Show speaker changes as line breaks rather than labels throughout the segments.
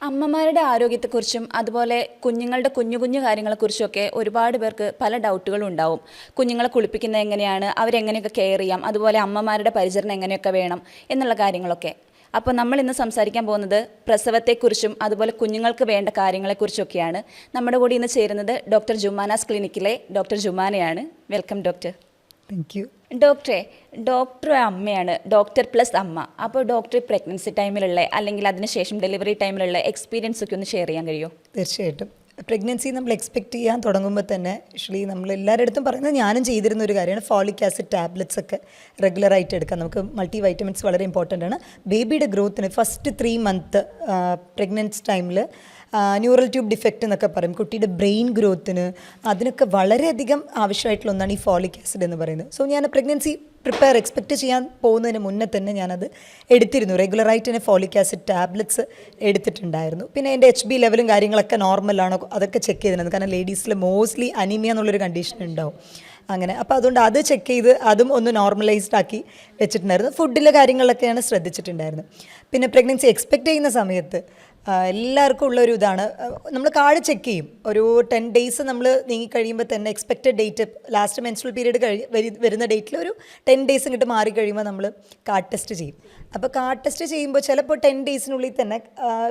അമ്മമാരുടെ ആരോഗ്യത്തെക്കുറിച്ചും അതുപോലെ കുഞ്ഞുങ്ങളുടെ കുഞ്ഞു കുഞ്ഞു കാര്യങ്ങളെക്കുറിച്ചൊക്കെ ഒരുപാട് പേർക്ക് പല ഡൗട്ടുകളും ഉണ്ടാവും. കുഞ്ഞുങ്ങളെ കുളിപ്പിക്കുന്നത് എങ്ങനെയാണ്, അവരെങ്ങനെയൊക്കെ കെയർ ചെയ്യാം, അതുപോലെ അമ്മമാരുടെ പരിചരണം എങ്ങനെയൊക്കെ വേണം എന്നുള്ള കാര്യങ്ങളൊക്കെ. അപ്പോൾ നമ്മൾ ഇന്ന് സംസാരിക്കാൻ പോകുന്നത് പ്രസവത്തെക്കുറിച്ചും അതുപോലെ കുഞ്ഞുങ്ങൾക്ക് വേണ്ട കാര്യങ്ങളെക്കുറിച്ചൊക്കെയാണ്. നമ്മുടെ കൂടെ ഇന്ന് ചേരുന്നത് ഡോക്ടർ ജുമാനാസ് ക്ലിനിക്കിലെ ഡോക്ടർ ജുമാനയാണ്. Welcome doctor.
Thank you.
Doctor അമ്മയാണ്, ഡോക്ടർ പ്ലസ് അമ്മ. അപ്പോൾ ഡോക്ടർ പ്രഗ്നൻസി ടൈമിലുള്ള അല്ലെങ്കിൽ അതിനുശേഷം ഡെലിവറി ടൈമിലുള്ള എക്സ്പീരിയൻസ് ഒക്കെ ഒന്ന് ഷെയർ ചെയ്യാൻ കഴിയുമോ?
തീർച്ചയായിട്ടും. പ്രഗ്നൻസി നമ്മൾ എക്സ്പെക്റ്റ് ചെയ്യാൻ തുടങ്ങുമ്പോൾ തന്നെ ആക്ച്വലി നമ്മൾ എല്ലാവരുടെ അടുത്തും പറയുന്നത്, ഞാനും ചെയ്തിരുന്ന ഒരു കാര്യമാണ് ഫോളിക് ആസിഡ് ടാബ്ലറ്റ്സ് ഒക്കെ റെഗുലറായിട്ട് എടുക്കാം. നമുക്ക് മൾട്ടി വൈറ്റമിൻസ് വളരെ ഇമ്പോർട്ടൻ്റ് ആണ്. ബേബിയുടെ ഗ്രോത്തിന് ഫസ്റ്റ് 3 മന്ത് പ്രഗ്നൻസി ടൈമിൽ ന്യൂറൽ ട്യൂബ് ഡിഫക്റ്റ് എന്നൊക്കെ പറയും. കുട്ടിയുടെ ബ്രെയിൻ ഗ്രോത്തിന് അതിനൊക്കെ വളരെയധികം ആവശ്യമായിട്ടുള്ള ഒന്നാണ് ഈ ഫോളിക് ആസിഡ് എന്ന് പറയുന്നത്. സോ ഞാൻ പ്രഗ്നൻസി എക്സ്പെക്റ്റ് ചെയ്യാൻ പോകുന്നതിന് മുന്നേ തന്നെ ഞാനത് എടുത്തിരുന്നു. റെഗുലറായിട്ട് തന്നെ ഫോളിക് ആസിഡ് ടാബ്ലറ്റ്സ് എടുത്തിട്ടുണ്ടായിരുന്നു. പിന്നെ എൻ്റെ HB ലെവലും കാര്യങ്ങളൊക്കെ നോർമലാണോ അതൊക്കെ ചെക്ക് ചെയ്തിരുന്നത്. കാരണം ലേഡീസിൽ മോസ്റ്റ്ലി അനീമിയ എന്നുള്ളൊരു കണ്ടീഷൻ ഉണ്ടാവും അങ്ങനെ. അപ്പോൾ അതുകൊണ്ട് അത് ചെക്ക് ചെയ്ത് അതും ഒന്ന് നോർമലൈസ്ഡ് ആക്കി വെച്ചിട്ടുണ്ടായിരുന്നു. ഫുഡിലെ കാര്യങ്ങളിലൊക്കെയാണ് ശ്രദ്ധിച്ചിട്ടുണ്ടായിരുന്നത്. പിന്നെ പ്രഗ്നൻസി എക്സ്പെക്റ്റ് ചെയ്യുന്ന സമയത്ത് എല്ലാവർക്കും ഉള്ളൊരു ഇതാണ്, നമ്മൾ കാർഡ് ചെക്ക് ചെയ്യും. ഒരു 10 ഡേയ്സ് നമ്മൾ നീങ്ങിക്കഴിയുമ്പോൾ തന്നെ expected date, last menstrual period വരുന്ന ഡേറ്റിൽ ഒരു 10 ഡേയ്സ് ഇങ്ങോട്ട് മാറിക്കഴിയുമ്പോൾ നമ്മൾ കാർഡ് ടെസ്റ്റ് ചെയ്യും. അപ്പോൾ കാർഡ് ടെസ്റ്റ് ചെയ്യുമ്പോൾ ചിലപ്പോൾ 10 ഡേയ്സിനുള്ളിൽ തന്നെ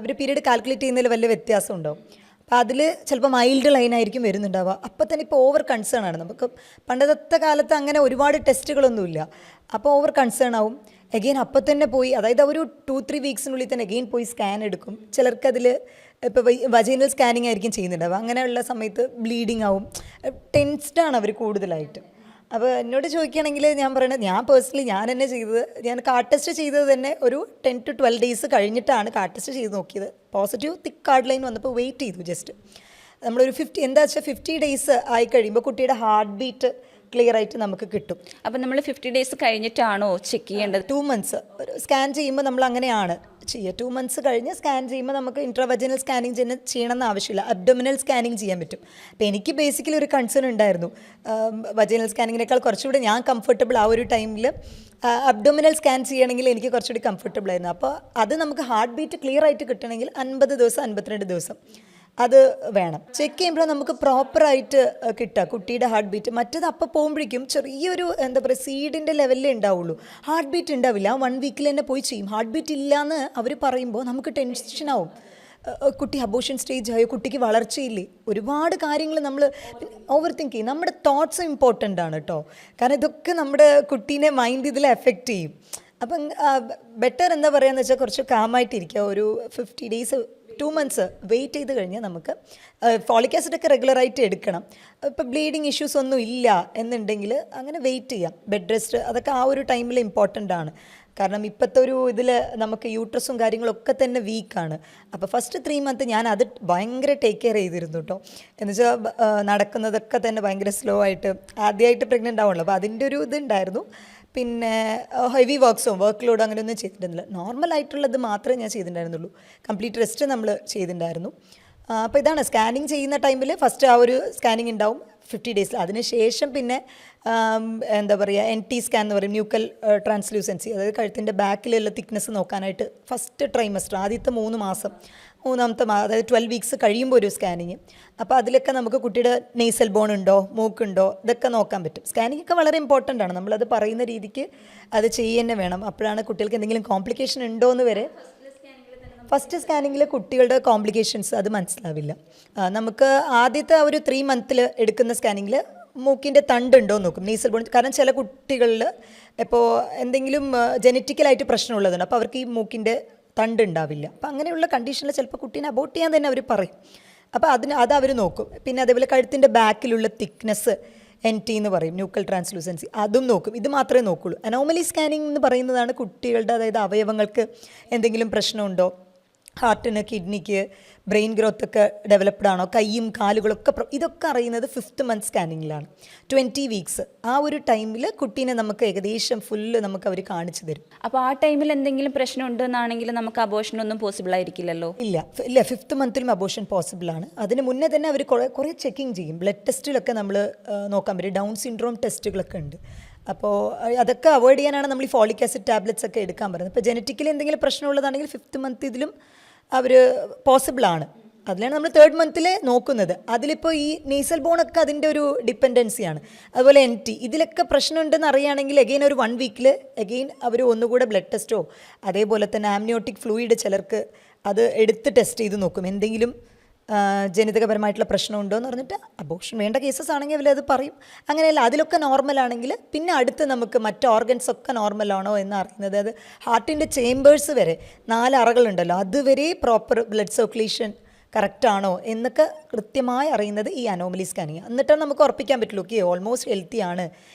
ഒരു പീരീഡ് കാൽക്കുലേറ്റ് ചെയ്യുന്നതിൽ വലിയ വ്യത്യാസം ഉണ്ടാവും. അപ്പോൾ അതിൽ ചിലപ്പോൾ മൈൽഡ് ലൈനായിരിക്കും വരുന്നുണ്ടാവുക. അപ്പോൾ തന്നെ ഇപ്പോൾ ഓവർ കൺസേൺ ആണ്. നമുക്ക് പണ്ടത്തെ കാലത്ത് അങ്ങനെ ഒരുപാട് ടെസ്റ്റുകളൊന്നുമില്ല. അപ്പോൾ ഓവർ കൺസേൺ ആവും. എഗെയിൻ അപ്പം തന്നെ പോയി, അതായത് ഒരു 2-3 വീക്സിനുള്ളിൽ തന്നെ എഗെയിൻ പോയി സ്കാൻ എടുക്കും. ചിലർക്കതിൽ ഇപ്പോൾ വജൈനൽ സ്കാനിങ് ആയിരിക്കും ചെയ്യുന്നുണ്ടാവുക. അങ്ങനെയുള്ള സമയത്ത് ബ്ലീഡിങ് ആവും. ടെൻസ്ഡാണ് അവർ കൂടുതലായിട്ട്. അപ്പോൾ എന്നോട് ചോദിക്കുകയാണെങ്കിൽ ഞാൻ പറയണത്, ഞാൻ പേഴ്സണലി ഞാൻ തന്നെ ചെയ്തത്, ഞാൻ കാർഡ് ടെസ്റ്റ് ചെയ്തത് തന്നെ ഒരു 10 to 12 ഡേയ്സ് കഴിഞ്ഞിട്ടാണ് കാർഡ് ടെസ്റ്റ് ചെയ്ത് നോക്കിയത്. പോസിറ്റീവ് തിക്ക് കാർഡ് ലൈൻ വന്നപ്പോൾ വെയിറ്റ് ചെയ്തു. ജസ്റ്റ് നമ്മളൊരു 50 ഡേയ്സ് ആയി കഴിയുമ്പോൾ കുട്ടിയുടെ ഹാർട്ട് ബീറ്റ് ക്ലിയർ ആയിട്ട് നമുക്ക് കിട്ടും.
അപ്പം നമ്മൾ 50 ഡേയ്സ് കഴിഞ്ഞിട്ടാണോ ചെക്ക് ചെയ്യേണ്ടത്?
2 മന്ത്സ് ഒരു സ്കാൻ ചെയ്യുമ്പോൾ നമ്മൾ അങ്ങനെയാണ് ചെയ്യുക. 2 മന്ത്സ് കഴിഞ്ഞ് സ്കാൻ ചെയ്യുമ്പോൾ നമുക്ക് ഇൻട്രാവജനൽ സ്കാനിങ് ചെയ്യണമെന്ന് ആവശ്യമില്ല, അബ്ഡോമിനൽ സ്കാനിങ് ചെയ്യാൻ പറ്റും. അപ്പോൾ എനിക്ക് ബേസിക്കലി ഒരു കൺസേൺ ഉണ്ടായിരുന്നു, വജൈനൽ സ്കാനിങ്ങിനേക്കാൾ കുറച്ചുകൂടി ഞാൻ കംഫർട്ടബിൾ ആ ഒരു ടൈമിൽ അബ്ഡോമിനൽ സ്കാൻ ചെയ്യണമെങ്കിൽ എനിക്ക് കുറച്ചുകൂടി കംഫർട്ടബിൾ ആയിരുന്നു. അപ്പോൾ അത് നമുക്ക് ഹാർട്ട് ബീറ്റ് ക്ലിയർ ആയിട്ട് കിട്ടണമെങ്കിൽ 50 ദിവസം 52 ദിവസം അത് വേണം. ചെക്ക് ചെയ്യുമ്പോൾ നമുക്ക് പ്രോപ്പറായിട്ട് കിട്ടുക കുട്ടിയുടെ ഹാർട്ട് ബീറ്റ്. മറ്റേത് അപ്പം പോകുമ്പോഴേക്കും ചെറിയൊരു എന്താ പറയുക സീഡിൻ്റെ ലെവലിലേ ഉണ്ടാവുള്ളൂ, ഹാർട്ട് ബീറ്റ് ഉണ്ടാവില്ല. 1 വീക്കിൽ തന്നെ പോയി ചെയ്യും. ഹാർട്ട് ബീറ്റ് ഇല്ലയെന്ന് അവർ പറയുമ്പോൾ നമുക്ക് ടെൻഷനാവും. കുട്ടി അബോർഷൻ സ്റ്റേജ് ആയോ, കുട്ടിക്ക് വളർച്ചയില്ലേ, ഒരുപാട് കാര്യങ്ങൾ നമ്മൾ ഓവർ തിങ്ക് ചെയ്യും. നമ്മുടെ തോട്ട്സ് ഇമ്പോർട്ടൻ്റ് ആണ് കേട്ടോ. കാരണം ഇതൊക്കെ നമ്മുടെ കുട്ടീനെ മൈൻഡ് ഇതിൽ എഫക്റ്റ് ചെയ്യും. അപ്പം ബെറ്റർ എന്താ പറയുകയെന്ന് വെച്ചാൽ കുറച്ച് കാമായിട്ടിരിക്കുക. ഒരു 50 ഡേയ്സ് 2 മന്ത്സ് വെയിറ്റ് ചെയ്ത് കഴിഞ്ഞാൽ നമുക്ക് ഫോളിക് ആസിഡൊക്കെ റെഗുലറായിട്ട് എടുക്കണം. ഇപ്പോൾ ബ്ലീഡിങ് ഇഷ്യൂസ് ഒന്നും ഇല്ല എന്നുണ്ടെങ്കിൽ അങ്ങനെ വെയിറ്റ് ചെയ്യാം. ബെഡ് റെസ്റ്റ് അതൊക്കെ ആ ഒരു ടൈമിൽ ഇമ്പോർട്ടൻ്റ് ആണ്. കാരണം ഇപ്പോഴത്തെ ഒരു ഇതിൽ നമുക്ക് യൂട്രസും കാര്യങ്ങളൊക്കെ തന്നെ വീക്കാണ്. അപ്പോൾ ഫസ്റ്റ് 3 മന്ത് ഞാൻ അത് ഭയങ്കര ടേക്ക് കെയർ ചെയ്തിരുന്നു കേട്ടോ. എന്നുവെച്ചാൽ നടക്കുന്നതൊക്കെ തന്നെ ഭയങ്കര സ്ലോ ആയിട്ട്, ആദ്യമായിട്ട് പ്രഗ്നൻ്റ് ആവുള്ളൂ. അപ്പോൾ അതിൻ്റെ ഒരു ഇതുണ്ടായിരുന്നു. പിന്നെ ഹെവി വർക്ക് ലോഡ് അങ്ങനെയൊന്നും ചെയ്തിട്ടുണ്ടായിരുന്നില്ല. നോർമലായിട്ടുള്ളത് മാത്രമേ ഞാൻ ചെയ്തിട്ടുണ്ടായിരുന്നുള്ളൂ. കംപ്ലീറ്റ് റെസ്റ്റ് നമ്മൾ ചെയ്തിട്ടുണ്ടായിരുന്നു. അപ്പോൾ ഇതാണ് സ്കാനിങ് ചെയ്യുന്ന ടൈമിൽ ഫസ്റ്റ് ആ ഒരു സ്കാനിങ് ഉണ്ടാവും 50 ഡേയ്സിൽ. അതിനുശേഷം പിന്നെ എന്താ പറയുക NT സ്കാൻ എന്ന് പറയും, ന്യൂക്കൽ ട്രാൻസ്ലൂസൻസി, അതായത് കഴുത്തിൻ്റെ ബാക്കിലുള്ള തിക്നെസ് നോക്കാനായിട്ട് ഫസ്റ്റ് ട്രൈമസ്റ്റർ ആദ്യത്തെ 3 മാസം, മൂന്നാമത്തെ അതായത് 12 വീക്സ് കഴിയുമ്പോൾ ഒരു സ്കാനിങ്. അപ്പോൾ അതിലൊക്കെ നമുക്ക് കുട്ടിയുടെ നെയ്സൽ ബോൺ ഉണ്ടോ, മൂക്കുണ്ടോ, ഇതൊക്കെ നോക്കാൻ പറ്റും. സ്കാനിങ് ഒക്കെ വളരെ ഇമ്പോർട്ടൻ്റ് ആണ്. നമ്മളത് പറയുന്ന രീതിക്ക് അത് ചെയ്യുക വേണം. അപ്പോഴാണ് കുട്ടികൾക്ക് എന്തെങ്കിലും കോംപ്ലിക്കേഷൻ ഉണ്ടോ എന്ന് വരെ. ഫസ്റ്റ് സ്കാനിങ്ങിൽ കുട്ടികളുടെ കോംപ്ലിക്കേഷൻസ് അത് മനസ്സിലാവില്ല. നമുക്ക് ആദ്യത്തെ ഒരു 3 മന്തിൽ എടുക്കുന്ന സ്കാനിങ്ങിൽ മൂക്കിൻ്റെ തണ്ടുണ്ടോ എന്ന് നോക്കും, നീസൽ ബോൺ. കാരണം ചില കുട്ടികളിൽ ഇപ്പോൾ എന്തെങ്കിലും ജനറ്റിക്കലായിട്ട് പ്രശ്നമുള്ളതാണ്. അപ്പോൾ അവർക്ക് ഈ മൂക്കിൻ്റെ തണ്ട് ഉണ്ടാവില്ല. അപ്പോൾ അങ്ങനെയുള്ള കണ്ടീഷനിൽ ചിലപ്പോൾ കുട്ടീനെ അബോർട്ട് ചെയ്യാൻ തന്നെ അവർ പറയും. അപ്പോൾ അത് അവർ നോക്കും. പിന്നെ അതേപോലെ കഴുത്തിൻ്റെ ബാക്കിലുള്ള തിക്നെസ് NT എന്ന് പറയും, ന്യൂക്കൽ ട്രാൻസ്ലൂസൻസി, അതും നോക്കും. ഇത് മാത്രമേ നോക്കുള്ളൂ. അനോമലി സ്കാനിങ് എന്ന് പറയുന്നതാണ് കുട്ടികളുടെ, അതായത് അവയവങ്ങൾക്ക് എന്തെങ്കിലും പ്രശ്നമുണ്ടോ, ഹാർട്ടിന്, കിഡ്നിക്ക്, ബ്രെയിൻ ഗ്രോത്ത് ഒക്കെ ഡെവലപ്ഡ് ആണോ, കൈയും കാലുകളൊക്കെ ഇതൊക്കെ അറിയുന്നത് 5th മന്ത് സ്കാനിങ്ങിലാണ്. 20 വീക്സ് ആ ഒരു ടൈമിൽ കുട്ടീനെ നമുക്ക് ഏകദേശം ഫുള്ള് നമുക്ക് അവർ കാണിച്ചു തരും.
അപ്പോൾ ആ ടൈമിൽ എന്തെങ്കിലും പ്രശ്നം ഉണ്ടെന്നാണെങ്കിൽ നമുക്ക് അബോർഷനൊന്നും പോസിബിൾ ആയിരിക്കില്ലല്ലോ?
ഇല്ല, 5th മന്തിലും അബോർഷൻ പോസിബിളാണ്. അതിന് മുന്നേ തന്നെ അവർ കുറേ ചെക്കിങ് ചെയ്യും. ബ്ലഡ് ടെസ്റ്റിലൊക്കെ നമ്മൾ നോക്കാൻ പറ്റും. ഡൗൺ സിൻഡ്രോം ടെസ്റ്റുകളൊക്കെ ഉണ്ട്. അപ്പോൾ അതൊക്കെ അവോയ്ഡ് ചെയ്യാനാണ് നമ്മൾ ഈ ഫോളിക് ആസിഡ് ടാബ്ലറ്റ്സ് ഒക്കെ എടുക്കാൻ പറയുന്നത്. ഇപ്പോൾ ജനറ്റിക്കലി എന്തെങ്കിലും പ്രശ്നമുള്ളതാണെങ്കിൽ 5th മന്ത് ഇതിലും അവർ പോസിബിളാണ്. അതിലാണ് നമ്മൾ 3rd മന്തിൽ നോക്കുന്നത്. അതിലിപ്പോൾ ഈ നേസൽ ബോണൊക്കെ അതിൻ്റെ ഒരു ഡിപ്പെൻഡൻസിയാണ്. അതുപോലെ NT ഇതിലൊക്കെ പ്രശ്നമുണ്ടെന്ന് അറിയുകയാണെങ്കിൽ എഗെയിൻ ഒരു 1 വീക്കിൽ എഗെയിൻ അവർ ഒന്നുകൂടെ ബ്ലഡ് ടെസ്റ്റോ അതേപോലെ തന്നെ ആംനിയോട്ടിക് ഫ്ലൂയിഡ് ചിലർക്ക് അത് എടുത്ത് ടെസ്റ്റ് ചെയ്ത് നോക്കും, എന്തെങ്കിലും ജനിതകപരമായിട്ടുള്ള പ്രശ്നമുണ്ടോ എന്ന് പറഞ്ഞിട്ട്. അബോർഷൻ വേണ്ട കേസസ് ആണെങ്കിൽ അവരത് പറയും. അങ്ങനെയല്ല, അതിലൊക്കെ നോർമലാണെങ്കിൽ പിന്നെ അടുത്ത് നമുക്ക് മറ്റ് ഓർഗൻസ് ഒക്കെ നോർമലാണോ എന്ന് അറിയുന്നത്. അത് ഹാർട്ടിൻ്റെ ചേമ്പേഴ്സ് വരെ 4 അറകളുണ്ടല്ലോ, അതുവരെ പ്രോപ്പർ ബ്ലഡ് സർക്കുലേഷൻ കറക്റ്റാണോ എന്നൊക്കെ കൃത്യമായി അറിയുന്നത് ഈ അനോമലി സ്കാനിങ്. എന്നിട്ടാണ് നമുക്ക് ഉറപ്പിക്കാൻ പറ്റുള്ളൂ ഓക്കെ ഓൾമോസ്റ്റ് ഹെൽത്തി ആണ്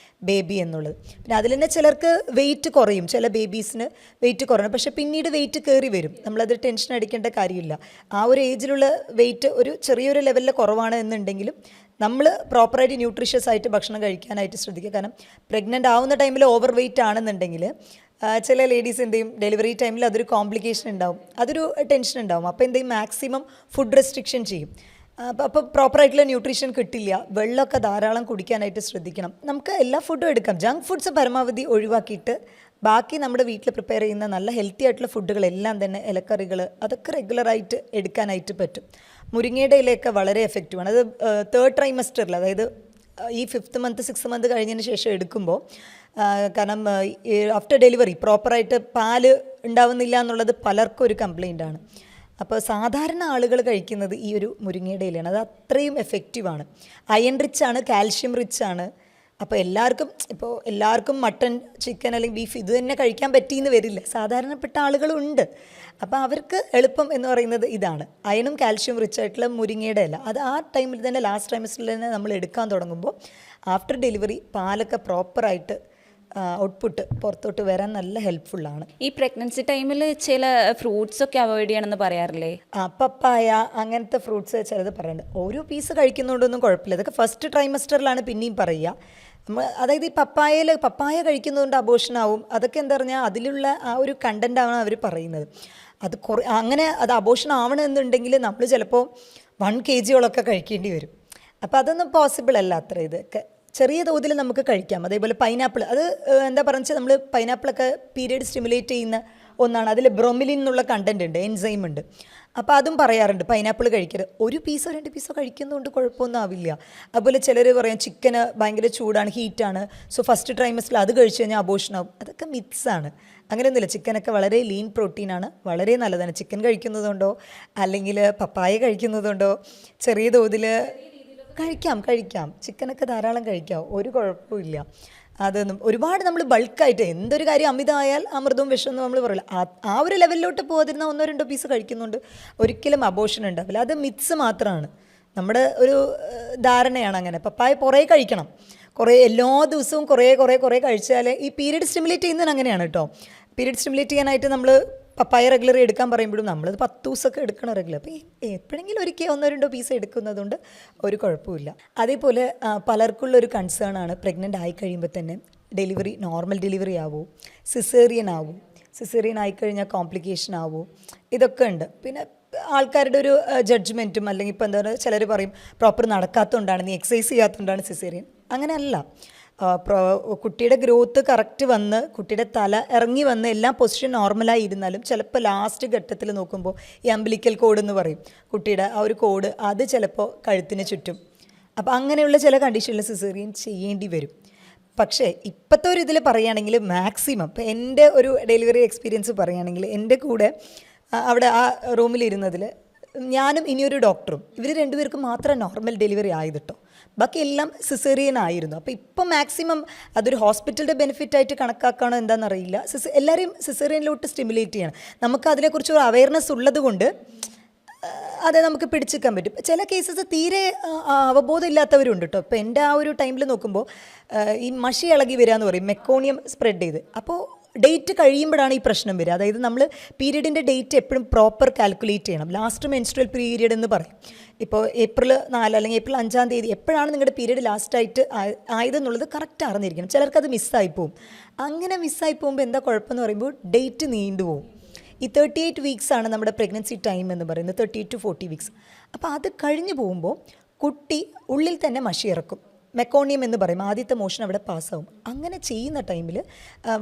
ബേബി എന്നുള്ളത്. പിന്നെ അതിൽ തന്നെ ചിലർക്ക് വെയിറ്റ് കുറയും, ചില ബേബീസിന് വെയിറ്റ് കുറയണം, പക്ഷേ പിന്നീട് വെയിറ്റ് കയറി വരും. നമ്മളത് ടെൻഷൻ അടിക്കേണ്ട കാര്യമില്ല. ആ ഒരു ഏജിലുള്ള വെയിറ്റ് ഒരു ചെറിയൊരു ലെവലിൽ കുറവാണ് എന്നുണ്ടെങ്കിലും നമ്മൾ പ്രോപ്പറായിട്ട് ന്യൂട്രീഷ്യസ് ആയിട്ട് ഭക്ഷണം കഴിക്കാനായിട്ട് ശ്രദ്ധിക്കുക. കാരണം പ്രഗ്നൻ്റ് ആവുന്ന ടൈമിൽ ഓവർ വെയിറ്റ് ആണെന്നുണ്ടെങ്കിൽ ചില ലേഡീസ് എന്ത് ചെയ്യും, ഡെലിവറി ടൈമിൽ അതൊരു കോംപ്ലിക്കേഷൻ ഉണ്ടാവും, അതൊരു ടെൻഷൻ ഉണ്ടാവും. അപ്പോൾ എന്ത് ചെയ്യും, മാക്സിമം ഫുഡ് റെസ്ട്രിക്ഷൻ ചെയ്യും. അപ്പോൾ പ്രോപ്പറായിട്ടുള്ള ന്യൂട്രീഷൻ കിട്ടില്ല. വെള്ളമൊക്കെ ധാരാളം കുടിക്കാനായിട്ട് ശ്രദ്ധിക്കണം. നമുക്ക് എല്ലാ ഫുഡും എടുക്കാം, ജങ്ക് ഫുഡ്സ് പരമാവധി ഒഴിവാക്കിയിട്ട് ബാക്കി നമ്മുടെ വീട്ടിൽ പ്രിപ്പയർ ചെയ്യുന്ന നല്ല ഹെൽത്തി ആയിട്ടുള്ള ഫുഡുകളെല്ലാം തന്നെ, ഇലക്കറികൾ അതൊക്കെ റെഗുലറായിട്ട് എടുക്കാനായിട്ട് പറ്റും. മുരിങ്ങയുടെ ഇലയൊക്കെ വളരെ എഫക്റ്റീവാണ്. അത് 3rd ട്രൈമസ്റ്ററിൽ, അതായത് ഈ 5th മന്ത് 6th മന്ത് കഴിഞ്ഞതിന് ശേഷം എടുക്കുമ്പോൾ, കാരണം ആഫ്റ്റർ ഡെലിവറി പ്രോപ്പറായിട്ട് പാല് ഉണ്ടാവുന്നില്ല എന്നുള്ളത് പലർക്കും ഒരു കംപ്ലയിൻ്റാണ്. അപ്പോൾ സാധാരണ ആളുകൾ കഴിക്കുന്നത് ഈ ഒരു മുരിങ്ങയുടെ ഇലയാണ്. അത് അത്രയും എഫക്റ്റീവാണ്. അയൺ റിച്ച് ആണ്, കാൽഷ്യം റിച്ച് ആണ്. അപ്പോൾ എല്ലാവർക്കും മട്ടൺ, ചിക്കൻ അല്ലെങ്കിൽ ബീഫ് ഇത് തന്നെ കഴിക്കാൻ പറ്റിയെന്ന് വരില്ല, സാധാരണപ്പെട്ട ആളുകളുണ്ട്. അപ്പോൾ അവർക്ക് എളുപ്പം എന്ന് പറയുന്നത് ഇതാണ്, അയണും കാൽഷ്യം റിച്ച് ആയിട്ടുള്ള മുരിങ്ങയുടെ ഇല. അത് ആ ടൈമിൽ തന്നെ ലാസ്റ്റ് ട്രൈമസ്റ്ററിൽ തന്നെ നമ്മൾ എടുക്കാൻ തുടങ്ങുമ്പോൾ ആഫ്റ്റർ ഡെലിവറി പാലൊക്കെ പ്രോപ്പറായിട്ട് ഔട്ട്പുട്ട് പുറത്തോട്ട് വരാൻ നല്ല ഹെൽപ്ഫുള്ളാണ്.
ഈ പ്രഗ്നൻസി ടൈമിൽ ചില ഫ്രൂട്ട്സ് ഒക്കെ അവോയ്ഡ് ചെയ്യണമെന്ന് പറയാറില്ലേ?
പപ്പായ അങ്ങനത്തെ ഫ്രൂട്ട്സ് ചിലത് പറയുന്നുണ്ട്. ഓരോ പീസ് കഴിക്കുന്നതുകൊണ്ടൊന്നും കുഴപ്പമില്ല. ഇതൊക്കെ ഫസ്റ്റ് ട്രൈമസ്റ്ററിലാണ് പിന്നെയും പറയുക. അതായത് ഈ പപ്പായ കഴിക്കുന്നതുകൊണ്ട് അബോർഷനാവും, അതൊക്കെ എന്താ പറഞ്ഞാൽ അതിലുള്ള ആ ഒരു കണ്ടൻ്റാണ് അവർ പറയുന്നത്. അത് അങ്ങനെ അത് അബോർഷൻ ആവണമെന്നുണ്ടെങ്കിൽ നമ്മൾ ചിലപ്പോൾ 1 kg കഴിക്കേണ്ടി വരും. അപ്പോൾ അതൊന്നും പോസിബിൾ അല്ല. അത്ര ഇതൊക്കെ ചെറിയ തോതിൽ നമുക്ക് കഴിക്കാം. അതേപോലെ പൈനാപ്പിൾ, അത് എന്താ പറയുക, നമ്മൾ പൈനാപ്പിളൊക്കെ പീരിയഡ് സ്റ്റിമുലേറ്റ് ചെയ്യുന്ന ഒന്നാണ്. അതിൽ ബ്രോമിലിൻ എന്നുള്ള കണ്ടൻറ് ഉണ്ട്, എൻസൈം ഉണ്ട്. അപ്പോൾ അതും പറയാറുണ്ട് പൈനാപ്പിൾ കഴിക്കരുത്. 1 പീസോ 2 പീസോ കഴിക്കുന്നതുകൊണ്ട് കുഴപ്പമൊന്നും ആവില്ല. അതുപോലെ ചിലർ പറയും ചിക്കന് ഭയങ്കര ചൂടാണ്, ഹീറ്റാണ്, സോ ഫസ്റ്റ് ട്രൈമസ്റ്ററിൽ അത് കഴിച്ചു കഴിഞ്ഞാൽ അബോർഷനാവും. അതൊക്കെ മിത്സാണ്. അങ്ങനെയൊന്നുമില്ല. ചിക്കനൊക്കെ വളരെ ലീൻ പ്രോട്ടീനാണ്, വളരെ നല്ലതാണ്. ചിക്കൻ കഴിക്കുന്നതുകൊണ്ടോ അല്ലെങ്കിൽ പപ്പായ കഴിക്കുന്നതുകൊണ്ടോ ചെറിയ തോതിൽ കഴിക്കാം. ചിക്കനൊക്കെ ധാരാളം കഴിക്കാം, ഒരു കുഴപ്പമില്ല. അതൊന്നും ഒരുപാട് നമ്മൾ ബൾക്കായിട്ട് എന്തൊരു കാര്യം അമിതമായാൽ അമൃതവും വിഷമൊന്നും നമ്മൾ പറയില്ല. ആ ഒരു ലെവലിലോട്ട് പോകാതിരുന്ന 1-2 പീസ് കഴിക്കുന്നുണ്ട് ഒരിക്കലും അബോർഷൻ ഉണ്ടാവില്ല. അത് മിത്സ് മാത്രമാണ്, നമ്മുടെ ഒരു ധാരണയാണ് അങ്ങനെ. പപ്പായ കുറേ കഴിക്കണം, എല്ലാ ദിവസവും കുറേ കഴിച്ചാൽ ഈ പീരീഡ് സ്റ്റിമുലേറ്റ് ചെയ്യുന്നതിന് അങ്ങനെയാണ് കേട്ടോ. പീരീഡ് സ്റ്റിമുലേറ്റ് ചെയ്യാനായിട്ട് നമ്മൾ പപ്പായ റെഗുലറി എടുക്കാൻ പറയുമ്പോഴും നമ്മളത് 10 ദിവസമൊക്കെ എടുക്കണം റെഗുലർ. അപ്പോൾ എപ്പോഴെങ്കിലും ഒരിക്കൽ 1-2 പീസ് എടുക്കുന്നതുകൊണ്ട് ഒരു കുഴപ്പമില്ല. അതേപോലെ പലർക്കുള്ളൊരു കൺസേൺ ആണ്, പ്രഗ്നൻ്റ് ആയി കഴിയുമ്പോൾ തന്നെ ഡെലിവറി നോർമൽ ഡെലിവറി ആവോ, സിസേറിയൻ ആയിക്കഴിഞ്ഞാൽ കോംപ്ലിക്കേഷൻ ആവോ, ഇതൊക്കെ ഉണ്ട്. പിന്നെ ആൾക്കാരുടെ ഒരു ജഡ്ജ്മെൻറ്റും, അല്ലെങ്കിൽ ഇപ്പോൾ എന്താ പറയുക, ചിലർ പറയും പ്രോപ്പർ നടക്കാത്തതുകൊണ്ടാണ്, നീ എക്സസൈസ് ചെയ്യാത്തതുകൊണ്ടാണ് സിസേറിയൻ. അങ്ങനെയല്ല. കുട്ടിയുടെ ഗ്രോത്ത് കറക്റ്റ് വന്ന് കുട്ടിയുടെ തല ഇറങ്ങി വന്ന് എല്ലാ പൊസിഷൻ നോർമലായി ഇരുന്നാലും ചിലപ്പോൾ ലാസ്റ്റ് ഘട്ടത്തിൽ നോക്കുമ്പോൾ ഈ അംബിലിക്കൽ കോഡ് എന്ന് പറയും, കുട്ടിയുടെ ആ ഒരു കോഡ്, അത് ചിലപ്പോൾ കഴുത്തിന് ചുറ്റും. അപ്പോൾ അങ്ങനെയുള്ള ചില കണ്ടീഷനിൽ സിസേറിയൻ ചെയ്യേണ്ടി വരും. പക്ഷേ ഇപ്പോഴത്തെ ഒരു ഇതിൽ പറയുകയാണെങ്കിൽ മാക്സിമം, ഇപ്പോൾ എൻ്റെ ഒരു ഡെലിവറി എക്സ്പീരിയൻസ് പറയുകയാണെങ്കിൽ, എൻ്റെ കൂടെ അവിടെ ആ റൂമിലിരുന്നതിൽ ഞാനും ഇനിയൊരു ഡോക്ടറും, ഇവർ 2 പേർക്കും മാത്രം നോർമൽ ഡെലിവറി ആയത് കേട്ടോ, ബാക്കി എല്ലാം സിസേറിയൻ ആയിരുന്നു. അപ്പോൾ ഇപ്പം മാക്സിമം അതൊരു ഹോസ്പിറ്റലിൻ്റെ ബെനിഫിറ്റായിട്ട് കണക്കാക്കണോ എന്താണെന്നറിയില്ല, എല്ലാവരെയും സിസേറിയനിലോട്ട് സ്റ്റിമുലേറ്റ് ചെയ്യണം. നമുക്ക് അതിനെക്കുറിച്ച് ഒരു അവയർനെസ് ഉള്ളത് കൊണ്ട് അതെ നമുക്ക് പിടിച്ചെടുക്കാൻ പറ്റും. ചില കേസസ് തീരെ അവബോധം ഇല്ലാത്തവരുണ്ട് കേട്ടോ. ഇപ്പോൾ എൻ്റെ ആ ഒരു ടൈമിൽ നോക്കുമ്പോൾ ഈ മഷി ഇളകി വരിക എന്ന് പറയും, മെക്കോണിയം സ്പ്രെഡ് ചെയ്ത്. അപ്പോൾ ഡേറ്റ് കഴിയുമ്പോഴാണ് ഈ പ്രശ്നം വരിക. അതായത് നമ്മൾ പീരീഡിൻ്റെ ഡേറ്റ് എപ്പോഴും പ്രോപ്പർ കാൽക്കുലേറ്റ് ചെയ്യണം. ലാസ്റ്റ് മെൻസ്ട്രൽ പീരീഡ് എന്ന് പറയും. ഇപ്പോൾ April 4 അല്ലെങ്കിൽ April 5 എപ്പോഴാണ് നിങ്ങളുടെ പീരീഡ് ലാസ്റ്റായിട്ട് ആയതെന്നുള്ളത് കറക്റ്റ് അറിഞ്ഞിരിക്കണം. ചിലർക്കത് മിസ്സായി പോവും. അങ്ങനെ മിസ്സായി പോകുമ്പോൾ എന്താ കുഴപ്പമെന്ന് പറയുമ്പോൾ ഡേറ്റ് നീണ്ടുപോകും. ഈ 38 വീക്സാണ് നമ്മുടെ പ്രഗ്നൻസി ടൈം എന്ന് പറയുന്നത്, 38 to 40 വീക്സ്. അപ്പോൾ അത് കഴിഞ്ഞ് പോകുമ്പോൾ കുട്ടി ഉള്ളിൽ തന്നെ മഷി ഇറക്കും, മെക്കോണിയം എന്ന് പറയും, ആദ്യത്തെ മോഷൻ അവിടെ പാസ്സാവും. അങ്ങനെ ചെയ്യുന്ന ടൈമിൽ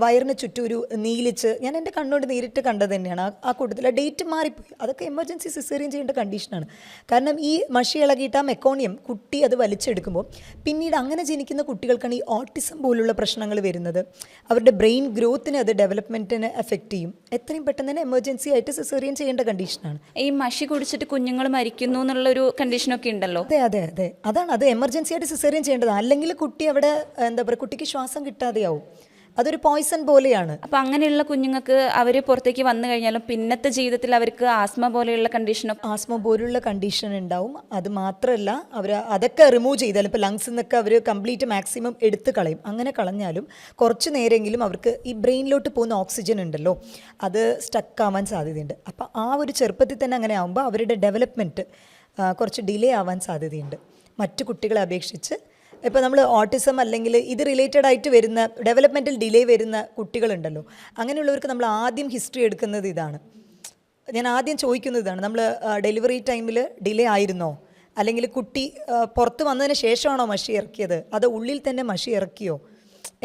വയറിന് ചുറ്റും ഒരു നീലിച്ച്, ഞാൻ എൻ്റെ കണ്ണുകൊണ്ട് നേരിട്ട് കണ്ടത് തന്നെയാണ്. ആ കൂട്ടത്തിൽ ഡേറ്റ് മാറിപ്പോയി. അതൊക്കെ എമർജൻസി സിസേറിയൻ ചെയ്യേണ്ട കണ്ടീഷനാണ്. കാരണം ഈ മഷി ഇളകിയിട്ട് ആ മെക്കോണിയം കുട്ടി അത് വലിച്ചെടുക്കുമ്പോൾ പിന്നീട് അങ്ങനെ ജനിക്കുന്ന കുട്ടികൾക്കാണ് ഈ ഓട്ടിസം പോലുള്ള പ്രശ്നങ്ങൾ വരുന്നത്. അവരുടെ ബ്രെയിൻ ഗ്രോത്തിനെ അത് ഡെവലപ്മെൻറ്റിനെ എഫക്റ്റ് ചെയ്യും. എത്രയും പെട്ടെന്ന് തന്നെ എമർജൻസി ആയിട്ട് സിസേറിയൻ ചെയ്യേണ്ട കണ്ടീഷനാണ്.
ഈ മഷി കുടിച്ചിട്ട് കുഞ്ഞുങ്ങൾ മരിക്കുന്നു എന്നുള്ളൊരു കണ്ടീഷനൊക്കെ ഉണ്ടല്ലോ.
അതെ അതെ അതെ, അതാണ് അത് എമർജൻസി ആയിട്ട് സിസേറിയൻ ചെയ്യേണ്ടത്. അല്ലെങ്കിൽ കുട്ടി അവിടെ എന്താ പറയുക, കുട്ടിക്ക് ശ്വാസം കിട്ടാതെയാവും. അതൊരു പോയ്സൺ പോലെയാണ്.
അപ്പം അങ്ങനെയുള്ള കുഞ്ഞുങ്ങൾക്ക് അവർ പുറത്തേക്ക് വന്നു കഴിഞ്ഞാലും പിന്നത്തെ ജീവിതത്തിൽ അവർക്ക് ആസ്മ പോലെയുള്ള കണ്ടീഷനൊക്കെ
ആസ്മ പോലുള്ള കണ്ടീഷൻ ഉണ്ടാവും. അത് മാത്രമല്ല അവർ അതൊക്കെ റിമൂവ് ചെയ്താലും ഇപ്പോൾ ലങ്സിൽ നിന്നൊക്കെ അവർ കംപ്ലീറ്റ് മാക്സിമം എടുത്ത് കളയും. അങ്ങനെ കളഞ്ഞാലും കുറച്ച് നേരമെങ്കിലും അവർക്ക് ഈ ബ്രെയിനിലോട്ട് പോകുന്ന ഓക്സിജൻ ഉണ്ടല്ലോ, അത് സ്റ്റക്ക് ആവാൻ സാധ്യതയുണ്ട്. അപ്പോൾ ആ ഒരു ചെറുപ്പത്തിൽ തന്നെ അങ്ങനെ ആകുമ്പോൾ അവരുടെ ഡെവലപ്മെൻറ്റ് കുറച്ച് ഡിലേ ആവാൻ സാധ്യതയുണ്ട് മറ്റു കുട്ടികളെ അപേക്ഷിച്ച്. ഇപ്പോൾ നമ്മൾ ഓട്ടിസം അല്ലെങ്കിൽ ഇത് റിലേറ്റഡ് ആയിട്ട് വരുന്ന ഡെവലപ്മെൻറ്റൽ ഡിലേ വരുന്ന കുട്ടികളുണ്ടല്ലോ, അങ്ങനെയുള്ളവർക്ക് നമ്മൾ ആദ്യം ഹിസ്റ്ററി എടുക്കുന്നത് ഇതാണ്. ഞാൻ ആദ്യം ചോദിക്കുന്നത് ഇതാണ്, നമ്മൾ ഡെലിവറി ടൈമിൽ ഡിലേ ആയിരുന്നോ, അല്ലെങ്കിൽ കുട്ടി പുറത്ത് വന്നതിന് ശേഷമാണോ മഷി ഇറക്കിയത്, അതോ ഉള്ളിൽ തന്നെ മഷി ഇറക്കിയോ,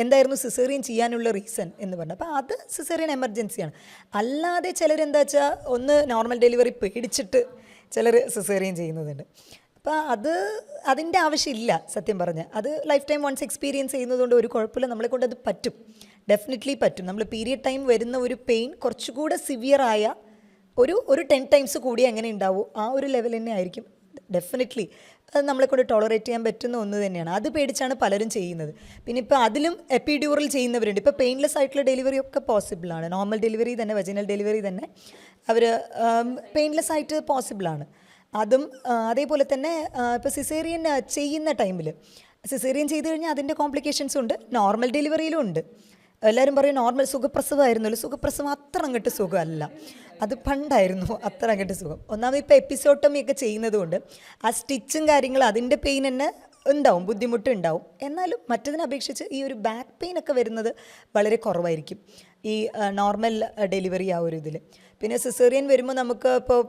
എന്തായിരുന്നു സിസേറിയൻ ചെയ്യാനുള്ള റീസൺ എന്ന് പറഞ്ഞു. അപ്പോൾ അത് സിസേറിയൻ എമർജൻസിയാണ്. അല്ലാതെ ചിലരെന്താ വെച്ചാൽ ഒന്ന് നോർമൽ ഡെലിവറി പേടിച്ചിട്ട് ചിലർ സിസേറിയൻ ചെയ്യുന്നതുണ്ട്. അപ്പോൾ അതിൻ്റെ ആവശ്യമില്ല സത്യം പറഞ്ഞാൽ. അത് ലൈഫ് ടൈം വൺസ് എക്സ്പീരിയൻസ് ചെയ്യുന്നതുകൊണ്ട് ഒരു കുഴപ്പമില്ല, നമ്മളെ കൊണ്ട് അത് പറ്റും, ഡെഫിനറ്റ്ലി പറ്റും. നമ്മൾ പീരിയഡ് ടൈം വരുന്ന ഒരു പെയിൻ കുറച്ചുകൂടെ സിവിയറായ ഒരു 10 ടൈംസ് കൂടി എങ്ങനെ ഉണ്ടാവും ആ ഒരു ലെവൽ തന്നെ ആയിരിക്കും ഡെഫിനറ്റ്ലി. അത് നമ്മളെ കൊണ്ട് ടോളറേറ്റ് ചെയ്യാൻ പറ്റുന്ന ഒന്ന് തന്നെയാണ്. അത് പേടിച്ചാണ് പലരും ചെയ്യുന്നത്. പിന്നെ ഇപ്പോൾ അതിലും എപ്പിഡ്യൂറൽ ചെയ്യുന്നവരുണ്ട്. ഇപ്പോൾ പെയിൻലെസ് ആയിട്ടുള്ള ഡെലിവറി ഒക്കെ പോസിബിളാണ്. നോർമൽ ഡെലിവറി തന്നെ, വജൈനൽ ഡെലിവറി തന്നെ അവർ പെയിൻലെസ് ആയിട്ട് പോസിബിളാണ്. അതും അതേപോലെ തന്നെ ഇപ്പോൾ സിസേറിയൻ ചെയ്യുന്ന ടൈമിൽ സിസേറിയൻ ചെയ്ത് കഴിഞ്ഞാൽ അതിൻ്റെ കോംപ്ലിക്കേഷൻസും ഉണ്ട്, നോർമൽ ഡെലിവറിയിലും ഉണ്ട്. എല്ലാവരും പറയും നോർമൽ സുഖപ്രസവമായിരുന്നല്ലോ. സുഖപ്രസവം അത്ര അങ്ങോട്ട് സുഖമല്ല, അത് പണ്ടായിരുന്നു അത്ര അങ്ങോട്ട് സുഖം. ഒന്നാമത് ഇപ്പോൾ എപ്പിസോട്ടമിയൊക്കെ ചെയ്യുന്നത് കൊണ്ട് ആ സ്റ്റിച്ചും കാര്യങ്ങളും അതിൻ്റെ പെയിൻ തന്നെ ഉണ്ടാവും, ബുദ്ധിമുട്ടുണ്ടാവും. എന്നാലും മറ്റതിനെ അപേക്ഷിച്ച് ഈ ഒരു ബാക്ക് പെയിൻ ഒക്കെ വരുന്നത് വളരെ കുറവായിരിക്കും ഈ നോർമൽ ഡെലിവറി ആ ഒരു ഇതിൽ. പിന്നെ സിസേറിയൻ വരുമ്പോൾ നമുക്ക് ഇപ്പോൾ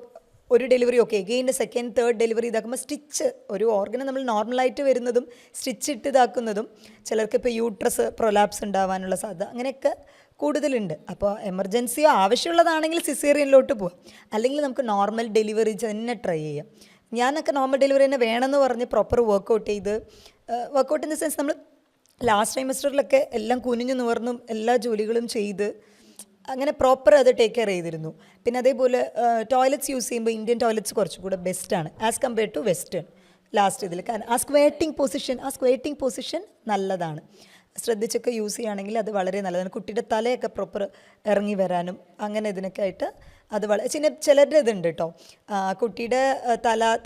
ഒരു delivery okay, again second third delivery ഇതാക്കുമ്പോൾ സ്റ്റിച്ച് ഒരു ഓർഗന് നമ്മൾ നോർമലായിട്ട് വരുന്നതും സ്റ്റിച്ച് ഇട്ട് ഇതാക്കുന്നതും ചിലർക്ക് ഇപ്പോൾ യൂട്രസ് പ്രൊലാപ്സ് ഉണ്ടാവാനുള്ള സാധ്യത അങ്ങനെയൊക്കെ കൂടുതലുണ്ട്. അപ്പോൾ എമർജൻസിയോ ആവശ്യമുള്ളതാണെങ്കിൽ സിസേറിയനിലോട്ട് പോവാം, അല്ലെങ്കിൽ നമുക്ക് നോർമൽ ഡെലിവറി തന്നെ ട്രൈ ചെയ്യാം. ഞാനൊക്കെ നോർമൽ ഡെലിവറി തന്നെ വേണമെന്ന് പറഞ്ഞ് പ്രോപ്പർ വർക്കൗട്ട് ചെയ്ത്, വർക്കൗട്ട് ഇൻ ദ സെൻസ് നമ്മൾ ലാസ്റ്റ് ട്രൈമസ്റ്ററിലൊക്കെ എല്ലാം കുനിഞ്ഞു നിവർന്നും എല്ലാ ജോലികളും ചെയ്ത് അങ്ങനെ പ്രോപ്പർ അത് ടേക്ക് കെയർ ചെയ്തിരുന്നു. പിന്നെ അതേപോലെ ടോയ്ലറ്റ്സ് യൂസ് ചെയ്യുമ്പോൾ ഇന്ത്യൻ ടോയ്ലറ്റ്സ് കുറച്ചുകൂടെ ബെസ്റ്റാണ് as compare to western last ഇതിൽ. കാരണം ആ സ്ക്വേറ്റിംഗ് പൊസിഷൻ നല്ലതാണ്. ശ്രദ്ധിച്ചൊക്കെ യൂസ് ചെയ്യുകയാണെങ്കിൽ അത് വളരെ നല്ലതാണ്. കുട്ടിയുടെ തലയൊക്കെ പ്രോപ്പർ ഇറങ്ങി വരാനും അങ്ങനെ ഇതിനൊക്കെ ആയിട്ട് അത് ചിലരുടെ ഇതുണ്ട് കേട്ടോ, കുട്ടിയുടെ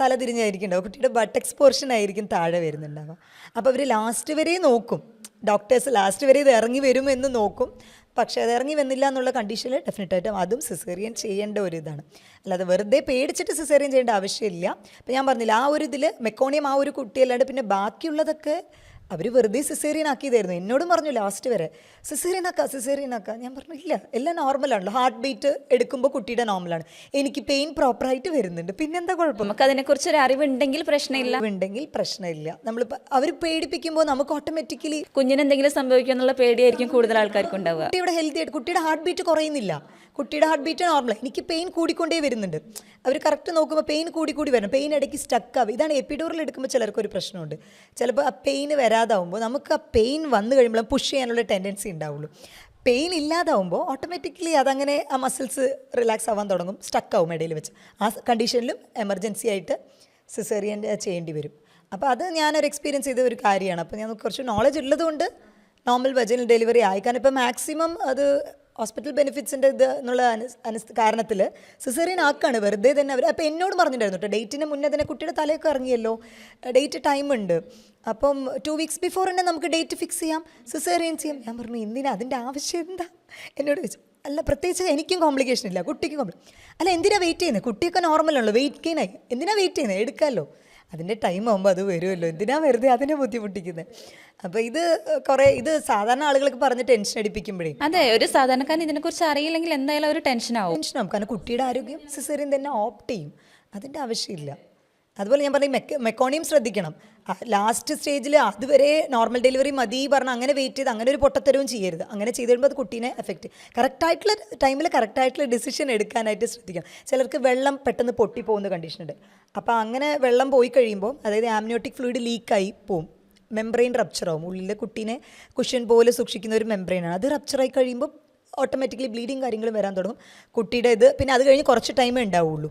തല തിരിഞ്ഞായിരിക്കും ഉണ്ടാവും, കുട്ടിയുടെ ബട്ടക്സ് പോർഷൻ ആയിരിക്കും താഴെ വരുന്നുണ്ടാവുക. അപ്പോൾ അവർ ലാസ്റ്റ് വരെ നോക്കും, ഡോക്ടേഴ്സ് ലാസ്റ്റ് വരെ ഇത് ഇറങ്ങി വരുമെന്ന് നോക്കും. പക്ഷേ അത് ഇറങ്ങി വന്നില്ല എന്നുള്ള കണ്ടീഷനിൽ ഡെഫിനറ്റായിട്ടും അതും സിസേറിയൻ ചെയ്യേണ്ട ഒരു ഇതാണ്. അല്ലാതെ വെറുതെ പേടിച്ചിട്ട് സിസേറിയൻ ചെയ്യേണ്ട ആവശ്യമില്ല. അപ്പോൾ ഞാൻ പറഞ്ഞില്ല ആ ഒരു ഇതിൽ മെക്കോണിയം ആ ഒരു കുട്ടിയല്ലാണ്ട് പിന്നെ ബാക്കിയുള്ളതൊക്കെ അവർ വെറുതെ സിസേറിയൻ ആക്കിയതായിരുന്നു. എന്നോടും പറഞ്ഞു ലാസ്റ്റ് വരെ സിസേറിയൻ ആക്കാം. ഞാൻ പറഞ്ഞു ഇല്ല, എല്ലാം നോർമലാണല്ലോ, ഹാർട്ട് ബീറ്റ് എടുക്കുമ്പോൾ കുട്ടിയുടെ നോർമലാണ്, എനിക്ക് പെയിൻ പ്രോപ്പറായിട്ട് വരുന്നുണ്ട്, പിന്നെന്താ കുഴപ്പം.
നമുക്ക് അതിനെക്കുറിച്ചൊരു അറിവുണ്ടെങ്കിൽ പ്രശ്നമില്ല.
നമ്മൾ അവർ പേടിപ്പിക്കുമ്പോൾ നമുക്ക് ഓട്ടോമാറ്റിക്കലി
കുഞ്ഞിനെന്തെങ്കിലും സംഭവിക്കുമെന്നുള്ള പേടിയായിരിക്കും കൂടുതൽ ആൾക്കാർക്ക് ഉണ്ടാവുക.
കുട്ടിയുടെ ഹെൽത്തി ആയിട്ട് കുട്ടിയുടെ ഹാർട്ട് ബീറ്റ് കുറയുന്നില്ല, കുട്ടിയുടെ ഹാർട്ട് ബീറ്റ് നോർമലാണ്, എനിക്ക് പെയിൻ കൂടിക്കൊണ്ടേ വരുന്നുണ്ട്. അവർ കറക്റ്റ് നോക്കുമ്പോൾ പെയിൻ കൂടി വരണം, പെയിൻ ഇടയ്ക്ക് സ്റ്റക്ക് ആവും. ഇതാണ് എപ്പിഡൂറൽ എടുക്കുമ്പോൾ ചിലർക്കൊരു പ്രശ്നമുണ്ട്. ചിലപ്പോൾ ആ പെയിൻ വരാതാവുമ്പോൾ നമുക്ക് ആ പെയിൻ വന്നു കഴിയുമ്പോൾ പുഷ് ചെയ്യാനുള്ള ടെൻഡൻസി ഉണ്ടാവുള്ളൂ. പെയിൻ ഇല്ലാതാവുമ്പോൾ ഓട്ടോമാറ്റിക്കലി അതങ്ങനെ ആ മസിൽസ് റിലാക്സ് ആവാൻ തുടങ്ങും, സ്റ്റക്ക് ആവും ഇടയിൽ വെച്ച്. ആ കണ്ടീഷനിലും എമർജൻസി ആയിട്ട് സിസേറിയൻ ചെയ്യേണ്ടി വരും. അപ്പോൾ അത് ഞാനൊരു എക്സ്പീരിയൻസ് ചെയ്ത ഒരു കാര്യമാണ്. അപ്പോൾ ഞാൻ കുറച്ച് നോളജ് ഉള്ളതുകൊണ്ട് നോർമൽ വജൈനൽ ഡെലിവറി ആയി. കാരണം ഇപ്പോൾ മാക്സിമം അത് ഹോസ്പിറ്റൽ ബെനിഫിറ്റ്സിൻ്റെ ഇത് എന്നുള്ള കാരണത്തിൽ സിസേറിയൻ ആക്കാണ് വെറുതെ തന്നെ അവർ. അപ്പോൾ എന്നോട് പറഞ്ഞിട്ടുണ്ടായിരുന്നു കേട്ടോ, ഡേറ്റിന് മുന്നേ തന്നെ കുട്ടിയുടെ തലയൊക്കെ ഇറങ്ങിയല്ലോ, ഡേറ്റ് ടൈം ഉണ്ട്, അപ്പം 2 വീക്സ് ബിഫോർ തന്നെ നമുക്ക് ഡേറ്റ് ഫിക്സ് ചെയ്യാം, സിസേറിയൻ ചെയ്യാം. ഞാൻ പറഞ്ഞു എന്തിനാ, അതിൻ്റെ ആവശ്യം എന്താ എന്നോട് ചോദിച്ചു. അല്ല പ്രത്യേകിച്ച് എനിക്കും കോംപ്ലിക്കേഷൻ ഇല്ല, കുട്ടിക്കും അല്ല എന്തിനാ വെയിറ്റ് ചെയ്യുന്നത്, കുട്ടിയൊക്കെ നോർമലാണല്ലോ, വെയിറ്റ് ഗെയിനായി, എന്തിനാ വെയിറ്റ് ചെയ്യുന്നത്, എടുക്കാമല്ലോ, അതിൻ്റെ ടൈം ആകുമ്പോൾ അത് വരുമല്ലോ, എന്തിനാ വെറുതെ അതിനെ ബുദ്ധിമുട്ടിക്കുന്നത്. അപ്പോൾ ഇത് സാധാരണ ആളുകൾക്ക് പറഞ്ഞ് ടെൻഷൻ അടിപ്പിക്കുമ്പോഴേ,
അതെ, ഒരു സാധാരണക്കാരൻ ഇതിനെക്കുറിച്ച് അറിയില്ലെങ്കിൽ എന്തായാലും ഒരു ടെൻഷനാവും.
കാരണം കുട്ടിയുടെ ആരോഗ്യം സിസേറിയൻ തന്നെ ഓപ്റ്റ് ചെയ്യും, അതിൻ്റെ ആവശ്യമില്ല. അതുപോലെ ഞാൻ പറഞ്ഞ മെക്കോണിയം ശ്രദ്ധിക്കണം, ലാസ്റ്റ് സ്റ്റേജിൽ അതുവരെ നോർമൽ ഡെലിവറി മതി പറഞ്ഞ് അങ്ങനെ വെയിറ്റ് ചെയ്ത് അങ്ങനെ ഒരു പൊട്ടത്തരവും ചെയ്യരുത്. അങ്ങനെ ചെയ്ത് കഴിയുമ്പോൾ അത് കുട്ടീനെ എഫക്റ്റ് കറക്റ്റായിട്ടുള്ള ടൈമിൽ കറക്റ്റായിട്ടുള്ള ഡിസിഷൻ എടുക്കാനായിട്ട് ശ്രദ്ധിക്കണം. ചിലർക്ക് വെള്ളം പെട്ടെന്ന് പൊട്ടിപ്പോകുന്ന കണ്ടീഷനുണ്ട്. അപ്പോൾ അങ്ങനെ വെള്ളം പോയി കഴിയുമ്പോൾ, അതായത് ആംനിയോട്ടിക് ഫ്ലൂയിഡ് ലീക്കായി പോവും, മെംബ്രെയിൻ റപ്ചറാവും. ഉള്ളിലെ കുട്ടീനെ കുഷ്യൻ പോലെ സൂക്ഷിക്കുന്ന ഒരു മെംബ്രെയിനാണ്. അത് റപ്ചറായി കഴിയുമ്പോൾ ഓട്ടോമാറ്റിക്കലി ബ്ലീഡിങ് കാര്യങ്ങളും വരാൻ തുടങ്ങും. കുട്ടിയുടെ ഇത് പിന്നെ അത് കഴിഞ്ഞ് കുറച്ച് ടൈമേ ഉണ്ടാവുള്ളൂ.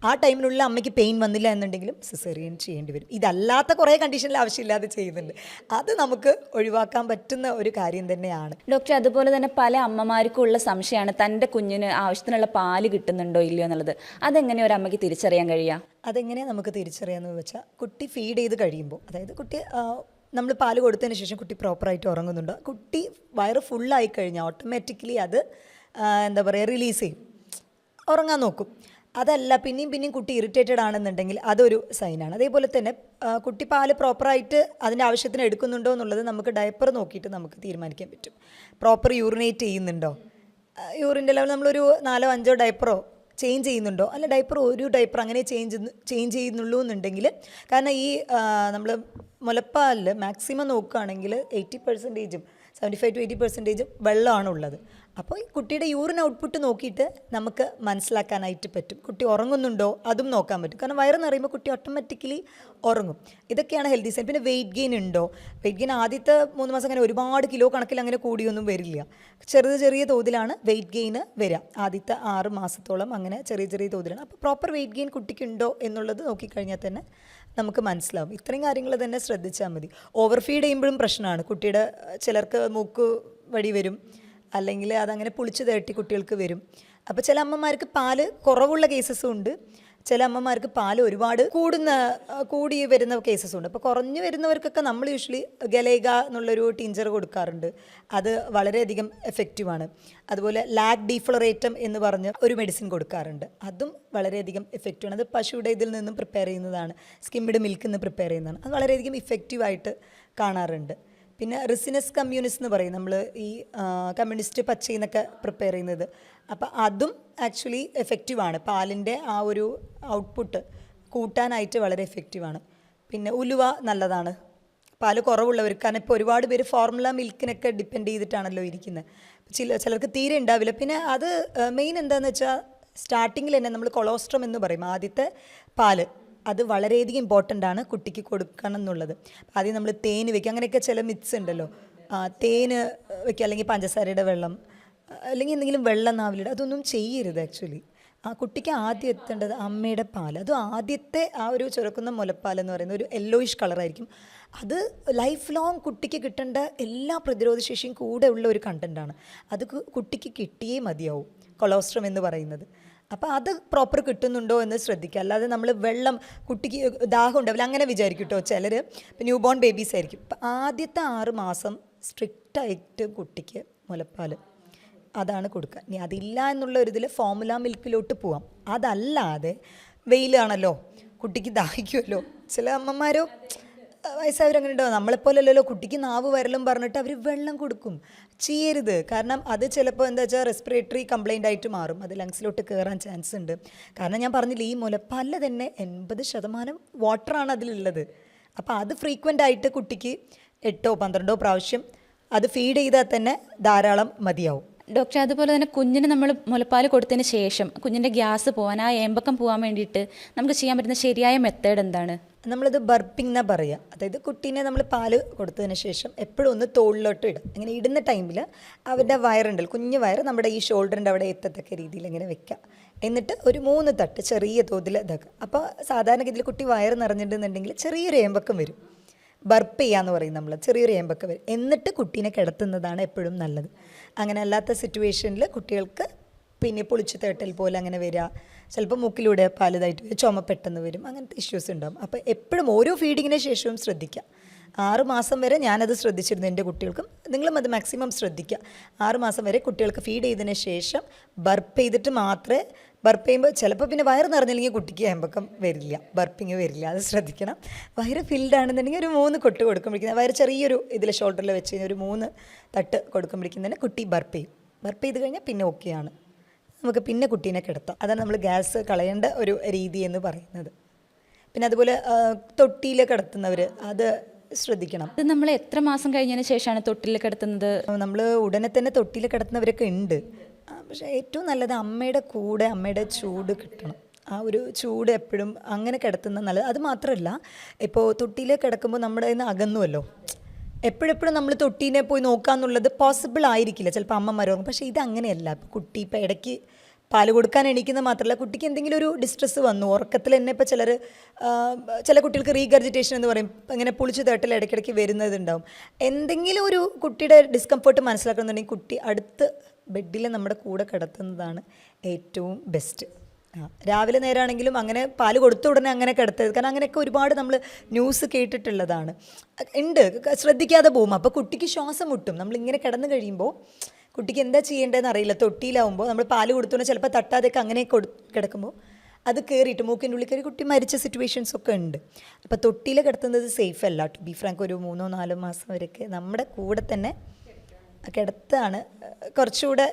ആ ടൈമിനുള്ള അമ്മയ്ക്ക് പെയിൻ വന്നില്ല എന്നുണ്ടെങ്കിലും സിസേറിയൻ ചെയ്യേണ്ടി വരും. ഇതല്ലാത്ത കുറേ കണ്ടീഷനിൽ ആവശ്യമില്ലാതെ ചെയ്യുന്നുണ്ട്. അത് നമുക്ക് ഒഴിവാക്കാൻ പറ്റുന്ന ഒരു കാര്യം തന്നെയാണ്.
ഡോക്ടർ, അതുപോലെ തന്നെ പല അമ്മമാർക്കും ഉള്ള സംശയമാണ് തൻ്റെ കുഞ്ഞിന് ആവശ്യത്തിനുള്ള പാല് കിട്ടുന്നുണ്ടോ ഇല്ലയോ എന്നുള്ളത്. അതെങ്ങനെ ഒരു അമ്മയ്ക്ക് തിരിച്ചറിയാൻ കഴിയുക?
അതെങ്ങനെ നമുക്ക് തിരിച്ചറിയാമെന്ന് വെച്ചാൽ, കുട്ടി ഫീഡ് ചെയ്ത് കഴിയുമ്പോൾ, അതായത് കുട്ടി നമ്മൾ പാല് കൊടുത്തതിന് ശേഷം കുട്ടി പ്രോപ്പറായിട്ട് ഉറങ്ങുന്നുണ്ടോ, കുട്ടി വയറ് ഫുള്ളായി കഴിഞ്ഞാൽ ഓട്ടോമാറ്റിക്കലി അത് എന്താ പറയുക, റിലീസ് ചെയ്യും, ഉറങ്ങാൻ നോക്കും. അതല്ല പിന്നെയും കുട്ടി ഇറിറ്റേറ്റഡ് ആണെന്നുണ്ടെങ്കിൽ അതൊരു സൈനാണ്. അതേപോലെ തന്നെ കുട്ടി പാല് പ്രോപ്പറായിട്ട് അതിൻ്റെ ആവശ്യത്തിന് എടുക്കുന്നുണ്ടോ എന്നുള്ളത് നമുക്ക് ഡയപ്പർ നോക്കിയിട്ട് നമുക്ക് തീരുമാനിക്കാൻ പറ്റും. പ്രോപ്പർ യൂറിനേറ്റ് ചെയ്യുന്നുണ്ടോ, യൂറിൻ്റെ ലെവൽ നമ്മളൊരു 4-5 ഡയപ്പറോ ചേഞ്ച് ചെയ്യുന്നുണ്ടോ, അല്ല ഡയപ്പർ ഒരു ഡയപ്പർ അങ്ങനെ ചേഞ്ച് ചെയ്യുന്നുള്ളൂ എന്നുണ്ടെങ്കിൽ, കാരണം ഈ നമ്മൾ മുലപ്പാലിൽ മാക്സിമം നോക്കുകയാണെങ്കിൽ 80%, 75-80% വെള്ളമാണുള്ളത്. അപ്പോൾ ഈ കുട്ടിയുടെ യൂറിൻ ഔട്ട്പുട്ട് നോക്കിയിട്ട് നമുക്ക് മനസ്സിലാക്കാനായിട്ട് പറ്റും. കുട്ടി ഉറങ്ങുന്നുണ്ടോ അതും നോക്കാൻ പറ്റും. കാരണം വയറ് നിറയുമ്പോൾ കുട്ടി ഓട്ടോമാറ്റിക്കലി ഉറങ്ങും. ഇതൊക്കെയാണ് ഹെൽത്തി സൈൻ. പിന്നെ വെയിറ്റ് ഗെയിൻ ഉണ്ടോ, വെയിറ്റ് ഗെയിൻ ആദ്യത്തെ 3 മാസം അങ്ങനെ ഒരുപാട് കിലോ കണക്കിൽ അങ്ങനെ കൂടിയൊന്നും വരില്ല. ചെറിയ തോതിലാണ് വെയിറ്റ് ഗെയിൻ വരിക. ആദ്യത്തെ 6 മാസത്തോളം അങ്ങനെ ചെറിയ തോതിലാണ്. അപ്പോൾ പ്രോപ്പർ വെയിറ്റ് ഗെയിൻ കുട്ടിക്കുണ്ടോ എന്നുള്ളത് നോക്കിക്കഴിഞ്ഞാൽ തന്നെ നമുക്ക് മനസ്സിലാവും. ഇത്രയും കാര്യങ്ങൾ തന്നെ ശ്രദ്ധിച്ചാൽ മതി. ഓവർ ഫീഡ് ചെയ്യുമ്പോഴും പ്രശ്നമാണ്. കുട്ടിയുടെ ചിലർക്ക് മൂക്ക് വടി വരും, അല്ലെങ്കിൽ അതങ്ങനെ പുളിച്ച് തേട്ടി കുട്ടികൾക്ക് വരും. അപ്പോൾ ചില അമ്മമാർക്ക് പാല് കുറവുള്ള കേസസും ഉണ്ട്, ചില അമ്മമാർക്ക് പാല് ഒരുപാട് കൂടി വരുന്ന കേസസും ഉണ്ട്. അപ്പോൾ കുറഞ്ഞു വരുന്നവർക്കൊക്കെ നമ്മൾ യൂഷ്വലി ഗലേഗ എന്നുള്ളൊരു ടിഞ്ചർ കൊടുക്കാറുണ്ട്. അത് വളരെയധികം എഫക്റ്റീവാണ്. അതുപോലെ ലാക് ഡീഫ്ലറേറ്റം എന്ന് പറഞ്ഞ് ഒരു മെഡിസിൻ കൊടുക്കാറുണ്ട്. അതും വളരെയധികം എഫക്റ്റീവാണ്. അത് പശുവിടെ ഇതിൽ നിന്നും പ്രിപ്പയർ ചെയ്യുന്നതാണ്, സ്കിംഡ് മിൽക്കിൽ നിന്ന് പ്രിപ്പയർ ചെയ്യുന്നതാണ്. അത് വളരെയധികം ഇഫക്റ്റീവായിട്ട് കാണാറുണ്ട്. പിന്നെ റിസിനസ് കമ്മ്യൂണിസ്റ്റ് എന്ന് പറയും, നമ്മൾ ഈ കമ്മ്യൂണിസ്റ്റ് പച്ചയിൽ നിന്നൊക്കെ പ്രിപ്പയർ ചെയ്യുന്നത്. അപ്പോൾ അതും ആക്ച്വലി എഫക്റ്റീവാണ്. പാലിൻ്റെ ആ ഒരു ഔട്ട്പുട്ട് കൂട്ടാനായിട്ട് വളരെ എഫക്റ്റീവാണ്. പിന്നെ ഉലുവ നല്ലതാണ് പാല് കുറവുള്ളവർക്ക്. കാരണം ഇപ്പോൾ ഒരുപാട് പേര് ഫോർമുല മിൽക്കിനൊക്കെ ഡിപ്പെൻഡ് ചെയ്തിട്ടാണല്ലോ ഇരിക്കുന്നത്. ചിലർക്ക് തീരെ ഉണ്ടാവില്ല. പിന്നെ അത് മെയിൻ എന്താണെന്ന് വെച്ചാൽ, സ്റ്റാർട്ടിങ്ങിൽ തന്നെ നമ്മൾ കൊളോസ്ട്രം എന്ന് പറയും, ആദ്യത്തെ പാല്, അത് വളരെയധികം ഇമ്പോർട്ടൻ്റ് ആണ് കുട്ടിക്ക് കൊടുക്കണം എന്നുള്ളത്. ആദ്യം നമ്മൾ തേൻ വയ്ക്കുക, അങ്ങനെയൊക്കെ ചില മിത്സ് ഉണ്ടല്ലോ. തേന് വയ്ക്കുക, അല്ലെങ്കിൽ പഞ്ചസാരയുടെ വെള്ളം, അല്ലെങ്കിൽ എന്തെങ്കിലും വെള്ളം നാവിലിടുക, അതൊന്നും ചെയ്യരുത്. ആക്ച്വലി ആ കുട്ടിക്ക് ആദ്യം എത്തേണ്ടത് അമ്മയുടെ പാൽ. അതും ആദ്യത്തെ ആ ഒരു ചുരക്കുന്ന മുലപ്പാൽ എന്ന് പറയുന്ന ഒരു യെല്ലോയിഷ് കളറായിരിക്കും. അത് ലൈഫ് ലോങ് കുട്ടിക്ക് കിട്ടേണ്ട എല്ലാ പ്രതിരോധശേഷിയും കൂടെ ഉള്ള ഒരു കണ്ടൻറ്റാണ്. അത് കുട്ടിക്ക് കിട്ടിയേ മതിയാവും, കൊളോസ്ട്രം എന്ന് പറയുന്നത്. അപ്പോൾ അത് പ്രോപ്പർ കിട്ടുന്നുണ്ടോ എന്ന് ശ്രദ്ധിക്കുക. അല്ലാതെ നമ്മൾ വെള്ളം, കുട്ടിക്ക് ദാഹം ഉണ്ടാവില്ല അങ്ങനെ വിചാരിക്കും കേട്ടോ. ചിലർ ഇപ്പോൾ ന്യൂ ബോൺ ബേബീസ് ആയിരിക്കും, ഇപ്പോൾ ആദ്യത്തെ 6 മാസം സ്ട്രിക്റ്റായിട്ട് കുട്ടിക്ക് മുലപ്പാൽ അതാണ് കൊടുക്കുക. ഇനി അതില്ല എന്നുള്ള ഒരു ഇതിൽ ഫോർമുല മിൽക്കിലോട്ട് പോവാം. അതല്ലാതെ വെയിലാണല്ലോ, കുട്ടിക്ക് ദാഹിക്കുമല്ലോ, ചില അമ്മമാരോ വയസ്സായവരങ്ങനെ ഉണ്ടാവും, നമ്മളെപ്പോലല്ലോ കുട്ടിക്ക് നാവ് വരലും പറഞ്ഞിട്ട് അവർ വെള്ളം കൊടുക്കും. ചെയ്യരുത്. കാരണം അത് ചിലപ്പോൾ എന്താ വെച്ചാൽ റെസ്പിറേറ്ററി കംപ്ലൈൻ്റ് ആയിട്ട് മാറും, അത് ലങ്സിലോട്ട് കയറാൻ ചാൻസ് ഉണ്ട്. കാരണം ഞാൻ പറഞ്ഞില്ല, ഈ മുലപ്പാലിൽ തന്നെ 80% വാട്ടറാണ് അതിലുള്ളത്. അപ്പോൾ അത് ഫ്രീക്വൻ്റ് ആയിട്ട് കുട്ടിക്ക് 8-12 പ്രാവശ്യം അത് ഫീഡ് ചെയ്താൽ തന്നെ ധാരാളം മതിയാവും.
ഡോക്ടർ, അതുപോലെ തന്നെ കുഞ്ഞിന് നമ്മൾ മുലപ്പാൽ കൊടുത്തതിന് ശേഷം കുഞ്ഞിൻ്റെ ഗ്യാസ് പോകാൻ, ആ ഏമ്പക്കം പോകാൻ വേണ്ടിയിട്ട് നമുക്ക് ചെയ്യാൻ പറ്റുന്ന ശരിയായ മെത്തേഡ് എന്താണ്?
നമ്മളത് ബർപ്പിംഗ് എന്നാ പറയുക. അതായത് കുട്ടീനെ നമ്മൾ പാല് കൊടുത്തതിന് ശേഷം എപ്പോഴും ഒന്ന് തോളിലോട്ട് ഇടും. അങ്ങനെ ഇടുന്ന ടൈമിൽ അവരുടെ വയറുണ്ടല്ലോ, കുഞ്ഞു വയറ് നമ്മുടെ ഈ ഷോൾഡറിൻ്റെ അവിടെ എത്തത്തക്ക രീതിയിൽ ഇങ്ങനെ വെക്കുക. എന്നിട്ട് ഒരു 3 തട്ട് ചെറിയ തോതിൽ ഇതാക്കുക. അപ്പോൾ സാധാരണഗതിയിൽ കുട്ടി വയറ് നിറഞ്ഞിട്ടുണ്ടെന്നുണ്ടെങ്കിൽ ചെറിയൊരു ഏമ്പക്കം വരും. ബർപ്പ് ചെയ്യാന്ന് പറയും നമ്മൾ, ചെറിയൊരു ഏമ്പക്കം വരും. എന്നിട്ട് കുട്ടീനെ കിടത്തുന്നതാണ് എപ്പോഴും നല്ലത്. അങ്ങനെ അല്ലാത്ത സിറ്റുവേഷനിൽ കുട്ടികൾക്ക് പിന്നെ പൊളിച്ചു തേട്ടൽ പോലെ അങ്ങനെ വരിക, ചിലപ്പോൾ മൂക്കിലൂടെ പാലിതായിട്ട് വരും, ചുമ പെട്ടെന്ന് വരും, അങ്ങനത്തെ ഇഷ്യൂസ് ഉണ്ടാകും. അപ്പോൾ എപ്പോഴും ഓരോ ഫീഡിങ്ങിന് ശേഷവും ശ്രദ്ധിക്കുക. 6 മാസം വരെ ഞാനത് ശ്രദ്ധിച്ചിരുന്നു എൻ്റെ കുട്ടികൾക്കും. നിങ്ങളും അത് മാക്സിമം ശ്രദ്ധിക്കുക. 6 മാസം വരെ കുട്ടികൾക്ക് ഫീഡ് ചെയ്തതിന് ശേഷം ബർപ്പ് ചെയ്തിട്ട് മാത്രമേ, ബർപ്പ് ചെയ്യുമ്പോൾ ചിലപ്പോൾ പിന്നെ വയറ് നിറഞ്ഞില്ലെങ്കിൽ കുട്ടിക്ക് ഏമ്പക്കം വരില്ല, ബർപ്പിങ് വരില്ല, അത് ശ്രദ്ധിക്കണം. വയറ് ഫിൽഡ് ആണെന്നുണ്ടെങ്കിൽ ഒരു 3 കൊട്ട് കൊടുക്കുമ്പോഴേക്കും, വയറ് ചെറിയൊരു ഇതിൽ ഷോൾഡറിൽ വെച്ച് കഴിഞ്ഞാൽ ഒരു 3 തട്ട് കൊടുക്കുമ്പോഴേക്കും തന്നെ കുട്ടി ബർപ്പ് ചെയ്യും. ബർപ്പ് ചെയ്ത് കഴിഞ്ഞാൽ പിന്നെ ഓക്കെയാണ്, നമുക്ക് പിന്നെ കുട്ടീനെ കിടത്താം. അതാണ് നമ്മൾ ഗ്യാസ് കളയേണ്ട ഒരു രീതി എന്ന് പറയുന്നത്. പിന്നെ അതുപോലെ തൊട്ടിയിൽ കിടത്തുന്നവർ അത് ശ്രദ്ധിക്കണം.
അത് നമ്മൾ എത്ര മാസം കഴിഞ്ഞതിന് ശേഷമാണ് തൊട്ടിൽ കിടത്തുന്നത്?
നമ്മൾ ഉടനെ തന്നെ തൊട്ടിയിൽ കിടത്തുന്നവരൊക്കെ ഉണ്ട്. പക്ഷേ ഏറ്റവും നല്ലത് അമ്മയുടെ കൂടെ അമ്മയുടെ ചൂട് കിട്ടണം. ആ ഒരു ചൂട് എപ്പോഴും അങ്ങനെ കിടത്തുന്നത് നല്ലത്. അത് മാത്രമല്ല, ഇപ്പോൾ തൊട്ടിയിൽ കിടക്കുമ്പോൾ നമ്മുടെ കയ്യിൽ നിന്ന് അകന്നുമല്ലോ. എപ്പോഴെപ്പോഴും നമ്മൾ തൊട്ടീനെ പോയി നോക്കാമെന്നുള്ളത് പോസിബിൾ ആയിരിക്കില്ല, ചിലപ്പോൾ അമ്മമാർ ഓർക്കും. പക്ഷേ ഇത് അങ്ങനെയല്ല. ഇപ്പോൾ കുട്ടി ഇപ്പോൾ ഇടയ്ക്ക് പാല് കൊടുക്കാൻ എണീക്കുന്നത് മാത്രമല്ല, കുട്ടിക്ക് എന്തെങ്കിലും ഒരു ഡിസ്ട്രെസ് വന്നു ഉറക്കത്തിൽ തന്നെ. ഇപ്പോൾ ചില കുട്ടികൾക്ക് റീഗർജിറ്റേഷൻ എന്ന് പറയും, ഇങ്ങനെ പുളിച്ച് തേട്ടൽ ഇടയ്ക്കിടയ്ക്ക് വരുന്നതുണ്ടാവും. എന്തെങ്കിലും ഒരു കുട്ടിയുടെ ഡിസ്കംഫർട്ട് മനസ്സിലാക്കണമെന്നുണ്ടെങ്കിൽ കുട്ടി അടുത്ത് ബെഡിൽ നമ്മുടെ കൂടെ കിടത്തുന്നതാണ് ഏറ്റവും ബെസ്റ്റ്. രാവിലെ നേരമാണെങ്കിലും അങ്ങനെ പാല് കൊടുത്ത ഉടനെ അങ്ങനെ കിടത്തരുത്. കാരണം അങ്ങനെയൊക്കെ ഒരുപാട് നമ്മൾ ന്യൂസ് കേട്ടിട്ടുള്ളതാണ്. ശ്രദ്ധിക്കാതെ പോകും. അപ്പോൾ കുട്ടിക്ക് ശ്വാസം മുട്ടും. നമ്മളിങ്ങനെ കിടന്നു കഴിയുമ്പോൾ കുട്ടിക്ക് എന്താ ചെയ്യേണ്ടതെന്ന് അറിയില്ല. തൊട്ടിയിലാവുമ്പോൾ നമ്മൾ പാല് കൊടുത്തുകൊണ്ട് ചിലപ്പോൾ തട്ടാതെയൊക്കെ അങ്ങനെ കിടക്കുമ്പോൾ അത് കയറിയിട്ട് മൂക്കിൻ്റെ ഉള്ളിൽ കയറി കുട്ടി മരിച്ച സിറ്റുവേഷൻസ് ഒക്കെ ഉണ്ട്. അപ്പോൾ തൊട്ടിയിൽ കിടത്തുന്നത് സേഫ് അല്ല. ടു ബി ഫ്രാങ്ക്, ഒരു 3-4 മാസം വരെയൊക്കെ നമ്മുടെ കൂടെ തന്നെ കിടത്താണ് കുറച്ചുകൂടെ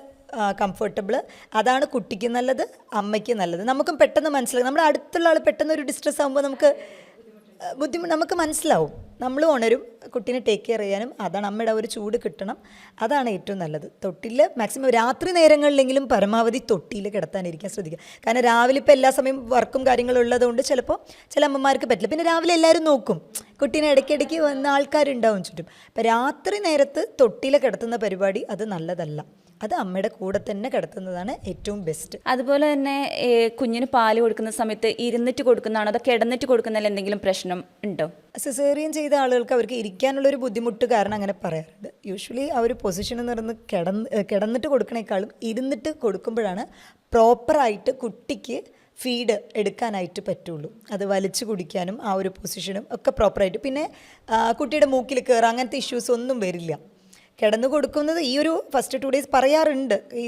കംഫർട്ടബിൾ. അതാണ് കുട്ടിക്ക് നല്ലത്, അമ്മയ്ക്ക് നല്ലത്. നമുക്കും പെട്ടെന്ന് മനസ്സിലാവും. നമ്മുടെ അടുത്തുള്ള ആൾ പെട്ടെന്ന് ഒരു ഡിസ്ട്രെസ് ആകുമ്പോൾ നമുക്ക് മനസ്സിലാവും. നമ്മൾ ഉണരും, കുട്ടീനെ ടേക്ക് കെയർ ചെയ്യാനും. അതാണ് അമ്മയുടെ ഒരു ചൂട് കിട്ടണം. അതാണ് ഏറ്റവും നല്ലത്. തൊട്ടിൽ മാക്സിമം രാത്രി നേരങ്ങളിലെങ്കിലും പരമാവധി തൊട്ടിയിൽ കിടത്താനിരിക്കാൻ ശ്രദ്ധിക്കുക. കാരണം രാവിലെ ഇപ്പോൾ എല്ലാ സമയം വർക്കും കാര്യങ്ങളും ഉള്ളതുകൊണ്ട് ചിലപ്പോൾ ചില അമ്മമാർക്ക് പറ്റില്ല. പിന്നെ രാവിലെ എല്ലാവരും നോക്കും, കുട്ടീനെ ഇടയ്ക്കിടയ്ക്ക് വന്ന ആൾക്കാരുണ്ടാവും ചുറ്റും. അപ്പോൾ രാത്രി നേരത്ത് തൊട്ടിയിൽ കിടത്തുന്ന പരിപാടി അത് നല്ലതല്ല. അത് അമ്മയുടെ കൂടെ തന്നെ കിടത്തുന്നതാണ് ഏറ്റവും ബെസ്റ്റ്.
അതുപോലെ തന്നെ കുഞ്ഞിന് പാല് കൊടുക്കുന്ന സമയത്ത് ഇരുന്നിട്ട് കൊടുക്കുന്നതാണോ അതോ കിടന്നിട്ട് കൊടുക്കുന്നതിൽ എന്തെങ്കിലും പ്രശ്നം ഉണ്ടോ?
സിസേറിയൻ ചെയ്ത ആളുകൾക്ക് അവർക്ക് ഇരിക്കാനുള്ളൊരു ബുദ്ധിമുട്ട് കാരണം അങ്ങനെ പറയാറുണ്ട്. യൂഷ്വലി ആ ഒരു പൊസിഷനിൽ നിന്ന് കിടന്നിട്ട് കൊടുക്കണേക്കാളും ഇരുന്നിട്ട് കൊടുക്കുമ്പോഴാണ് പ്രോപ്പറായിട്ട് കുട്ടിക്ക് ഫീഡ് എടുക്കാനായിട്ട് പറ്റുള്ളൂ. അത് വലിച്ചു കുടിക്കാനും ആ ഒരു പൊസിഷനും ഒക്കെ പ്രോപ്പറായിട്ട്. പിന്നെ കുട്ടിയുടെ മൂക്കിൽ കയറുക അങ്ങനത്തെ ഇഷ്യൂസ് ഒന്നും വരില്ല. കിടന്നു കൊടുക്കുന്നത് ഈ ഒരു ഫസ്റ്റ് 2 days പറയാറുണ്ട്. ഈ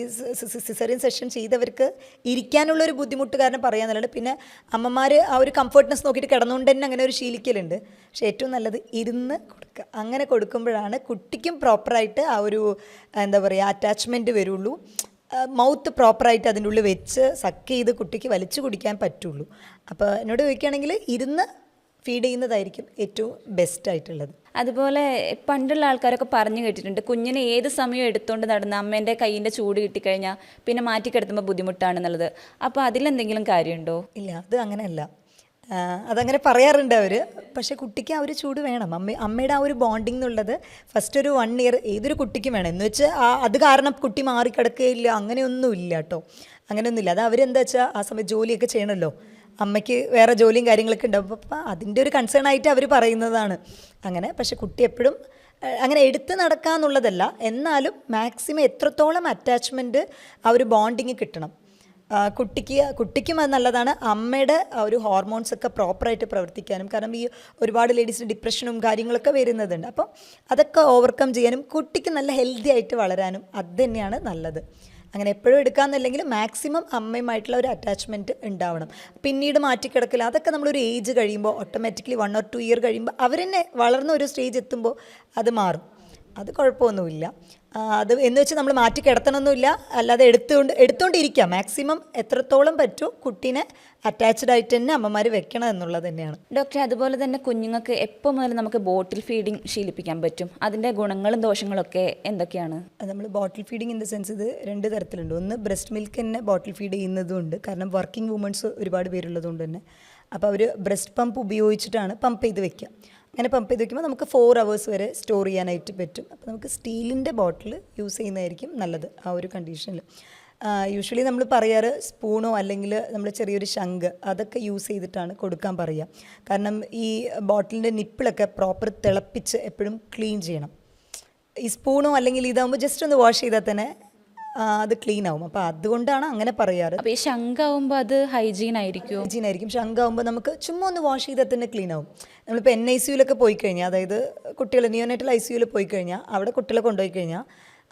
സിസേറിയൻ സെഷൻ ചെയ്തവർക്ക് ഇരിക്കാനുള്ളൊരു ബുദ്ധിമുട്ട് കാരണം പറയാന്നുള്ളത്. പിന്നെ അമ്മമാർ ആ ഒരു കംഫർട്ട്നെസ് നോക്കിയിട്ട് കിടന്നുകൊണ്ട് തന്നെ അങ്ങനെ ഒരു ശീലിക്കലുണ്ട്. പക്ഷേ ഏറ്റവും നല്ലത് ഇരുന്ന് കൊടുക്കുക. അങ്ങനെ കൊടുക്കുമ്പോഴാണ് കുട്ടിക്കും പ്രോപ്പറായിട്ട് ആ ഒരു എന്താ പറയുക അറ്റാച്ച്മെൻറ്റ് വരുള്ളൂ. മൗത്ത് പ്രോപ്പറായിട്ട് അതിൻ്റെ ഉള്ളിൽ വെച്ച് സക്ക് ചെയ്ത് കുട്ടിക്ക് വലിച്ചു കുടിക്കാൻ പറ്റുള്ളൂ. അപ്പോൾ എന്നോട് ചോദിക്കുകയാണെങ്കിൽ ഇരുന്ന് ഫീഡ് ചെയ്യുന്നതായിരിക്കും ഏറ്റവും ബെസ്റ്റായിട്ടുള്ളത്.
അതുപോലെ പണ്ടുള്ള ആൾക്കാരൊക്കെ പറഞ്ഞു കേട്ടിട്ടുണ്ട്, കുഞ്ഞിനെ ഏത് സമയം എടുത്തുകൊണ്ട് നടന്ന അമ്മേൻ്റെ കയ്യിൻ്റെ ചൂട് കിട്ടിക്കഴിഞ്ഞാൽ പിന്നെ മാറ്റിക്കിടത്തുമ്പോൾ ബുദ്ധിമുട്ടാണെന്നുള്ളത്. അപ്പോൾ അതിലെന്തെങ്കിലും കാര്യമുണ്ടോ?
ഇല്ല, അത് അങ്ങനെയല്ല. അതങ്ങനെ പറയാറുണ്ട് അവർ. പക്ഷേ കുട്ടിക്ക് ആ ഒരു ചൂട് വേണം. അമ്മയുടെ ആ ഒരു ബോണ്ടിങ് എന്നുള്ളത് ഫസ്റ്റ് ഒരു 1 year ഏതൊരു കുട്ടിക്കും വേണം. എന്ന് വെച്ചാൽ അത് കാരണം കുട്ടി മാറിക്കിടക്കുകയില്ല, അങ്ങനെയൊന്നുമില്ല കേട്ടോ. അങ്ങനെയൊന്നുമില്ല. അത് അവരെന്താ വെച്ചാൽ ആ സമയത്ത് ജോലിയൊക്കെ ചെയ്യണമല്ലോ. അമ്മയ്ക്ക് വേറെ ജോലിയും കാര്യങ്ങളൊക്കെ ഉണ്ടാവും. അപ്പോൾ അതിൻ്റെ ഒരു കൺസേൺ ആയിട്ട് അവർ പറയുന്നതാണ് അങ്ങനെ. പക്ഷെ കുട്ടി എപ്പോഴും അങ്ങനെ എടുത്ത് നടക്കാന്നുള്ളതല്ല. എന്നാലും മാക്സിമം എത്രത്തോളം അറ്റാച്ച്മെൻറ്റ് ആ ഒരു ബോണ്ടിങ് കിട്ടണം കുട്ടിക്കും അത് നല്ലതാണ്. അമ്മയുടെ ഒരു ഹോർമോൺസൊക്കെ പ്രോപ്പറായിട്ട് പ്രവർത്തിക്കാനും. കാരണം ഈ ഒരുപാട് ലേഡീസിന് ഡിപ്രഷനും കാര്യങ്ങളൊക്കെ വരുന്നതുണ്ട്. അപ്പം അതൊക്കെ ഓവർകം ചെയ്യാനും കുട്ടിക്ക് നല്ല ഹെൽത്തി ആയിട്ട് വളരാനും അത് തന്നെയാണ് നല്ലത്. അങ്ങനെ എപ്പോഴും എടുക്കാമെന്നല്ലെങ്കിൽ മാക്സിമം അമ്മയുമായിട്ടുള്ള ഒരു അറ്റാച്ച്മെൻറ്റ് ഉണ്ടാവണം. പിന്നീട് മാറ്റിക്കിടക്കില്ല, അതൊക്കെ നമ്മളൊരു ഏജ് കഴിയുമ്പോൾ ഓട്ടോമാറ്റിക്കലി 1 or 2 year കഴിയുമ്പോൾ അവരെന്നെ വളർന്ന ഒരു സ്റ്റേജ് എത്തുമ്പോൾ അത് മാറും. അത് കുഴപ്പമൊന്നുമില്ല. അത് എന്ന് വെച്ച് നമ്മൾ മാറ്റി കിടത്തണമെന്നില്ല. അല്ലാതെ എടുത്തുകൊണ്ടിരിക്കുക. മാക്സിമം എത്രത്തോളം പറ്റുമോ കുട്ടീനെ അറ്റാച്ച്ഡ് ആയിട്ട് തന്നെ അമ്മമാർ വെക്കണം എന്നുള്ളത് തന്നെയാണ്.
ഡോക്ടർ, അതുപോലെ തന്നെ കുഞ്ഞുങ്ങൾക്ക് എപ്പോൾ മുതൽ നമുക്ക് ബോട്ടിൽ ഫീഡിങ് ശീലിപ്പിക്കാൻ പറ്റും? അതിൻ്റെ ഗുണങ്ങളും ദോഷങ്ങളൊക്കെ എന്തൊക്കെയാണ്?
നമ്മൾ ബോട്ടിൽ ഫീഡിങ് ഇൻ ദ സെൻസ് ഇത് 2 തരത്തിലുണ്ട്. ഒന്ന് ബ്രസ്റ്റ് മിൽക്ക് തന്നെ ബോട്ടിൽ ഫീഡ് ചെയ്യുന്നതുണ്ട്. കാരണം വർക്കിംഗ് വുമൺസ് ഒരുപാട് പേരുള്ളതുകൊണ്ട് തന്നെ. അപ്പോൾ അവർ ബ്രസ്റ്റ് പമ്പ് ഉപയോഗിച്ചിട്ടാണ് പമ്പ് ചെയ്ത് വെക്കുക. അങ്ങനെ പമ്പ് ചെയ്ത് വയ്ക്കുമ്പോൾ നമുക്ക് 4 hours വരെ സ്റ്റോർ ചെയ്യാനായിട്ട് പറ്റും. അപ്പോൾ നമുക്ക് സ്റ്റീലിൻ്റെ ബോട്ടിൽ യൂസ് ചെയ്യുന്നതായിരിക്കും നല്ലത് ആ ഒരു കണ്ടീഷനിൽ. യൂഷ്വലി നമ്മൾ പറയാറ് സ്പൂണോ അല്ലെങ്കിൽ നമ്മൾ ചെറിയൊരു ശംഖ് അതൊക്കെ യൂസ് ചെയ്തിട്ടാണ് കൊടുക്കാൻ പറയുക. കാരണം ഈ ബോട്ടിലിൻ്റെ നിപ്പിളൊക്കെ പ്രോപ്പർ തിളപ്പിച്ച് എപ്പോഴും ക്ലീൻ ചെയ്യണം. ഈ സ്പൂണോ അല്ലെങ്കിൽ ഇതാകുമ്പോൾ ജസ്റ്റ് ഒന്ന് വാഷ് ചെയ്താൽ തന്നെ അത് ക്ലീൻ ആവും. അപ്പോൾ അതുകൊണ്ടാണ് അങ്ങനെ പറയാറ്.
അപ്പോൾ ഈ ശംഖാവുമ്പോൾ അത് ഹൈജീൻ ആയിരിക്കും?
ശംഖാവുമ്പോൾ നമുക്ക് ചുമ്മാ ഒന്ന് വാഷ് ചെയ്താൽ തന്നെ ക്ലീൻ ആവും. നമ്മളിപ്പോൾ NICUവിലൊക്കെ പോയി കഴിഞ്ഞാൽ, അതായത് കുട്ടികൾ നിയോനേറ്റൽ ICUവിൽ പോയി കഴിഞ്ഞാൽ അവിടെ കുട്ടികളെ കൊണ്ടുപോയി കഴിഞ്ഞാൽ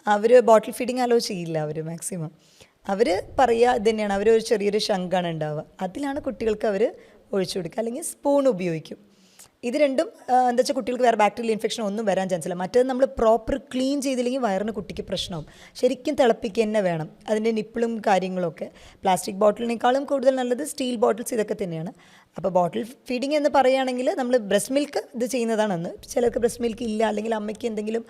അവർ ബോട്ടിൽ ഫീഡിങ് അലോ ചെയ്യില്ല. അവർ മാക്സിമം അവർ പറയുക ഇത് തന്നെയാണ്. അവർ ഒരു ചെറിയൊരു ശംഖാണ് ഉണ്ടാവുക, അതിലാണ് കുട്ടികൾക്ക് അവർ ഒഴിച്ചു കൊടുക്കുക. അല്ലെങ്കിൽ സ്പൂൺ ഉപയോഗിക്കും. ഇത് രണ്ടും എന്താ വെച്ചാൽ കുട്ടികൾക്ക് വേറെ ബാക്ടീരിയൽ ഇൻഫെക്ഷൻ ഒന്നും വരാൻ ചാൻസ് ഇല്ല. മറ്റേത് നമ്മൾ പ്രോപ്പർ ക്ലീൻ ചെയ്തില്ലെങ്കിൽ വയറിന് കുട്ടിക്ക് പ്രശ്നമാവും. ശരിക്കും തിളപ്പിക്കുക തന്നെ വേണം. അതിൻ്റെ നിപ്പിളും കാര്യങ്ങളൊക്കെ പ്ലാസ്റ്റിക് ബോട്ടിലിനേക്കാളും കൂടുതൽ നല്ലത് സ്റ്റീൽ ബോട്ടിൽസ് ഇതൊക്കെ തന്നെയാണ്. അപ്പോൾ ബോട്ടിൽ ഫീഡിങ് എന്ന് പറയുകയാണെങ്കിൽ നമ്മൾ ബ്രസ്റ്റ് മിൽക്ക് ഇത് ചെയ്യുന്നതാണെന്ന്. ചിലർക്ക് ബ്രസ്റ്റ് മിൽക്ക് ഇല്ല, അല്ലെങ്കിൽ അമ്മയ്ക്ക് എന്തെങ്കിലും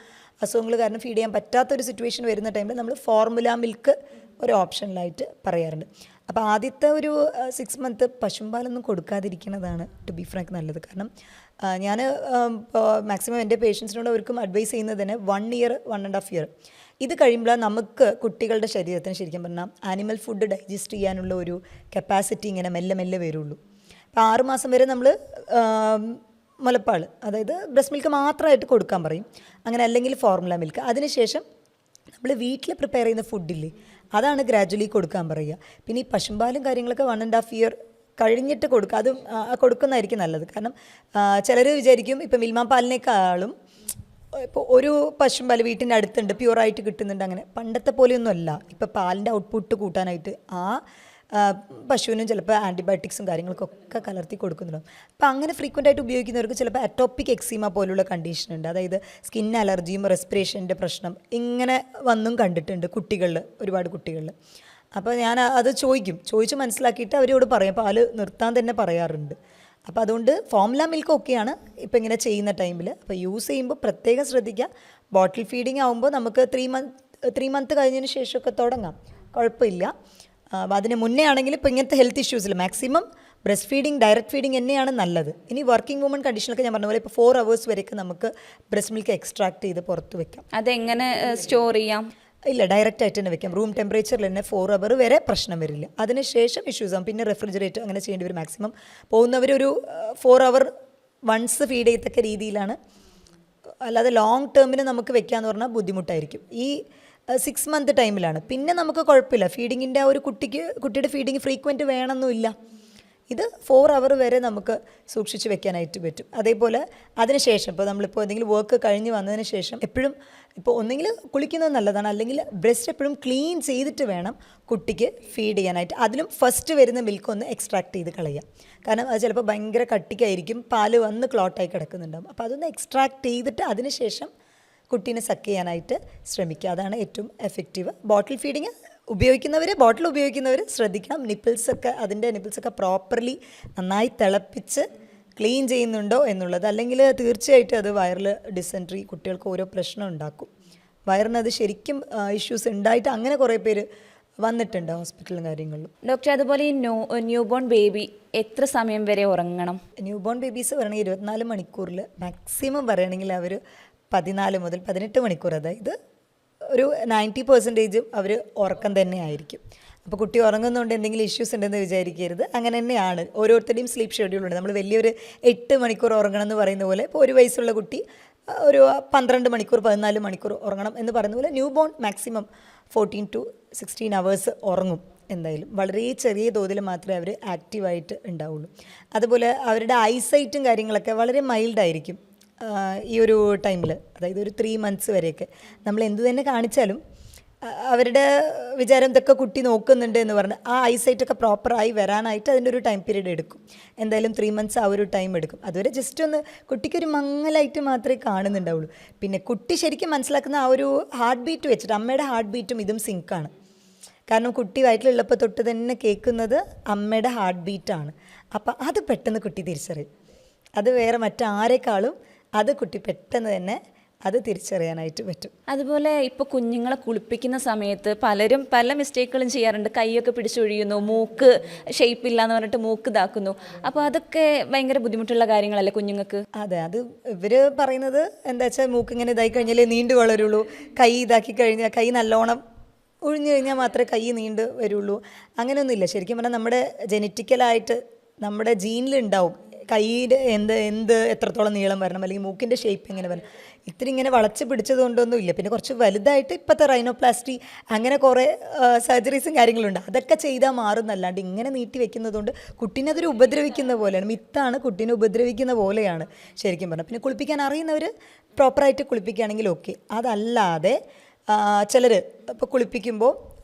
അസുഖങ്ങൾ കാരണം ഫീഡ് ചെയ്യാൻ പറ്റാത്തൊരു സിറ്റുവേഷൻ വരുന്ന ടൈമിൽ നമ്മൾ ഫോർമുല മിൽക്ക് ഒരു ഓപ്ഷനിലായിട്ട് പറയാറുണ്ട്. അപ്പോൾ ആദ്യത്തെ ഒരു 6 മന്ത് പശുമ്പാലൊന്നും കൊടുക്കാതിരിക്കുന്നതാണ് ടു ബി ഫ്രാങ്ക് നല്ലത്. കാരണം ഞാൻ മാക്സിമം എൻ്റെ പേഷ്യൻസിനോട് അവർക്കും അഡ്വൈസ് ചെയ്യുന്നത് തന്നെ 1 ഇയർ 1.5 ഇയർ ഇത് കഴിയുമ്പോൾ നമുക്ക് കുട്ടികളുടെ ശരീരത്തിന് ശരിക്കും പറഞ്ഞാൽ ആനിമൽ ഫുഡ് ഡൈജസ്റ്റ് ചെയ്യാനുള്ള ഒരു കപ്പാസിറ്റി ഇങ്ങനെ മെല്ലെ മെല്ലെ വരുള്ളൂ. അപ്പോൾ 6 മാസം വരെ നമ്മൾ മുലപ്പാൽ, അതായത് ബ്രസ്റ്റ് മിൽക്ക് മാത്രമായിട്ട് കൊടുക്കാൻ പറയും, അങ്ങനെ അല്ലെങ്കിൽ ഫോർമുല മിൽക്ക്. അതിനുശേഷം നമ്മൾ വീട്ടിൽ പ്രിപ്പയർ ചെയ്യുന്ന ഫുഡില്ലേ അതാണ് ഗ്രാജ്വലി കൊടുക്കാൻ പറയുക. പിന്നെ ഈ പശുമ്പാലും കാര്യങ്ങളൊക്കെ 1.5 ഇയർ കഴിഞ്ഞിട്ട് കൊടുക്കുക, അതും കൊടുക്കുന്നതായിരിക്കും നല്ലത്. കാരണം ചിലർ വിചാരിക്കും ഇപ്പം മിൽമ പാലിനേക്കാളും ഇപ്പോൾ ഒരു പശുമ്പാൽ വീട്ടിൻ്റെ അടുത്തുണ്ട്, പ്യുവറായിട്ട് കിട്ടുന്നുണ്ട്. അങ്ങനെ പണ്ടത്തെ പോലെയൊന്നും അല്ല. ഇപ്പോൾ പാലിൻ്റെ ഔട്ട്പുട്ട് കൂട്ടാനായിട്ട് പശുവിനും ചിലപ്പോൾ ആൻറ്റിബയോട്ടിക്സും കാര്യങ്ങൾക്കൊക്കെ കലർത്തി കൊടുക്കുന്നുണ്ടാവും. അപ്പോൾ അങ്ങനെ ഫ്രീക്വൻ്റ് ആയിട്ട് ഉപയോഗിക്കുന്നവർക്ക് ചിലപ്പോൾ അറ്റോപ്പിക് എക്സീമ പോലുള്ള കണ്ടീഷൻ ഉണ്ട്, അതായത് സ്കിൻ അലർജിയും റെസ്പിറേഷൻ്റെ പ്രശ്നം ഇങ്ങനെ വന്നും കണ്ടിട്ടുണ്ട് കുട്ടികളിൽ, ഒരുപാട് കുട്ടികളിൽ. അപ്പോൾ ഞാൻ അത് ചോദിച്ച് മനസ്സിലാക്കിയിട്ട് അവരോട് പറയും, പാല് നിർത്താൻ തന്നെ പറയാറുണ്ട്. അപ്പോൾ അതുകൊണ്ട് ഫോർമുല മിൽക്ക് ഒക്കെയാണ് ഇപ്പോൾ ഇങ്ങനെ ചെയ്യുന്ന ടൈമിൽ. അപ്പോൾ യൂസ് ചെയ്യുമ്പോൾ പ്രത്യേകം ശ്രദ്ധിക്കുക. ബോട്ടിൽ ഫീഡിങ് ആകുമ്പോൾ നമുക്ക് 3 മന്ത് കഴിഞ്ഞതിന് ശേഷമൊക്കെ തുടങ്ങാം, കുഴപ്പമില്ല. അതിന് മുന്നേ ആണെങ്കിൽ ഇപ്പോൾ ഇങ്ങനത്തെ ഹെൽത്ത് ഇഷ്യൂസിൽ maximum breast feeding, direct feeding തന്നെയാണ് നല്ലത്. ഇനി വർക്കിംഗ് വുമൺ കണ്ടീഷനൊക്കെ ഞാൻ പറഞ്ഞ പോലെ ഇപ്പോൾ 4 hours വരെയൊക്കെ നമുക്ക് ബ്രസ്റ്റ് മിൽക്ക് എക്സ്ട്രാക്ട് ചെയ്ത് പുറത്ത് വെക്കാം.
അതെങ്ങനെ സ്റ്റോർ ചെയ്യാം?
ഇല്ല, ഡയറക്റ്റ് ആയിട്ട് തന്നെ വെക്കാം. റൂം ടെമ്പറേച്ചറിൽ തന്നെ 4 hour വരെ പ്രശ്നം വരില്ല. അതിനുശേഷം ഇഷ്യൂസ് ആകും. പിന്നെ റെഫ്രിജറേറ്റ് അങ്ങനെ ചെയ്യേണ്ടി വരും. മാക്സിമം പോകുന്നവരൊരു 4 hour വൺസ് ഫീഡ് ചെയ്യത്തക്ക രീതിയിലാണ്. അല്ലാതെ ലോങ് ടേമിന് നമുക്ക് വെക്കാമെന്ന് പറഞ്ഞാൽ ബുദ്ധിമുട്ടായിരിക്കും. ഈ 6 മന്ത് ടൈമിലാണ്. പിന്നെ നമുക്ക് കുഴപ്പമില്ല, ഫീഡിങ്ങിൻ്റെ ആ ഒരു കുട്ടിയുടെ ഫീഡിങ് ഫ്രീക്വൻറ്റ് വേണമെന്നില്ല. ഇത് 4 hour വരെ നമുക്ക് സൂക്ഷിച്ച് വെക്കാനായിട്ട് പറ്റും. അതേപോലെ അതിനുശേഷം ഇപ്പോൾ നമ്മളിപ്പോൾ എന്തെങ്കിലും വർക്ക് കഴിഞ്ഞ് വന്നതിന് ശേഷം എപ്പോഴും ഇപ്പോൾ ഒന്നെങ്കിൽ കുളിക്കുന്നത് നല്ലതാണ്, അല്ലെങ്കിൽ ബ്രസ്റ്റ് എപ്പോഴും ക്ലീൻ ചെയ്തിട്ട് വേണം കുട്ടിക്ക് ഫീഡ് ചെയ്യാനായിട്ട്. അതിലും ഫസ്റ്റ് വരുന്ന മിൽക്ക് ഒന്ന് എക്സ്ട്രാക്ട് ചെയ്ത് കളയുക. കാരണം അത് ചിലപ്പോൾ ഭയങ്കര കട്ടിക്കായിരിക്കും, പാല് വന്ന് ക്ലോട്ടായി കിടക്കുന്നുണ്ടാകും. അപ്പോൾ അതൊന്ന് എക്സ്ട്രാക്ട് ചെയ്തിട്ട് അതിനുശേഷം കുട്ടീനെ സക്ക് ചെയ്യാനായിട്ട് ശ്രമിക്കുക. അതാണ് ഏറ്റവും എഫക്റ്റീവ്. ബോട്ടിൽ ഫീഡിങ് ബോട്ടിൽ ഉപയോഗിക്കുന്നവർ ശ്രദ്ധിക്കണം. അതിൻ്റെ നിപ്പിൾസൊക്കെ പ്രോപ്പർലി നന്നായി തിളപ്പിച്ച് ക്ലീൻ ചെയ്യുന്നുണ്ടോ എന്നുള്ളത്. അല്ലെങ്കിൽ തീർച്ചയായിട്ടും അത് വയറിൽ ഡിസെൻട്രി, കുട്ടികൾക്ക് ഓരോ പ്രശ്നം ഉണ്ടാക്കും. വയറിനത് ശരിക്കും ഇഷ്യൂസ് ഉണ്ടായിട്ട് അങ്ങനെ കുറേ പേര് വന്നിട്ടുണ്ട് ഹോസ്പിറ്റലും കാര്യങ്ങളിലും.
ഡോക്ടർ, അതുപോലെ ഈ ന്യൂ ബോൺ ബേബി എത്ര സമയം വരെ ഉറങ്ങണം?
ന്യൂ ബോൺ ബേബീസ് പറയണമെങ്കിൽ 24 മണിക്കൂറിൽ മാക്സിമം പറയുകയാണെങ്കിൽ അവർ 14 മുതൽ 18 മണിക്കൂർ, അതായത് ഒരു 90% അവർ ഉറക്കം തന്നെ ആയിരിക്കും. അപ്പോൾ കുട്ടി ഉറങ്ങുന്നതുകൊണ്ട് എന്തെങ്കിലും ഇഷ്യൂസ് ഉണ്ടെന്ന് വിചാരിക്കരുത്. അങ്ങനെ തന്നെയാണ് ഓരോരുത്തരുടെയും സ്ലീപ്പ് ഷെഡ്യൂളുണ്ട്. നമ്മൾ വലിയൊരു 8 മണിക്കൂർ ഉറങ്ങണം എന്ന് പറയുന്ന പോലെ ഇപ്പോൾ 1 വയസ്സുള്ള കുട്ടി ഒരു 12 മണിക്കൂർ 14 മണിക്കൂർ ഉറങ്ങണം എന്ന് പറയുന്ന പോലെ new born maximum 14 to 16 hours ഉറങ്ങും എന്തായാലും. വളരെ ചെറിയ തോതിൽ മാത്രമേ അവർ ആക്റ്റീവായിട്ട് ഉണ്ടാവുള്ളൂ. അതുപോലെ അവരുടെ ഐസൈറ്റും കാര്യങ്ങളൊക്കെ വളരെ മൈൽഡായിരിക്കും ഈ ഒരു ടൈമിൽ. അതായത് ഒരു 3 months വരെയൊക്കെ നമ്മൾ എന്ത് തന്നെ കാണിച്ചാലും അവരുടെ വിചാരം ഇതൊക്കെ കുട്ടി നോക്കുന്നുണ്ട് എന്ന് പറഞ്ഞ് ആ ഐസൈറ്റൊക്കെ പ്രോപ്പറായി വരാനായിട്ട് അതിൻ്റെ ഒരു ടൈം പീരീഡ് എടുക്കും. എന്തായാലും 3 months ആ ഒരു ടൈം എടുക്കും. അതുവരെ ജസ്റ്റ് ഒന്ന് കുട്ടിക്കൊരു മങ്ങലായിട്ട് മാത്രമേ കാണുന്നുണ്ടാവുള്ളൂ. പിന്നെ കുട്ടി ശരിക്കും മനസ്സിലാക്കുന്ന ആ ഒരു ഹാർട്ട് ബീറ്റ് വെച്ചിട്ട് അമ്മയുടെ ഹാർട്ട് ബീറ്റും ഇതും സിങ്കാണ്. കാരണം കുട്ടി വയറ്റിലുള്ളപ്പോൾ തൊട്ട് തന്നെ കേൾക്കുന്നത് അമ്മയുടെ ഹാർട്ട് ബീറ്റാണ്. അപ്പം അത് പെട്ടെന്ന് കുട്ടി തിരിച്ചറിയും. അത് വേറെ മറ്റാരെക്കാളും അത് കുട്ടി പെട്ടെന്ന് തന്നെ അത് തിരിച്ചറിയാനായിട്ട് പറ്റും.
അതുപോലെ ഇപ്പോൾ കുഞ്ഞുങ്ങളെ കുളിപ്പിക്കുന്ന സമയത്ത് പലരും പല മിസ്റ്റേക്കുകളും ചെയ്യാറുണ്ട്. കൈയൊക്കെ പിടിച്ചൊഴിയുന്നു, മൂക്ക് ഷേപ്പില്ല എന്ന് പറഞ്ഞിട്ട് മൂക്ക് ഇതാക്കുന്നു. അപ്പോൾ അതൊക്കെ ഭയങ്കര ബുദ്ധിമുട്ടുള്ള കാര്യങ്ങളല്ലേ കുഞ്ഞുങ്ങൾക്ക്?
അതെ, അത് ഇവർ പറയുന്നത് എന്താ വെച്ചാൽ മൂക്ക് ഇങ്ങനെ ഇതായി കഴിഞ്ഞാലേ നീണ്ടു വളരുള്ളൂ, കൈ ഇതാക്കി കഴിഞ്ഞാൽ കൈ നല്ലോണം ഒഴിഞ്ഞു കഴിഞ്ഞാൽ മാത്രമേ കൈ നീണ്ട് വരുള്ളൂ. അങ്ങനെയൊന്നുമില്ല. ശരിക്കും പറഞ്ഞാൽ നമ്മുടെ ജെനറ്റിക്കലായിട്ട് നമ്മുടെ ജീനിലുണ്ടാവും കൈയുടെ എത്രത്തോളം നീളം വരണം, അല്ലെങ്കിൽ മൂക്കിൻ്റെ ഷേപ്പ് എങ്ങനെ വരണം. ഇത്തിരി ഇങ്ങനെ വളച്ച് പിടിച്ചത് കൊണ്ടൊന്നും ഇല്ല. പിന്നെ കുറച്ച് വലുതായിട്ട് ഇപ്പോഴത്തെ റൈനോപ്ലാസ്റ്റി അങ്ങനെ കുറേ സർജറീസും കാര്യങ്ങളുണ്ട്. അതൊക്കെ ചെയ്താൽ മാറുന്നല്ലാണ്ട് ഇങ്ങനെ നീട്ടി വെക്കുന്നതുകൊണ്ട് കുട്ടീനെ അതൊരു ഉപദ്രവിക്കുന്ന പോലെയാണ്. മിത്താണ്, കുട്ടീനെ ഉപദ്രവിക്കുന്ന പോലെയാണ് ശരിക്കും പറഞ്ഞാൽ. പിന്നെ കുളിപ്പിക്കാൻ അറിയുന്നവർ പ്രോപ്പറായിട്ട് കുളിപ്പിക്കുകയാണെങ്കിൽ ഓക്കെ. അതല്ലാതെ ചിലർ ഇപ്പോൾ കുളിപ്പിക്കുമ്പോൾ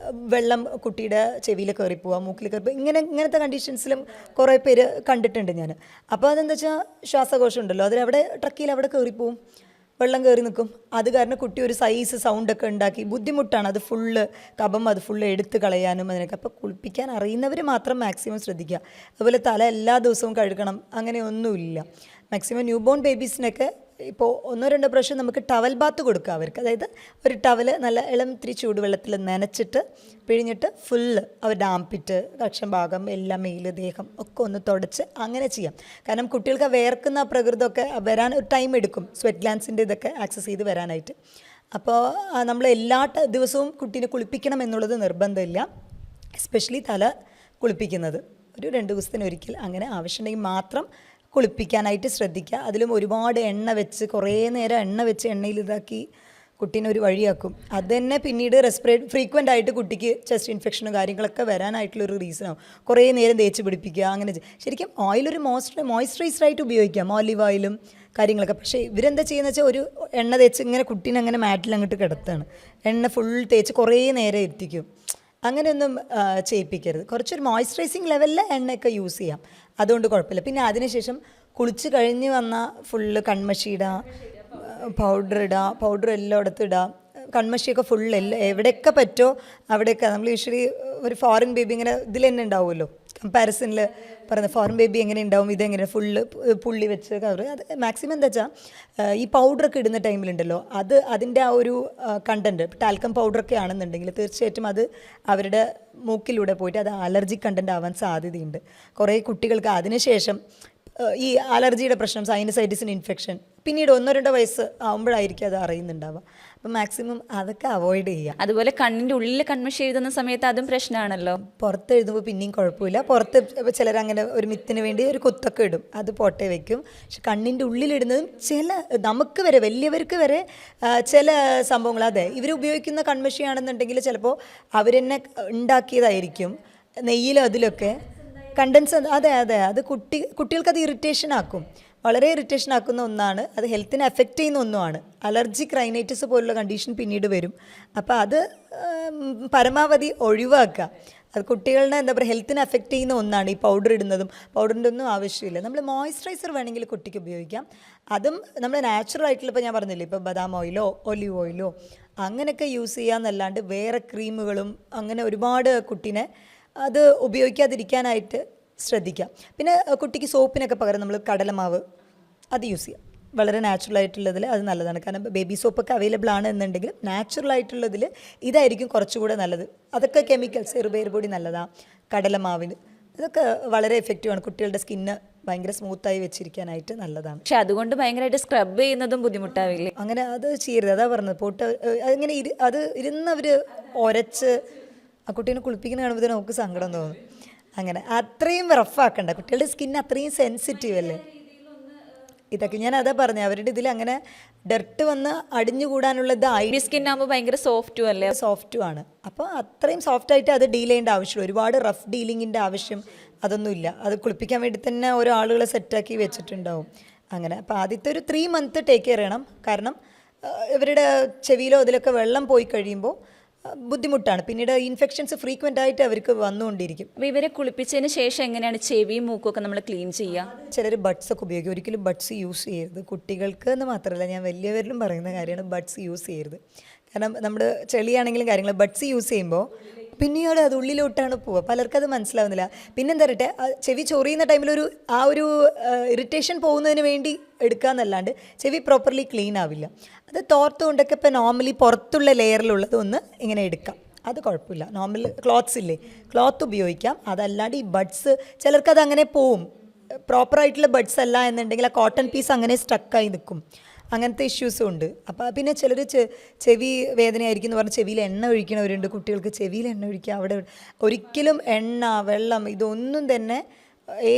വെള്ളം കുട്ടിയുടെ ചെവിയിൽ കയറി പോവുക, മൂക്കിൽ കയറി പോവുക, ഇങ്ങനത്തെ കണ്ടീഷൻസിലും കുറേ പേര് കണ്ടിട്ടുണ്ട് ഞാൻ. അപ്പോൾ അതെന്താ വെച്ചാൽ ശ്വാസകോശം ഉണ്ടല്ലോ, അതിലവിടെ ട്രക്കിയിൽ അവിടെ കയറിപ്പോവും, വെള്ളം കയറി നിൽക്കും. അത് കാരണം കുട്ടി ഒരു സൈസ് സൗണ്ടൊക്കെ ഉണ്ടാക്കി ബുദ്ധിമുട്ടാണ്. അത് ഫുള്ള് കഫം അത് ഫുള്ള് എടുത്ത് കളയാനും അതിനൊക്കെ. അപ്പോൾ കുളിപ്പിക്കാൻ അറിയുന്നവർ മാത്രം മാക്സിമം ശ്രദ്ധിക്കുക. അതുപോലെ തല എല്ലാ ദിവസവും കഴുകണം, അങ്ങനെയൊന്നുമില്ല. മാക്സിമം ന്യൂ ബോൺ ബേബീസിനൊക്കെ ഇപ്പോൾ 1-2 പ്രാവശ്യം നമുക്ക് ടവൽ ബാത്ത് കൊടുക്കുക അവർക്ക്. അതായത് ഒരു ടവൽ നല്ല ഇളം ഇത്തിരി ചൂടുവെള്ളത്തിൽ നനച്ചിട്ട് പിഴിഞ്ഞിട്ട് ഫുള്ള് അവരുടെ ആംപിറ്റ്, കക്ഷം ഭാഗം, എല്ലാം മേല്, ദേഹം ഒക്കെ ഒന്ന് തുടച്ച് അങ്ങനെ ചെയ്യാം. കാരണം കുട്ടികൾക്ക് വേർക്കുന്ന പ്രകൃതമൊക്കെ വരാൻ ഒരു ടൈം എടുക്കും, സ്വെറ്റ് ഗ്ലാൻസിൻ്റെ ഇതൊക്കെ ആക്സസ് ചെയ്ത് വരാനായിട്ട്. അപ്പോൾ നമ്മൾ എല്ലാ ദിവസവും കുട്ടീനെ കുളിപ്പിക്കണം എന്നുള്ളത് നിർബന്ധമില്ല. എസ്പെഷ്യലി തല കുളിപ്പിക്കുന്നത് ഒരു 2 ദിവസത്തിനൊരിക്കൽ അങ്ങനെ ആവശ്യമുണ്ടെങ്കിൽ മാത്രം കുളിപ്പിക്കാനായിട്ട് ശ്രദ്ധിക്കുക. അതിലും ഒരുപാട് എണ്ണ വെച്ച് കുറേ നേരം എണ്ണ വെച്ച് എണ്ണയിൽ ഇതാക്കി കുട്ടീനെ ഒരു വഴിയാക്കും. അത് തന്നെ പിന്നീട് ഫ്രീക്വൻ്റ് ആയിട്ട് കുട്ടിക്ക് ചെസ്റ്റ് ഇൻഫെക്ഷനും കാര്യങ്ങളൊക്കെ വരാനായിട്ടുള്ളൊരു റീസണാവും. കുറേ നേരം തേച്ച് പിടിപ്പിക്കുക അങ്ങനെ. ശരിക്കും ഓയിലൊരു മോയ്സ്ചറൈസറായിട്ട് ഉപയോഗിക്കാം, ഓലിവ് ഓയിലും കാര്യങ്ങളൊക്കെ. പക്ഷേ ഇവരെന്താ ചെയ്യുന്നത് വെച്ചാൽ ഒരു എണ്ണ തേച്ച് ഇങ്ങനെ കുട്ടീനെ അങ്ങനെ മാറ്റിൽ അങ്ങോട്ട് കിടത്താണ്, എണ്ണ ഫുൾ തേച്ച് കുറേ നേരം എത്തിക്കും. അങ്ങനെയൊന്നും ചെയ്യിപ്പിക്കരുത്. കുറച്ചൊരു മോയ്സ്ചറൈസിങ് ലെവലിൽ എണ്ണയൊക്കെ യൂസ് ചെയ്യാം, അതുകൊണ്ട് കുഴപ്പമില്ല. പിന്നെ അതിനുശേഷം കുളിച്ച് കഴിഞ്ഞ് വന്നാൽ ഫുള്ള് കൺമഷി ഇടുക, പൗഡർ ഇടുക, പൗഡർ എല്ലായിടത്തും ഇടുക, കൺമഷിയൊക്കെ ഫുള്ള് എവിടെയൊക്കെ പറ്റുമോ അവിടെയൊക്കെ. നമ്മൾ യൂഷ്വലി ഒരു ഫോറിൻ ബേബി ഇങ്ങനെ ഇതിൽ തന്നെ ഉണ്ടാവുമല്ലോ, കമ്പാരിസണിൽ പറയുന്നത് ഫോറിൻ ബേബി എങ്ങനെ ഉണ്ടാവും, ഇതെങ്ങനെ ഫുള്ള് പുള്ളി വെച്ച് കവർ. അത് മാക്സിമം എന്താ വെച്ചാൽ ഈ പൗഡറൊക്കെ ഇടുന്ന ടൈമിലുണ്ടല്ലോ, അതിൻ്റെ ആ ഒരു കണ്ടൻറ്റ്, ടാൽക്കം പൗഡറൊക്കെ ആണെന്നുണ്ടെങ്കിൽ തീർച്ചയായിട്ടും അത് അവരുടെ മൂക്കിലൂടെ പോയിട്ട് അത് അലർജി കണ്ടൻറ്റ് ആവാൻ സാധ്യതയുണ്ട്. കുറേ കുട്ടികൾക്ക് അതിനുശേഷം ഈ അലർജിയുടെ പ്രശ്നം, സൈനസൈറ്റിസിന് ഇൻഫെക്ഷൻ പിന്നീട് 1-2 വയസ്സ് ആകുമ്പോഴായിരിക്കും അത് അറിയുന്നുണ്ടാവുക. അപ്പം മാക്സിമം അതൊക്കെ അവോയ്ഡ് ചെയ്യുക.
അതുപോലെ കണ്ണിൻ്റെ ഉള്ളിൽ കൺമഷി എഴുതുന്ന സമയത്ത് അതും പ്രശ്നമാണല്ലോ.
പുറത്ത് എഴുതുമ്പോൾ പിന്നെയും കുഴപ്പമില്ല. പുറത്ത് ചിലരങ്ങനെ ഒരു മിത്തിന് വേണ്ടി ഒരു കുത്തൊക്കെ ഇടും, അത് പോട്ടെ വയ്ക്കും. പക്ഷെ കണ്ണിൻ്റെ ഉള്ളിലിടുന്നതും നമുക്ക് വരെ വലിയവർക്ക് വരെ ചില സംഭവങ്ങൾ, അതെ ഇവർ ഉപയോഗിക്കുന്ന കൺമഷിയാണെന്നുണ്ടെങ്കിൽ ചിലപ്പോൾ അവർ തന്നെ ഉണ്ടാക്കിയതായിരിക്കും, നെയ്യിലും അതിലൊക്കെ കണ്ടൻസ്. അതെ അത് കുട്ടികൾക്കത് ഇറിറ്റേഷൻ ആക്കും, വളരെ ഇറിറ്റേഷൻ ആക്കുന്ന ഒന്നാണ്. അത് ഹെൽത്തിനെ എഫക്റ്റ് ചെയ്യുന്ന ഒന്നുമാണ്. അലർജിക് റൈനൈറ്റിസ് പോലുള്ള കണ്ടീഷൻ പിന്നീട് വരും. അപ്പോൾ അത് പരമാവധി ഒഴിവാക്കുക. അത് കുട്ടികളുടെ എന്താ പറയുക ഹെൽത്തിനെ എഫക്റ്റ് ചെയ്യുന്ന ഒന്നാണ് ഈ പൗഡർ ഇടുന്നതും. പൗഡറിൻ്റെ ഒന്നും ആവശ്യമില്ല. നമ്മൾ മോയ്സ്ചറൈസർ വേണമെങ്കിൽ കുട്ടിക്ക് ഉപയോഗിക്കാം. അതും നമ്മൾ നാച്ചുറൽ ആയിട്ടുള്ള, ഇപ്പോൾ ഞാൻ പറഞ്ഞില്ലേ, ഇപ്പോൾ ബദാം ഓയിലോ ഒലിവ് ഓയിലോ അങ്ങനെയൊക്കെ യൂസ് ചെയ്യാമെന്നല്ലാണ്ട് വേറെ ക്രീമുകളും അങ്ങനെ ഒരുപാട് കുട്ടീനെ അത് ഉപയോഗിക്കാതിരിക്കാനായിട്ട് ശ്രദ്ധിക്കാം. പിന്നെ കുട്ടിക്ക് സോപ്പിനൊക്കെ പകരം നമ്മൾ കടലമാവ് അത് യൂസ് ചെയ്യാം. വളരെ നാച്ചുറലായിട്ടുള്ളതിൽ അത് നല്ലതാണ്. കാരണം ബേബി സോപ്പൊക്കെ അവൈലബിൾ ആണ് എന്നുണ്ടെങ്കിലും നാച്ചുറലായിട്ടുള്ളതിൽ ഇതായിരിക്കും കുറച്ചുകൂടെ നല്ലത്. അതൊക്കെ കെമിക്കൽസ്, ചെറുപയർ പൊടി നല്ലതാണ്, കടലമാവിന് ഇതൊക്കെ വളരെ എഫക്റ്റീവാണ്. കുട്ടികളുടെ സ്കിന്ന് ഭയങ്കര സ്മൂത്തായി വെച്ചിരിക്കാനായിട്ട് നല്ലതാണ്.
പക്ഷെ അതുകൊണ്ട് ഭയങ്കരമായിട്ട് സ്ക്രബ് ചെയ്യുന്നതും ബുദ്ധിമുട്ടാവില്ലേ?
അങ്ങനെ അത് ചെയ്യരുത്. അതാ പറഞ്ഞത്, അങ്ങനെ അത് ഇരുന്നവർ ഒരച്ച് ആ കുട്ടീനെ കുളിപ്പിക്കുന്ന കാണുമ്പോൾ നമുക്ക് സങ്കടം തോന്നും. അങ്ങനെ അത്രയും റഫാക്കണ്ട, കുട്ടികളുടെ സ്കിൻ അത്രയും സെൻസിറ്റീവ് അല്ലേ. ഇതൊക്കെ ഞാൻ അതാ പറഞ്ഞത്, അവരുടെ ഇതിൽ അങ്ങനെ ഡർട്ട് വന്ന് അടിഞ്ഞുകൂടാനുള്ളത്
സ്കിൻ ആകുമ്പോൾ ഭയങ്കര സോഫ്റ്റും അല്ലേ,
സോഫ്റ്റും ആണ്. അപ്പോൾ അത്രയും സോഫ്റ്റായിട്ട് അത് ഡീൽ ചെയ്യേണ്ട ആവശ്യമില്ല. ഒരുപാട് റഫ് ഡീലിങ്ങിൻ്റെ ആവശ്യം അതൊന്നുമില്ല. അത് കുളിപ്പിക്കാൻ വേണ്ടി തന്നെ ഓരോ ആളുകളെ സെറ്റാക്കി വെച്ചിട്ടുണ്ടാവും. അങ്ങനെ അപ്പോൾ ആദ്യത്തെ ഒരു 3 മന്ത് ടേക്ക് കെയർ ചെയ്യണം. കാരണം ഇവരുടെ ചെവിയിലോ അതിലൊക്കെ വെള്ളം പോയി കഴിയുമ്പോൾ ബുദ്ധിമുട്ടാണ്. പിന്നീട് ഇൻഫെക്ഷൻസ് ഫ്രീക്വൻ്റ് ആയിട്ട് അവർക്ക് വന്നുകൊണ്ടിരിക്കും.
അപ്പോൾ ഇവരെ കുളിപ്പിച്ചതിന് ശേഷം എങ്ങനെയാണ് ചെവിയും മൂക്കൊക്കെ നമ്മൾ ക്ലീൻ ചെയ്യുക?
ചിലർ ബഡ്സ് ഒക്കെ ഉപയോഗിക്കും. ഒരിക്കലും ബഡ്സ് യൂസ് ചെയ്യരുത്. കുട്ടികൾക്ക് എന്ന് മാത്രമല്ല, ഞാൻ വലിയവരിലും പറയുന്ന കാര്യമാണ് ബഡ്സ് യൂസ് ചെയ്യരുത്. കാരണം നമ്മൾ ചെളിയാണെങ്കിലും കാര്യങ്ങൾ ബഡ്സ് യൂസ് ചെയ്യുമ്പോൾ പിന്നീട് അത് ഉള്ളിലോട്ടാണ് പോവുക. പലർക്കത് മനസ്സിലാവുന്നില്ല. പിന്നെന്താ പറയട്ടെ, ചെവി ചൊറിയുന്ന ടൈമിലൊരു ഇറിറ്റേഷൻ പോകുന്നതിന് വേണ്ടി എടുക്കാമെന്നല്ലാണ്ട് ചെവി പ്രോപ്പർലി ക്ലീൻ ആവില്ല. അത് തോർത്തുകൊണ്ടൊക്കെ ഇപ്പോൾ നോർമലി പുറത്തുള്ള ലെയറിലുള്ളത് ഒന്ന് ഇങ്ങനെ എടുക്കാം, അത് കുഴപ്പമില്ല. നോർമൽ ക്ലോത്ത്സ് ഇല്ലേ, ക്ലോത്ത് ഉപയോഗിക്കാം. അതല്ലാണ്ട് ഈ ബഡ്സ് ചിലർക്കത് അങ്ങനെ പോവും. പ്രോപ്പറായിട്ടുള്ള ബഡ്സ് അല്ല എന്നുണ്ടെങ്കിൽ ആ കോട്ടൺ പീസ് അങ്ങനെ സ്റ്റക്കായി നിൽക്കും. അങ്ങനത്തെ ഇഷ്യൂസും ഉണ്ട്. അപ്പോൾ പിന്നെ ചിലർ ചെവി വേദനയായിരിക്കും എന്ന് പറഞ്ഞ് ചെവിയിൽ എണ്ണ ഒഴിക്കണവരുണ്ട്. കുട്ടികൾക്ക് ചെവിയിൽ എണ്ണ ഒഴിക്കുക, അവിടെ ഒരിക്കലും എണ്ണ, വെള്ളം ഇതൊന്നും തന്നെ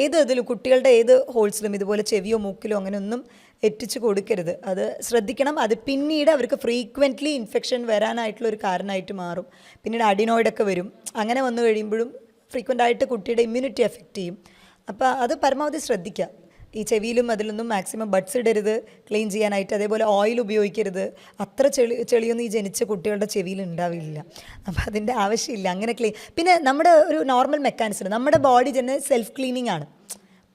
ഇതിലും കുട്ടികളുടെ ഏത് ഹോൾസിലും ഇതുപോലെ ചെവിയോ മൂക്കിലോ അങ്ങനെയൊന്നും എത്തിച്ച് കൊടുക്കരുത്. അത് ശ്രദ്ധിക്കണം. അത് പിന്നീട് അവർക്ക് ഫ്രീക്വൻ്റ്ലി ഇൻഫെക്ഷൻ വരാനായിട്ടുള്ളൊരു കാരണമായിട്ട് മാറും. പിന്നീട് അഡിനോയിഡൊക്കെ വരും. അങ്ങനെ വന്നു കഴിയുമ്പോഴും ഫ്രീക്വൻ്റ് ആയിട്ട് കുട്ടിയുടെ ഇമ്മ്യൂണിറ്റി എഫക്റ്റ് ചെയ്യും. അപ്പോൾ അത് പരമാവധി ശ്രദ്ധിക്കുക. ഈ ചെവിയിലും അതിലൊന്നും മാക്സിമം ബഡ്സ് ഇടരുത് ക്ലീൻ ചെയ്യാനായിട്ട്. അതേപോലെ ഓയിൽ ഉപയോഗിക്കരുത്. അത്ര ചെളിയൊന്നും ഈ ജനിച്ച കുട്ടികളുടെ ചെവിയിൽ ഉണ്ടാവില്ല. അപ്പോൾ അതിൻ്റെ ആവശ്യമില്ല അങ്ങനെ ക്ലീൻ. പിന്നെ നമ്മുടെ ഒരു നോർമൽ മെക്കാനിസം, നമ്മുടെ ബോഡി തന്നെ സെൽഫ് ക്ലീനിങ് ആണ്.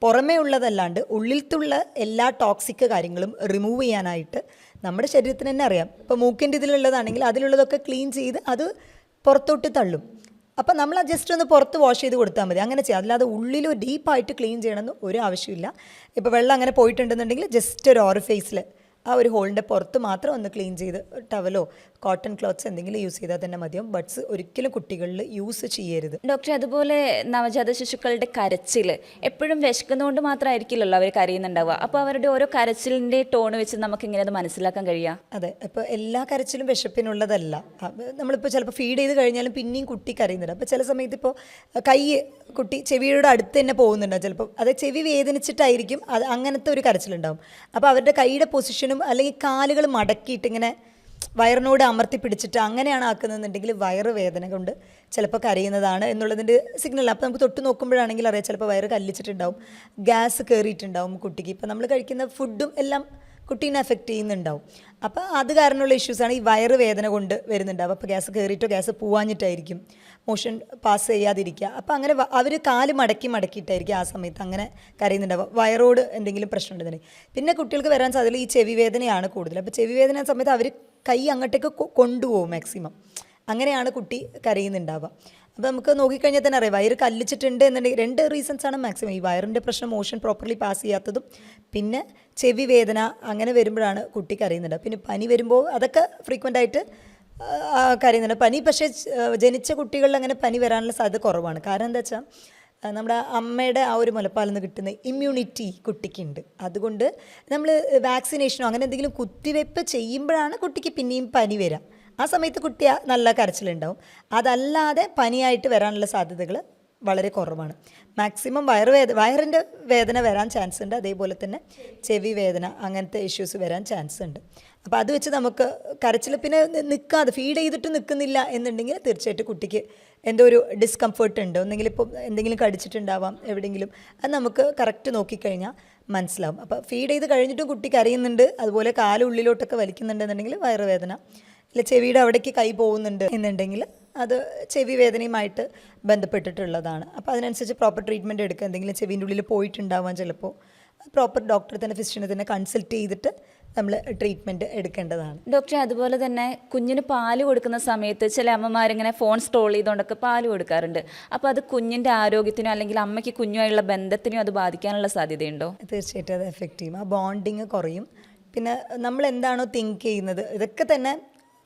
പുറമേ ഉള്ളതല്ലാണ്ട് ഉള്ളിലത്തുള്ള എല്ലാ ടോക്സിക് കാര്യങ്ങളും റിമൂവ് ചെയ്യാനായിട്ട് നമ്മുടെ ശരീരത്തിന് തന്നെ അറിയാം. ഇപ്പോൾ മൂക്കിൻ്റെ ഇതിലുള്ളതാണെങ്കിൽ അതിലുള്ളതൊക്കെ ക്ലീൻ ചെയ്ത് അത് പുറത്തോട്ട് തള്ളും. അപ്പം നമ്മൾ ജസ്റ്റ് ഒന്ന് പുറത്ത് വാഷ് ചെയ്ത് കൊടുത്താൽ മതി. അങ്ങനെ ചെയ്യാം. അല്ലാതെ ഉള്ളിൽ ഡീപ്പായിട്ട് ക്ലീൻ ചെയ്യണമെന്ന് ഒരു ആവശ്യമില്ല. ഇപ്പോൾ വെള്ളം അങ്ങനെ പോയിട്ടുണ്ടെന്നുണ്ടെങ്കിൽ ജസ്റ്റ് ഒരു ഓറിഫേസിൽ ആ ഒരു ഹോളിൻ്റെ പുറത്ത് മാത്രം ഒന്ന് ക്ലീൻ ചെയ്ത് ടവലോ കോട്ടൺ ക്ലോത്ത്സ് എന്തെങ്കിലും യൂസ് ചെയ്താൽ തന്നെ മതിയാവും. ബഡ്സ് ഒരിക്കലും കുട്ടികളിൽ യൂസ് ചെയ്യരുത്.
ഡോക്ടർ, അതുപോലെ നവജാത ശിശുക്കളുടെ കരച്ചിൽ എപ്പോഴും വിശക്കുന്നതുകൊണ്ട് മാത്രമായിരിക്കില്ലല്ലോ അവർ കരയുന്നുണ്ടാവുക. അപ്പോൾ അവരുടെ ഓരോ കരച്ചിലിൻ്റെ ടോണ് വെച്ച് നമുക്ക് ഇങ്ങനെ അത് മനസ്സിലാക്കാൻ കഴിയുക?
അതെ, ഇപ്പോൾ എല്ലാ കരച്ചിലും വിശപ്പിനുള്ളതല്ല. നമ്മളിപ്പോൾ ചിലപ്പോൾ ഫീഡ് ചെയ്ത് കഴിഞ്ഞാലും പിന്നെയും കുട്ടി കരയുന്നുണ്ട്. അപ്പോൾ ചില സമയത്ത് ഇപ്പോൾ കൈ കുട്ടി ചെവിയുടെ അടുത്ത് തന്നെ പോകുന്നുണ്ടാവും. ചിലപ്പോൾ അത് ചെവി വേദനിച്ചിട്ടായിരിക്കും അത് അങ്ങനത്തെ ഒരു കരച്ചിലുണ്ടാവും. അപ്പോൾ അവരുടെ കൈയുടെ പൊസിഷനും അല്ലെങ്കിൽ കാലുകൾ മടക്കിയിട്ട് ഇങ്ങനെ വയറിനോട് അമർത്തി പിടിച്ചിട്ട് അങ്ങനെയാണ് ആക്കുന്നതെന്നുണ്ടെങ്കിൽ വയറ് വേദന കൊണ്ട് ചിലപ്പോൾ കരയുന്നതാണ് എന്നുള്ളതിൻ്റെ സിഗ്നൽ. അപ്പോൾ നമുക്ക് തൊട്ട് നോക്കുമ്പോഴാണെങ്കിൽ അറിയാം ചിലപ്പോൾ വയറ് കല്ലിച്ചിട്ടുണ്ടാവും, ഗ്യാസ് കയറിയിട്ടുണ്ടാവും കുട്ടിക്ക്. ഇപ്പോൾ നമ്മൾ കഴിക്കുന്ന ഫുഡും എല്ലാം കുട്ടീനെ എഫക്റ്റ് ചെയ്യുന്നുണ്ടാവും. അപ്പോൾ അത് കാരണമുള്ള ഇഷ്യൂസാണ് ഈ വയറ് വേദന കൊണ്ട് വരുന്നുണ്ടാവും. അപ്പോൾ ഗ്യാസ് കയറിയിട്ടോ ഗ്യാസ് പോവാഞ്ഞിട്ടായിരിക്കും, മോഷൻ പാസ് ചെയ്യാതിരിക്കുക. അപ്പോൾ അങ്ങനെ അവർ കാല് മടക്കിയിട്ടായിരിക്കും ആ സമയത്ത് അങ്ങനെ കരയുന്നുണ്ടാവുക. വയറോട് എന്തെങ്കിലും പ്രശ്നം ഉണ്ടെന്നുണ്ടെങ്കിൽ. പിന്നെ കുട്ടികൾക്ക് വരാൻ സാധ്യതയുള്ള ഈ ചെവി വേദനയാണ് കൂടുതൽ. അപ്പോൾ ചെവി വേദന സമയത്ത് അവർ കൈ അങ്ങോട്ടേക്ക് കൊണ്ടുപോകും മാക്സിമം. അങ്ങനെയാണ് കുട്ടി കരയുന്നുണ്ടാവുക. അപ്പോൾ നമുക്ക് നോക്കിക്കഴിഞ്ഞാൽ തന്നെ അറിയാം വയറ് കല്ലിച്ചിട്ടുണ്ട് എന്നുണ്ടെങ്കിൽ 2 റീസൺസാണ് മാക്സിമം. ഈ വയറിൻ്റെ പ്രശ്നം മോഷൻ പ്രോപ്പർലി പാസ് ചെയ്യാത്തതും പിന്നെ ചെവി വേദന അങ്ങനെ വരുമ്പോഴാണ് കുട്ടി കരയുന്നുണ്ട്. പിന്നെ പനി വരുമ്പോൾ അതൊക്കെ ഫ്രീക്വൻ്റ് ആയിട്ട് കരയുന്നുണ്ട്. പനി പക്ഷേ ജനിച്ച കുട്ടികളിൽ അങ്ങനെ പനി വരാനുള്ള സാധ്യത കുറവാണ്. കാരണം എന്താ വെച്ചാൽ നമ്മുടെ അമ്മയുടെ ആ ഒരു മുലപ്പാലിൽ നിന്ന് കിട്ടുന്ന ഇമ്മ്യൂണിറ്റി കുട്ടിക്കുണ്ട്. അതുകൊണ്ട് നമ്മൾ വാക്സിനേഷനോ അങ്ങനെ എന്തെങ്കിലും കുത്തിവയ്പ്പ് ചെയ്യുമ്പോഴാണ് കുട്ടിക്ക് പിന്നെയും പനി വരിക. ആ സമയത്ത് കുട്ടി നല്ല കരച്ചിലുണ്ടാവും. അതല്ലാതെ പനിയായിട്ട് വരാനുള്ള സാധ്യതകൾ വളരെ കുറവാണ്. മാക്സിമം വയറിൻ്റെ വേദന വരാൻ ചാൻസ് ഉണ്ട്. അതേപോലെ തന്നെ ചെവി വേദന അങ്ങനത്തെ ഇഷ്യൂസ് വരാൻ ചാൻസ് ഉണ്ട്. അപ്പോൾ അത് വെച്ച് നമുക്ക് കരച്ചിൽ പിന്നെ നിൽക്കാതെ ഫീഡ് ചെയ്തിട്ട് നിൽക്കുന്നില്ല എന്നുണ്ടെങ്കിൽ തീർച്ചയായിട്ടും കുട്ടിക്ക് എന്തോ ഒരു ഡിസ്കംഫേർട്ട് ഉണ്ട്. ഒന്നെങ്കിൽ ഇപ്പോൾ എന്തെങ്കിലും കടിച്ചിട്ടുണ്ടാവാം എവിടെയെങ്കിലും. അത് നമുക്ക് കറക്റ്റ് നോക്കിക്കഴിഞ്ഞാൽ മനസ്സിലാവും. അപ്പോൾ ഫീഡ് ചെയ്ത് കഴിഞ്ഞിട്ടും കുട്ടി കരയുന്നുണ്ട്, അതുപോലെ കാലുള്ളിലോട്ടൊക്കെ വലിക്കുന്നുണ്ടെന്നുണ്ടെങ്കിൽ വയറുവേദന, ഇല്ല ചെവിയുടെ അവിടേക്ക് കൈ പോകുന്നുണ്ട് എന്നുണ്ടെങ്കിൽ അത് ചെവി വേദനയുമായിട്ട് ബന്ധപ്പെട്ടിട്ടുള്ളതാണ്. അപ്പോൾ അതിനനുസരിച്ച് പ്രോപ്പർ ട്രീറ്റ്മെൻറ്റ് എടുക്കുക. എന്തെങ്കിലും ചെവിൻ്റെ ഉള്ളിൽ പോയിട്ടുണ്ടാവാൻ ചിലപ്പോൾ പ്രോപ്പർ ഡോക്ടറെ തന്നെ ഫിസിഷ്യനെ തന്നെ കൺസൾട്ട് ചെയ്തിട്ട് നമ്മൾ ട്രീറ്റ്മെൻറ്റ് എടുക്കേണ്ടതാണ്.
ഡോക്ടറെ, അതുപോലെ തന്നെ കുഞ്ഞിന് പാല് കൊടുക്കുന്ന സമയത്ത് ചില അമ്മമാരിങ്ങനെ ഫോൺ സ്ക്രോൾ ചെയ്തുകൊണ്ടൊക്കെ പാല് കൊടുക്കാറുണ്ട്. അപ്പോൾ അത് കുഞ്ഞിൻ്റെ ആരോഗ്യത്തിനോ അല്ലെങ്കിൽ അമ്മയ്ക്ക് കുഞ്ഞുമായുള്ള ബന്ധത്തിനോ അത് ബാധിക്കാനുള്ള സാധ്യതയുണ്ടോ?
തീർച്ചയായിട്ടും അത് എഫക്റ്റ് ചെയ്യും. ആ ബോണ്ടിങ് കുറയും. പിന്നെ നമ്മൾ എന്താണോ തിങ്ക് ചെയ്യുന്നത് ഇതൊക്കെ തന്നെ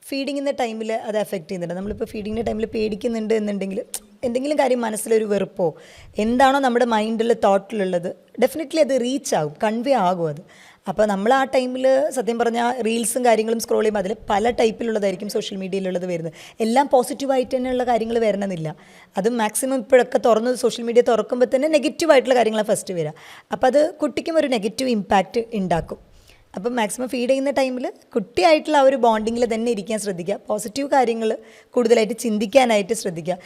ഫീഡിങ്ങിൻ്റെ ടൈമിൽ അത് എഫക്റ്റ് ചെയ്യുന്നുണ്ട്. നമ്മളിപ്പോൾ ഫീഡിങ്ങിൻ്റെ ടൈമിൽ പേടിക്കുന്നുണ്ട് എന്നുണ്ടെങ്കിൽ എന്തെങ്കിലും കാര്യം മനസ്സിലൊരു വെറുപ്പോ എന്താണോ നമ്മുടെ മൈൻഡിൽ തോട്ടിലുള്ളത് ഡെഫിനറ്റ്ലി അത് റീച്ച് ആകും, കൺവേ ആകും അത്. അപ്പോൾ നമ്മൾ ആ ടൈമിൽ സത്യം പറഞ്ഞാൽ റീൽസും കാര്യങ്ങളും സ്ക്രോൾ ചെയ്യുമ്പോൾ അതിൽ പല ടൈപ്പിലുള്ളതായിരിക്കും സോഷ്യൽ മീഡിയയിലുള്ളത് വരുന്നത്. എല്ലാം പോസിറ്റീവായിട്ട് തന്നെയുള്ള കാര്യങ്ങൾ വരണമെന്നില്ല. അത് മാക്സിമം ഇപ്പോഴൊക്കെ സോഷ്യൽ മീഡിയ തുറക്കുമ്പോൾ തന്നെ നെഗറ്റീവായിട്ടുള്ള കാര്യങ്ങളാണ് ഫസ്റ്റ് വരിക. അപ്പോൾ അത് കുട്ടിക്കും ഒരു നെഗറ്റീവ് ഇമ്പാക്റ്റ് ഉണ്ടാക്കും. അപ്പം മാക്സിമം ഫീഡ് ചെയ്യുന്ന ടൈമിൽ കുട്ടിയായിട്ടുള്ള ആ ഒരു ബോണ്ടിങ്ങിൽ തന്നെ ഇരിക്കാൻ ശ്രദ്ധിക്കുക. പോസിറ്റീവ് കാര്യങ്ങൾ കൂടുതലായിട്ട് ചിന്തിക്കാനായിട്ട് ശ്രദ്ധിക്കുക.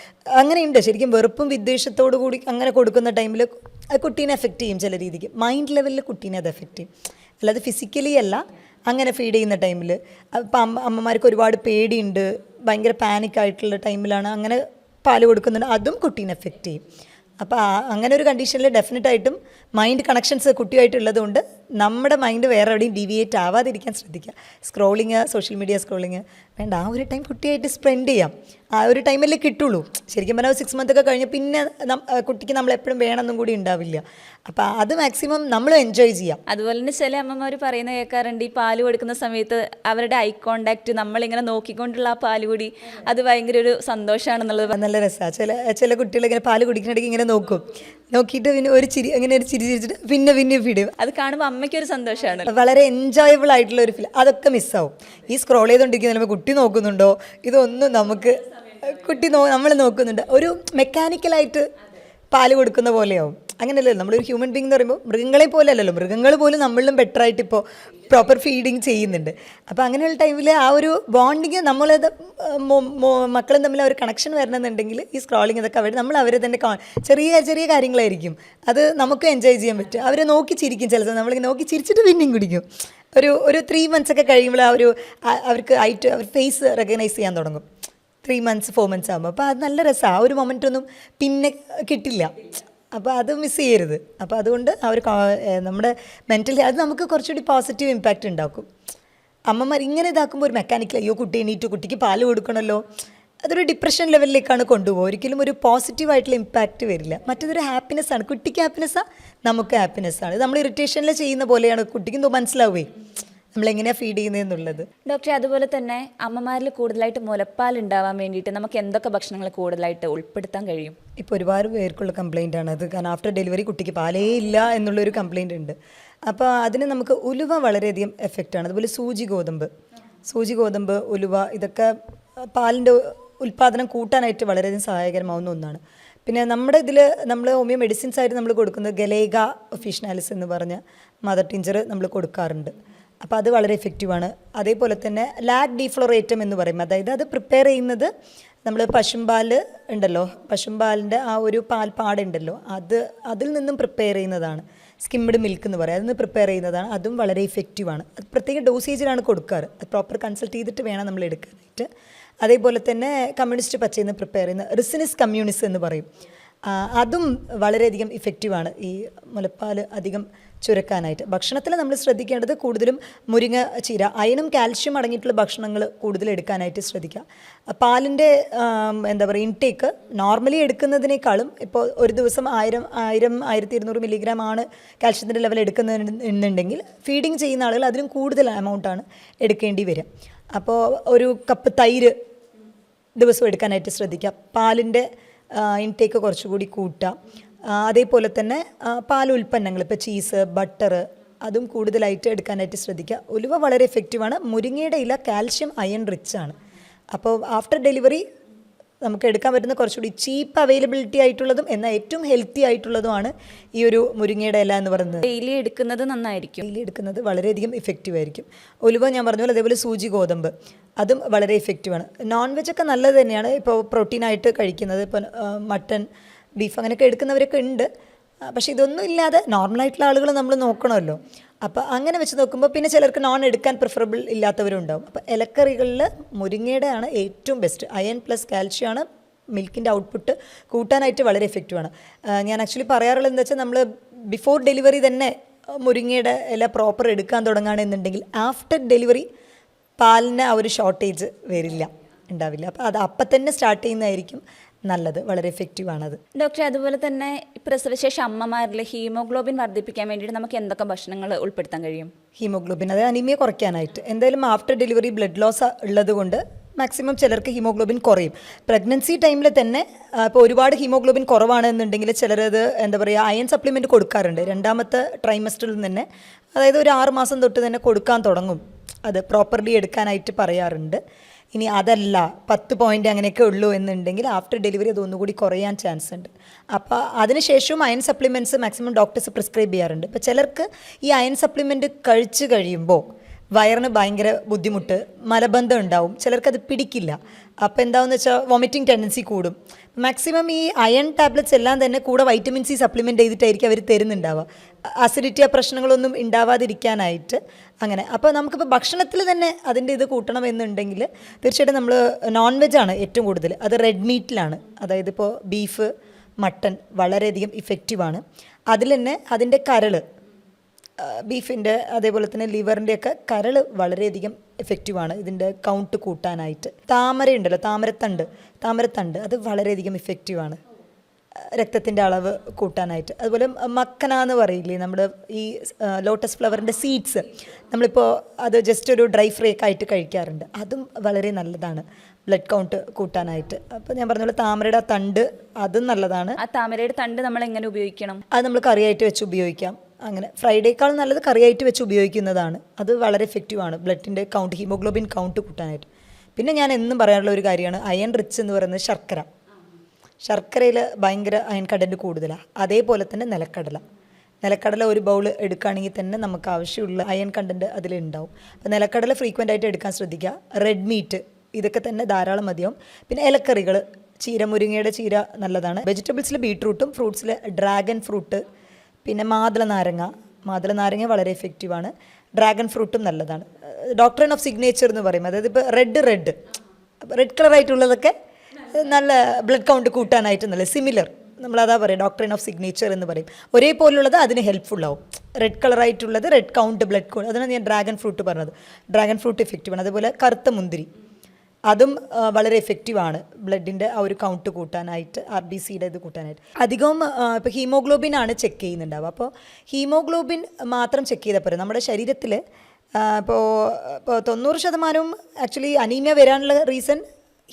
അങ്ങനെയുണ്ട് ശരിക്കും വെറുപ്പും വിദ്വേഷത്തോടു കൂടി അങ്ങനെ കൊടുക്കുന്ന ടൈമിൽ കുട്ടീനെ എഫക്റ്റ് ചെയ്യും. ചില രീതിക്ക് മൈൻഡ് ലെവലിൽ കുട്ടീനെ അത് എഫക്റ്റ് ചെയ്യും. അല്ലാതെ ഫിസിക്കലി അല്ല. അങ്ങനെ ഫീഡ് ചെയ്യുന്ന ടൈമിൽ അപ്പം അമ്മമാർക്ക് ഒരുപാട് പേടിയുണ്ട്, ഭയങ്കര പാനിക്കായിട്ടുള്ള ടൈമിലാണ് അങ്ങനെ പാല് കൊടുക്കുന്നുണ്ട്, അതും കുട്ടീനെ എഫക്റ്റ് ചെയ്യും. അപ്പോൾ അങ്ങനെ ഒരു കണ്ടീഷനിൽ ഡെഫിനറ്റായിട്ടും മൈൻഡ് കണക്ഷൻസ് കുട്ടിയായിട്ടുള്ളത് കൊണ്ട് നമ്മുടെ മൈൻഡ് വേറെ എവിടെയും ഡീവിയേറ്റ് ആവാതിരിക്കാൻ ശ്രദ്ധിക്കുക. സ്ക്രോളിങ്, സോഷ്യൽ മീഡിയ സ്ക്രോളിങ് വേണ്ട. ആ ഒരു ടൈം കുട്ടിയായിട്ട് സ്പെൻഡ് ചെയ്യാം. ആ ഒരു ടൈമല്ലേ കിട്ടുള്ളൂ. ശരിക്കും പറഞ്ഞാൽ 6 month ഒക്കെ കഴിഞ്ഞ് പിന്നെ കുട്ടിക്ക് നമ്മൾ എപ്പോഴും വേണമെന്നും കൂടി ഉണ്ടാവില്ല. അപ്പോൾ അത് മാക്സിമം നമ്മൾ എൻജോയ് ചെയ്യാം.
അതുപോലെ തന്നെ ചില അമ്മമാർ പറയുന്ന കേൾക്കാറുണ്ട്, ഈ പാല് കൊടുക്കുന്ന സമയത്ത് അവരുടെ ഐ കോണ്ടാക്ട് നമ്മളിങ്ങനെ നോക്കിക്കൊണ്ടുള്ള ആ പാല് കൂടി അത് ഭയങ്കര ഒരു സന്തോഷമാണെന്നുള്ളത്.
നല്ല രസമാണ്. ചില കുട്ടികൾ ഇങ്ങനെ പാല് കുടിക്കുന്നിടയ്ക്ക് ഇങ്ങനെ നോക്കിയിട്ട് പിന്നെ ഒരു ചിരി ചിരിച്ചിട്ട് പിന്നെ ഫീഡ് ചെയ്യും.
അത് കാണുമ്പോൾ അമ്മയ്ക്കൊരു സന്തോഷമാണ്.
വളരെ എൻജോയബിൾ ആയിട്ടുള്ള ഒരു ഫീൽ. അതൊക്കെ മിസ്സാവും. ഈ സ്ക്രോൾ ചെയ്തുകൊണ്ടിരിക്കുന്ന കുട്ടി നോക്കുന്നുണ്ടോ ഇതൊന്നും നമുക്ക് നമ്മൾ നോക്കുന്നുണ്ട്. ഒരു മെക്കാനിക്കലായിട്ട് പാല് കൊടുക്കുന്ന പോലെയാവും. അങ്ങനെയല്ലല്ലോ, നമ്മളൊരു ഹ്യൂമൻ ബീങ് എന്ന് പറയുമ്പോൾ മൃഗങ്ങളെ പോലെ അല്ലല്ലോ, മൃഗങ്ങൾ പോലും നമ്മളിലും ബെറ്റർ ആയിട്ട് ഇപ്പോൾ പ്രോപ്പർ ഫീഡിങ് ചെയ്യുന്നുണ്ട്. അപ്പോൾ അങ്ങനെയുള്ള ടൈമിൽ ആ ഒരു ബോണ്ടിങ് നമ്മളത് മക്കളും തമ്മിൽ ആ ഒരു കണക്ഷൻ വരണമെന്നുണ്ടെങ്കിൽ ഈ സ്ക്രോളിങ് ഇതൊക്കെ അവർ നമ്മൾ അവരെ തന്നെ ചെറിയ ചെറിയ കാര്യങ്ങളായിരിക്കും, അത് നമുക്ക് എൻജോയ് ചെയ്യാൻ പറ്റും. അവരെ നോക്കി ചിരിക്കും, ചിലപ്പോൾ നമ്മളിങ്ങനെ നോക്കി ചിരിച്ചിട്ട് പിന്നെയും കുടിക്കും. ഒരു 3 months ഒക്കെ കഴിയുമ്പോൾ അവർക്ക് അവർ ഫേസ് റെക്കഗ്നൈസ് ചെയ്യാൻ തുടങ്ങും. 3 months 4 months ആകുമ്പോൾ. അപ്പോൾ അത് നല്ല രസമാണ്. ആ ഒരു മൊമെൻ്റ് ഒന്നും പിന്നെ കിട്ടില്ല. അപ്പോൾ അത് മിസ് ചെയ്യരുത്. അപ്പോൾ അതുകൊണ്ട് നമ്മുടെ മെൻ്റലി അത് നമുക്ക് കുറച്ചുകൂടി പോസിറ്റീവ് ഇമ്പാക്റ്റ് ഉണ്ടാക്കും. അമ്മമാർ ഇങ്ങനെ ഇതാക്കുമ്പോൾ ഒരു മെക്കാനിക്കൽ, അയ്യോ കുട്ടി എണീറ്റു, കുട്ടിക്ക് പാല് കൊടുക്കണമല്ലോ, അതൊരു ഡിപ്രഷൻ ലെവലിലേക്കാണ് കൊണ്ടുപോകുക. ഒരിക്കലും ഒരു പോസിറ്റീവായിട്ടുള്ള ഇമ്പാക്റ്റ് വരില്ല. മറ്റേതൊരു ഹാപ്പിനെസ്സാണ്. കുട്ടിക്ക് ഹാപ്പിനെസ്സാണ്, നമുക്ക് ഹാപ്പിനെസ്സാണ്. ഇത് നമ്മൾ ഇറിറ്റേഷനിൽ ചെയ്യുന്ന പോലെയാണ്. കുട്ടിക്ക് മനസ്സിലാവുകയെ നമ്മളെങ്ങനെയാണ് ഫീഡ് ചെയ്യുന്നതെന്നുള്ളത്.
ഡോക്ടറെ, അതുപോലെ തന്നെ അമ്മമാരിൽ കൂടുതലായിട്ട് മുലപ്പാൽ ഉണ്ടാവാൻ വേണ്ടിയിട്ട് നമുക്ക് എന്തൊക്കെ ഭക്ഷണങ്ങൾ കൂടുതലായിട്ട് ഉൾപ്പെടുത്താൻ കഴിയും?
ഇപ്പോൾ ഒരുപാട് പേർക്കുള്ള കംപ്ലയിൻ്റ് ആണ് അത്. കാരണം ആഫ്റ്റർ ഡെലിവറി കുട്ടിക്ക് പാലേ ഇല്ല എന്നുള്ളൊരു കംപ്ലയിൻ്റ് ഉണ്ട്. അപ്പോൾ അതിന് നമുക്ക് ഉലുവ വളരെയധികം എഫക്റ്റാണ്. അതുപോലെ സൂചി ഗോതമ്പ്, ഉലുവ, ഇതൊക്കെ പാലിൻ്റെ ഉൽപ്പാദനം കൂട്ടാനായിട്ട് വളരെയധികം സഹായകരമാവുന്ന ഒന്നാണ്. പിന്നെ നമ്മുടെ ഇതിൽ നമ്മൾ ഹോമിയോ മെഡിസിൻസ് ആയിട്ട് നമ്മൾ കൊടുക്കുന്നത് ഗലേഗ ഒഫീഷ്യനാലിസ് എന്ന് പറഞ്ഞ മദർ ടിഞ്ചർ നമ്മൾ കൊടുക്കാറുണ്ട്. അപ്പോൾ അത് വളരെ എഫക്റ്റീവാണ്. അതേപോലെ തന്നെ ലാക് ഡീഫ്ലോറേറ്റം എന്ന് പറയും. അതായത് അത് പ്രിപ്പയർ ചെയ്യുന്നത് നമ്മൾ പശുമ്പാൽ ഉണ്ടല്ലോ, പശുമ്പാലിൻ്റെ ആ ഒരു പാടുണ്ടല്ലോ, അതിൽ നിന്നും പ്രിപ്പയർ ചെയ്യുന്നതാണ്. സ്കിംഡ് മിൽക്ക് എന്ന് പറയും, അതിൽ നിന്ന് പ്രിപ്പയർ ചെയ്യുന്നതാണ്. അതും വളരെ ഇഫക്റ്റീവാണ്. അത് പ്രത്യേക ഡോസേജിലാണ് കൊടുക്കാറ്. അത് പ്രോപ്പർ കൺസൾട്ട് ചെയ്തിട്ട് വേണം നമ്മൾ എടുക്കാനായിട്ട്. അതേപോലെ തന്നെ കമ്മ്യൂണിസ്റ്റ് പച്ചയിൽ നിന്ന് പ്രിപ്പയർ ചെയ്യുന്ന റിസിനിസ് കമ്മ്യൂണിസ് എന്ന് പറയും, അതും വളരെയധികം ഇഫക്റ്റീവാണ് ഈ മുലപ്പാൽ അധികം ചുരക്കാനായിട്ട്. ഭക്ഷണത്തിൽ നമ്മൾ ശ്രദ്ധിക്കേണ്ടത് കൂടുതലും മുരിങ്ങ ചീര, അയണും കാൽഷ്യം അടങ്ങിയിട്ടുള്ള ഭക്ഷണങ്ങൾ കൂടുതൽ എടുക്കാനായിട്ട് ശ്രദ്ധിക്കുക. പാലിൻ്റെ ഇൻടേക്ക് നോർമലി എടുക്കുന്നതിനേക്കാളും ഇപ്പോൾ ഒരു ദിവസം 1200 milligram ആണ് കാൽഷ്യത്തിൻ്റെ ലെവൽ എടുക്കുന്നതെന്നുണ്ടെങ്കിൽ ഫീഡിങ് ചെയ്യുന്ന ആളുകൾ അതിലും കൂടുതൽ എമൗണ്ടാണ് എടുക്കേണ്ടി വരിക. അപ്പോൾ ഒരു കപ്പ് തൈര് ദിവസം എടുക്കാനായിട്ട് ശ്രദ്ധിക്കുക. പാലിൻ്റെ ഇൻടേക്ക് കുറച്ചുകൂടി കൂട്ടുക. അതേപോലെ തന്നെ പാലുൽപ്പന്നങ്ങൾ, ഇപ്പോൾ ചീസ്, ബട്ടർ, അതും കൂടുതലായിട്ട് എടുക്കാനായിട്ട് ശ്രദ്ധിക്കുക. ഉലുവ വളരെ എഫക്റ്റീവാണ്. മുരിങ്ങയുടെ ഇല കാൽഷ്യം അയൺ റിച്ച് ആണ്. അപ്പോൾ ആഫ്റ്റർ ഡെലിവറി നമുക്ക് എടുക്കാൻ പറ്റുന്ന കുറച്ചുകൂടി ചീപ്പ് അവൈലബിലിറ്റി ആയിട്ടുള്ളതും എന്നാൽ ഏറ്റവും ഹെൽത്തി ആയിട്ടുള്ളതുമാണ് ഈ ഒരു മുരിങ്ങയുടെ ഇല എന്ന് പറയുന്നത്.
ഡെയിലി എടുക്കുന്നത് നന്നായിരിക്കും.
ഡെയിലി എടുക്കുന്നത് വളരെയധികം ഇഫക്റ്റീവ് ആയിരിക്കും. ഉലുവ ഞാൻ പറഞ്ഞ പോലെ, അതേപോലെ സൂചി ഗോതമ്പ്, അതും വളരെ ഇഫക്റ്റീവാണ്. നോൺ വെജ് ഒക്കെ നല്ലത് തന്നെയാണ്. ഇപ്പോൾ പ്രോട്ടീനായിട്ട് കഴിക്കുന്നത്, ഇപ്പോൾ മട്ടൺ, ബീഫ് അങ്ങനെയൊക്കെ എടുക്കുന്നവരൊക്കെ ഉണ്ട്. പക്ഷേ ഇതൊന്നും ഇല്ലാതെ നോർമലായിട്ടുള്ള ആളുകൾ നമ്മൾ നോക്കണമല്ലോ. അപ്പോൾ അങ്ങനെ വെച്ച് നോക്കുമ്പോൾ പിന്നെ ചിലർക്ക് നോൺ എടുക്കാൻ പ്രിഫറബിൾ ഇല്ലാത്തവരുണ്ടാവും. അപ്പോൾ ഇലക്കറികളിൽ മുരിങ്ങയുടെ ആണ് ഏറ്റവും ബെസ്റ്റ്. അയൺ പ്ലസ് കാൽഷ്യമാണ് മിൽക്കിൻ്റെ ഔട്ട്പുട്ട് കൂട്ടാനായിട്ട് വളരെ എഫക്റ്റീവാണ്. ഞാൻ ആക്ച്വലി പറയാറുള്ളത് എന്താ വെച്ചാൽ, നമ്മൾ ബിഫോർ ഡെലിവറി തന്നെ മുരിങ്ങയുടെ ഇല പ്രോപ്പർ എടുക്കാൻ തുടങ്ങുകയാണെന്നുണ്ടെങ്കിൽ ആഫ്റ്റർ ഡെലിവറി പാലിന് ആ ഒരു ഷോർട്ടേജ് ഉണ്ടാവില്ല. അപ്പോൾ അത് അപ്പം തന്നെ സ്റ്റാർട്ട് ചെയ്യുന്നതായിരിക്കും നല്ലത്. വളരെ എഫക്റ്റീവാണത്.
ഡോക്ടറെ, അതുപോലെ തന്നെ പ്രസവശേഷം അമ്മമാരിൽ ഹീമോഗ്ലോബിൻ വർദ്ധിപ്പിക്കാൻ വേണ്ടിയിട്ട് നമുക്ക് എന്തൊക്കെ ഭക്ഷണങ്ങൾ ഉൾപ്പെടുത്താൻ കഴിയും?
ഹീമോഗ്ലോബിൻ, അത് അനീമിയ കുറയ്ക്കാനായിട്ട് എന്തായാലും ആഫ്റ്റർ ഡെലിവറി ബ്ലഡ് ലോസ് ഉള്ളത് കൊണ്ട് മാക്സിമം ചിലർക്ക് ഹീമോഗ്ലോബിൻ കുറയും. പ്രഗ്നൻസി ടൈമിൽ തന്നെ ഇപ്പോൾ ഒരുപാട് ഹീമോഗ്ലോബിൻ കുറവാണെന്നുണ്ടെങ്കിൽ ചിലരത് അയൺ സപ്ലിമെൻറ്റ് കൊടുക്കാറുണ്ട്. 2ാമത്തെ ട്രൈമസ്റ്ററിൽ തന്നെ, അതായത് ഒരു 6 മാസം തൊട്ട് തന്നെ കൊടുക്കാൻ തുടങ്ങും. അത് പ്രോപ്പർലി എടുക്കാനായിട്ട് പറയാറുണ്ട്. ഇനി അതല്ല 10 പോയിൻ്റ് അങ്ങനെയൊക്കെ ഉള്ളൂ എന്നുണ്ടെങ്കിൽ ആഫ്റ്റർ ഡെലിവറി അത് ഒന്നുകൂടി കുറയാൻ ചാൻസ് ഉണ്ട്. അപ്പോൾ അതിനുശേഷവും iron supplements maximum doctors prescribe ചെയ്യാറുണ്ട്. ഇപ്പോൾ ചിലർക്ക് ഈ അയൺ സപ്ലിമെൻറ്റ് കഴിച്ച് കഴിയുമ്പോൾ വയറിന് ഭയങ്കര ബുദ്ധിമുട്ട്, മലബന്ധം ഉണ്ടാവും, ചിലർക്കത് പിടിക്കില്ല. അപ്പോൾ എന്താണെന്ന് വെച്ചാൽ വോമിറ്റിംഗ് ടെൻഡൻസി കൂടും. മാക്സിമം ഈ അയൺ ടാബ്ലറ്റ്സ് എല്ലാം തന്നെ കൂടെ വൈറ്റമിൻ സി സപ്ലിമെൻ്റ് ചെയ്തിട്ടായിരിക്കും അവർ തരുന്നുണ്ടാവുക, അസിഡിറ്റി പ്രശ്നങ്ങളൊന്നും ഉണ്ടാവാതിരിക്കാനായിട്ട്. അങ്ങനെ അപ്പോൾ നമുക്കിപ്പോൾ ഭക്ഷണത്തിൽ തന്നെ അതിൻ്റെ ഇത് കൂട്ടണമെന്നുണ്ടെങ്കിൽ തീർച്ചയായിട്ടും നമ്മൾ നോൺ വെജാണ് ഏറ്റവും കൂടുതൽ. അത് റെഡ് മീറ്റിലാണ്, അതായത് ഇപ്പോൾ ബീഫ്, മട്ടൺ വളരെയധികം ഇഫക്റ്റീവാണ്. അതിൽ തന്നെ അതിൻ്റെ കരൾ, ബീഫിൻ്റെ അതേപോലെ തന്നെ ലിവറിൻ്റെയൊക്കെ കരൾ വളരെയധികം എഫക്റ്റീവാണ് ഇതിൻ്റെ കൗണ്ട് കൂട്ടാനായിട്ട്. താമരയുണ്ടല്ലോ, താമരത്തണ്ട്, അത് വളരെയധികം ഇഫക്റ്റീവാണ് രക്തത്തിൻ്റെ അളവ് കൂട്ടാനായിട്ട്. അതുപോലെ മക്കന എന്ന് പറയില്ലേ, നമ്മുടെ ഈ ലോട്ടസ് ഫ്ലവറിൻ്റെ സീഡ്സ്, നമ്മളിപ്പോൾ അത് ജസ്റ്റ് ഒരു ഡ്രൈ ഫ്രേക്ക് ആയിട്ട് കഴിക്കാറുണ്ട്. അതും വളരെ നല്ലതാണ് ബ്ലഡ് കൗണ്ട് കൂട്ടാനായിട്ട്. അപ്പോൾ ഞാൻ പറഞ്ഞ പോലെ താമരയുടെ തണ്ട്, അതും നല്ലതാണ്.
ആ താമരയുടെ തണ്ട് നമ്മൾ എങ്ങനെ ഉപയോഗിക്കണം?
അത് നമ്മൾ കറിയായിട്ട് വെച്ച് ഉപയോഗിക്കാം. അങ്ങനെ ഫ്രൈഡേക്കാൾ നല്ലത് കറിയായിട്ട് വെച്ച് ഉപയോഗിക്കുന്നതാണ്. അത് വളരെ എഫക്റ്റീവാണ് ബ്ലഡിൻ്റെ കൗണ്ട്, ഹീമോഗ്ലോബിൻ കൗണ്ട് കൂട്ടാനായിട്ട്. പിന്നെ ഞാൻ എന്നും പറയാനുള്ള ഒരു കാര്യമാണ് അയൺ റിച്ച് എന്ന് പറയുന്നത് ശർക്കര. ശർക്കരയിൽ ഭയങ്കര അയൺ കണ്ടൻറ്റ് കൂടുതലാണ്. അതേപോലെ തന്നെ നിലക്കടല ഒരു ബൗൾ എടുക്കുകയാണെങ്കിൽ തന്നെ നമുക്ക് ആവശ്യമുള്ള അയൺ കണ്ടൻറ്റ് അതിലുണ്ടാവും. അപ്പോൾ നിലക്കടല ഫ്രീക്വൻ്റ് ആയിട്ട് എടുക്കാൻ ശ്രദ്ധിക്കുക. റെഡ് മീറ്റ് ഇതൊക്കെ തന്നെ ധാരാളം മതിയാവും. പിന്നെ ഇലക്കറികൾ, മുരിങ്ങയുടെ ചീര നല്ലതാണ്. വെജിറ്റബിൾസിൽ ബീട്രൂട്ടും, ഫ്രൂട്ട്സിൽ ഡ്രാഗൺ ഫ്രൂട്ട്, പിന്നെ മാതളനാരങ്ങ വളരെ എഫക്റ്റീവാണ്. ഡ്രാഗൺ ഫ്രൂട്ടും നല്ലതാണ്. ഡോക്ട്രിൻ ഓഫ് സിഗ്നേച്ചർ എന്ന് പറയും. അതായത് ഇപ്പോൾ റെഡ് കളറായിട്ടുള്ളതൊക്കെ നല്ല ബ്ലഡ് കൗണ്ട് കൂട്ടാനായിട്ട് നല്ല സിമിലർ, നമ്മളതാ പറയും ഡോക്ട്രിൻ ഓഫ് സിഗ്നേച്ചർ എന്ന് പറയും. ഒരേപോലുള്ളത് അതിന് ഹെൽപ്ഫുൾ ആവും. റെഡ് കളറായിട്ടുള്ളത് റെഡ് കൗണ്ട് ബ്ലഡ് കൗണ്ട്, അതാണ് ഞാൻ ഡ്രാഗൺ ഫ്രൂട്ട് പറഞ്ഞത്. ഡ്രാഗൺ ഫ്രൂട്ട് എഫക്റ്റീവാണ്. അതുപോലെ കറുത്ത മുന്തിരി അതും വളരെ എഫക്റ്റീവാണ് ബ്ലഡിൻ്റെ ആ ഒരു കൗണ്ട് കൂട്ടാനായിട്ട്, RBCയുടെ ഇത് കൂട്ടാനായിട്ട്. അധികവും ഇപ്പോൾ ഹീമോഗ്ലോബിൻ ആണ് ചെക്ക് ചെയ്യുന്നുണ്ടാവുക. അപ്പോൾ ഹീമോഗ്ലോബിൻ മാത്രം ചെക്ക് ചെയ്താൽ പോരാ. നമ്മുടെ ശരീരത്തിൽ ഇപ്പോൾ 90% ആക്ച്വലി അനീമിയ വരാനുള്ള റീസൺ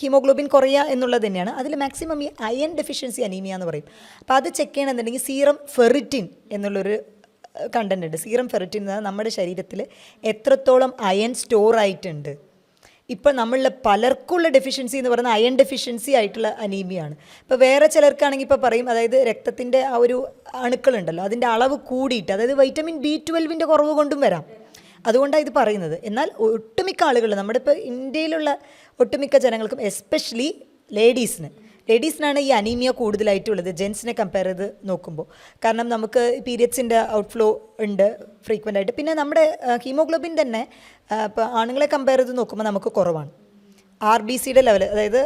ഹീമോഗ്ലോബിൻ കുറയുക എന്നുള്ളത് തന്നെയാണ്. അതിൽ മാക്സിമം ഈ അയൺ ഡെഫിഷ്യൻസി അനീമിയ എന്ന് പറയും. അപ്പോൾ അത് ചെക്ക് ചെയ്യണമെന്നുണ്ടെങ്കിൽ സീറം ഫെറിറ്റിൻ എന്നുള്ളൊരു കണ്ടൻ്റ് ഉണ്ട്. സീറം ഫെറിറ്റിൻ എന്ന് നമ്മുടെ ശരീരത്തിൽ എത്രത്തോളം അയൺ സ്റ്റോർ ആയിട്ടുണ്ട്. ഇപ്പോൾ നമ്മളിൽ പലർക്കുള്ള ഡെഫിഷ്യൻസി എന്ന് പറയുന്നത് അയൺ ഡെഫിഷ്യൻസി ആയിട്ടുള്ള അനീമിയാണ്. ഇപ്പോൾ വേറെ ചിലർക്കാണെങ്കിൽ ഇപ്പോൾ പറയും, അതായത് രക്തത്തിൻ്റെ ആ ഒരു അണുക്കളുണ്ടല്ലോ അതിൻ്റെ അളവ് കൂടിയിട്ട്, അതായത് വൈറ്റമിൻ B12 കുറവ് കൊണ്ടും വരാം. അതുകൊണ്ടാണ് ഇത് പറയുന്നത്. എന്നാൽ ഒട്ടുമിക്ക ആളുകൾ, നമ്മുടെ ഇപ്പോൾ ഇന്ത്യയിലുള്ള ഒട്ടുമിക്ക ജനങ്ങൾക്കും, എസ്പെഷ്യലി ലേഡീസിനാണ് ഈ അനീമിയ കൂടുതലായിട്ടുള്ളത് ജെൻസിനെ കമ്പയർ ചെയ്ത് നോക്കുമ്പോൾ. കാരണം നമുക്ക് പീരിയഡ്സിൻ്റെ ഔട്ട്ഫ്ലോ ഉണ്ട് ഫ്രീക്വൻ്റ് ആയിട്ട്. പിന്നെ നമ്മുടെ ഹീമോഗ്ലോബിൻ തന്നെ ഇപ്പോൾ ആണുങ്ങളെ കമ്പയർ ചെയ്ത് നോക്കുമ്പോൾ നമുക്ക് കുറവാണ്. RBCയുടെ ലെവൽ, അതായത്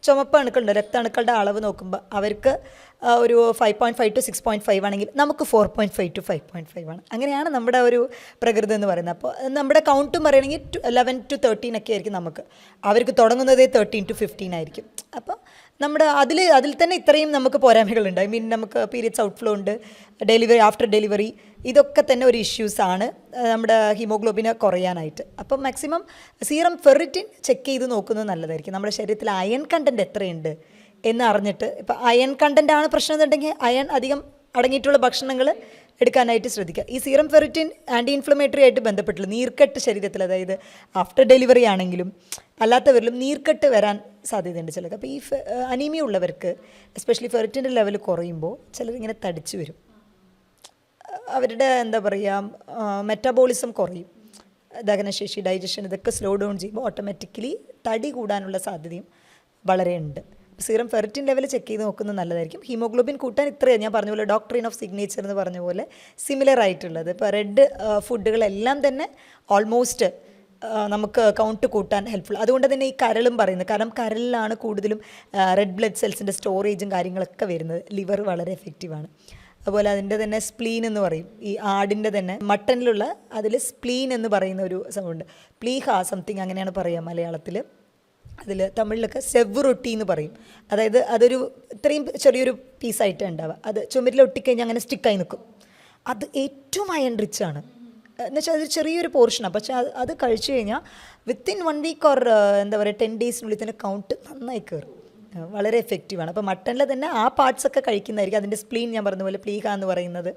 ചുമപ്പ് അണുക്കളുണ്ട്, രക്താണുക്കളുടെ അളവ് നോക്കുമ്പോൾ അവർക്ക് ഒരു 5.5 to 6.5 ആണെങ്കിൽ നമുക്ക് 4.5 to 5.5 ആണ്. അങ്ങനെയാണ് നമ്മുടെ ഒരു പ്രകൃതി എന്ന് പറയുന്നത്. അപ്പോൾ നമ്മുടെ കൗണ്ടും പറയുകയാണെങ്കിൽ 11 to 13 ഒക്കെ ആയിരിക്കും നമുക്ക്. അവർക്ക് തുടങ്ങുന്നതേ 13 to 15 ആയിരിക്കും. അപ്പോൾ നമ്മുടെ അതിൽ തന്നെ ഇത്രയും നമുക്ക് പോരായ്മകളുണ്ട്. നമുക്ക് പീരിയഡ്സ് ഔട്ട്ഫ്ലോ ഉണ്ട്, ആഫ്റ്റർ ഡെലിവറി, ഇതൊക്കെ തന്നെ ഒരു ഇഷ്യൂസാണ് നമ്മുടെ ഹീമോഗ്ലോബിനെ കുറയാനായിട്ട്. അപ്പം മാക്സിമം സീറം ഫെറിറ്റിൻ ചെക്ക് ചെയ്ത് നോക്കുന്നത് നല്ലതായിരിക്കും. നമ്മുടെ ശരീരത്തിൽ അയൺ കണ്ടൻറ്റ് എത്രയുണ്ട് എന്ന് അറിഞ്ഞിട്ട്, ഇപ്പോൾ അയൺ കണ്ടൻ്റ് ആണ് പ്രശ്നം എന്നുണ്ടെങ്കിൽ അയൺ അധികം അടങ്ങിയിട്ടുള്ള ഭക്ഷണങ്ങൾ എടുക്കാനായിട്ട് ശ്രദ്ധിക്കുക. ഈ സീറം ഫെറിറ്റിൻ ആൻറ്റി ഇൻഫ്ലമേറ്ററി ആയിട്ട് ബന്ധപ്പെട്ടുള്ള നീർക്കെട്ട് ശരീരത്തിൽ, അതായത് ആഫ്റ്റർ ഡെലിവറി ആണെങ്കിലും അല്ലാത്തവരിലും നീർക്കെട്ട് വരാൻ സാധ്യതയുണ്ട് ചിലർക്ക്. അപ്പോൾ ഈ അനീമിയ ഉള്ളവർക്ക് എസ്പെഷ്യലി ഫെറിറ്റിൻ്റെ ലെവൽ കുറയുമ്പോൾ ചിലരിങ്ങനെ തടിച്ചു വരും. അവരുടെ എന്താ പറയുക, മെറ്റാബോളിസം കുറയും, ദഹനശേഷി, ഡൈജഷൻ ഇതൊക്കെ സ്ലോ ഡൗൺ ചെയ്യുമ്പോൾ ഓട്ടോമാറ്റിക്കലി തടി കൂടാനുള്ള സാധ്യതയും വളരെ ഉണ്ട്. സീറം ഫെറിറ്റിൻ ലെവൽ ചെക്ക് ചെയ്ത് നോക്കുന്നത് നല്ലതായിരിക്കും. ഹീമോഗ്ലോബിൻ കൂട്ടാൻ ഇത്രയും ഞാൻ പറഞ്ഞ പോലെ ഡോക്ട്രിൻ ഓഫ് സിഗ്നേച്ചർ എന്ന് പറഞ്ഞ പോലെ സിമിലർ ആയിട്ടുള്ളത്. ഇപ്പോൾ റെഡ് ഫുഡുകളെല്ലാം തന്നെ ഓൾമോസ്റ്റ് നമുക്ക് കൗണ്ട് കൂട്ടാൻ ഹെൽപ്ഫുൾ. അതുകൊണ്ട് തന്നെ ഈ കരളും പറയുന്നത്, കാരണം കരളിലാണ് കൂടുതലും റെഡ് ബ്ലഡ് സെൽസിൻ്റെ സ്റ്റോറേജും കാര്യങ്ങളൊക്കെ വരുന്നത്. ലിവർ വളരെ എഫക്റ്റീവാണ്. അതുപോലെ അതിൻ്റെ തന്നെ സ്പ്ലീൻ എന്ന് പറയും. ഈ ആടിൻ്റെ തന്നെ മട്ടനിലുള്ള അതിൽ സ്പ്ലീൻ എന്ന് പറയുന്ന ഒരു സംഭവമുണ്ട്. പ്ലീഹ സംതിങ് അങ്ങനെയാണ് പറയുക മലയാളത്തിൽ. അതിൽ തമിഴിലൊക്കെ സെവ് റൊട്ടി എന്ന് പറയും. അതായത് അതൊരു ഇത്രയും ചെറിയൊരു പീസായിട്ട് ഉണ്ടാവുക. അത് ചുമരിൽ ഒട്ടിക്കഴിഞ്ഞാൽ അങ്ങനെ സ്റ്റിക്കായി നിൽക്കും. അത് ഏറ്റവും അയൺ റിച്ച് ആണ്. എന്നുവെച്ചാൽ അതൊരു ചെറിയൊരു പോർഷനാണ്. പക്ഷേ അത് കഴിച്ചു കഴിഞ്ഞാൽ വിത്തിൻ 1 week ഓർ എന്താ പറയുക 10 days തന്നെ കൗണ്ട് നന്നായി കയറും. വളരെ എഫക്റ്റീവാണ്. അപ്പോൾ മട്ടനിൽ തന്നെ ആ പാർട്സൊക്കെ കഴിക്കുന്നതായിരിക്കും. അതിൻ്റെ സ്പ്ലീൻ ഞാൻ പറഞ്ഞ പോലെ പ്ലീഹ എന്ന് പറയുന്നത്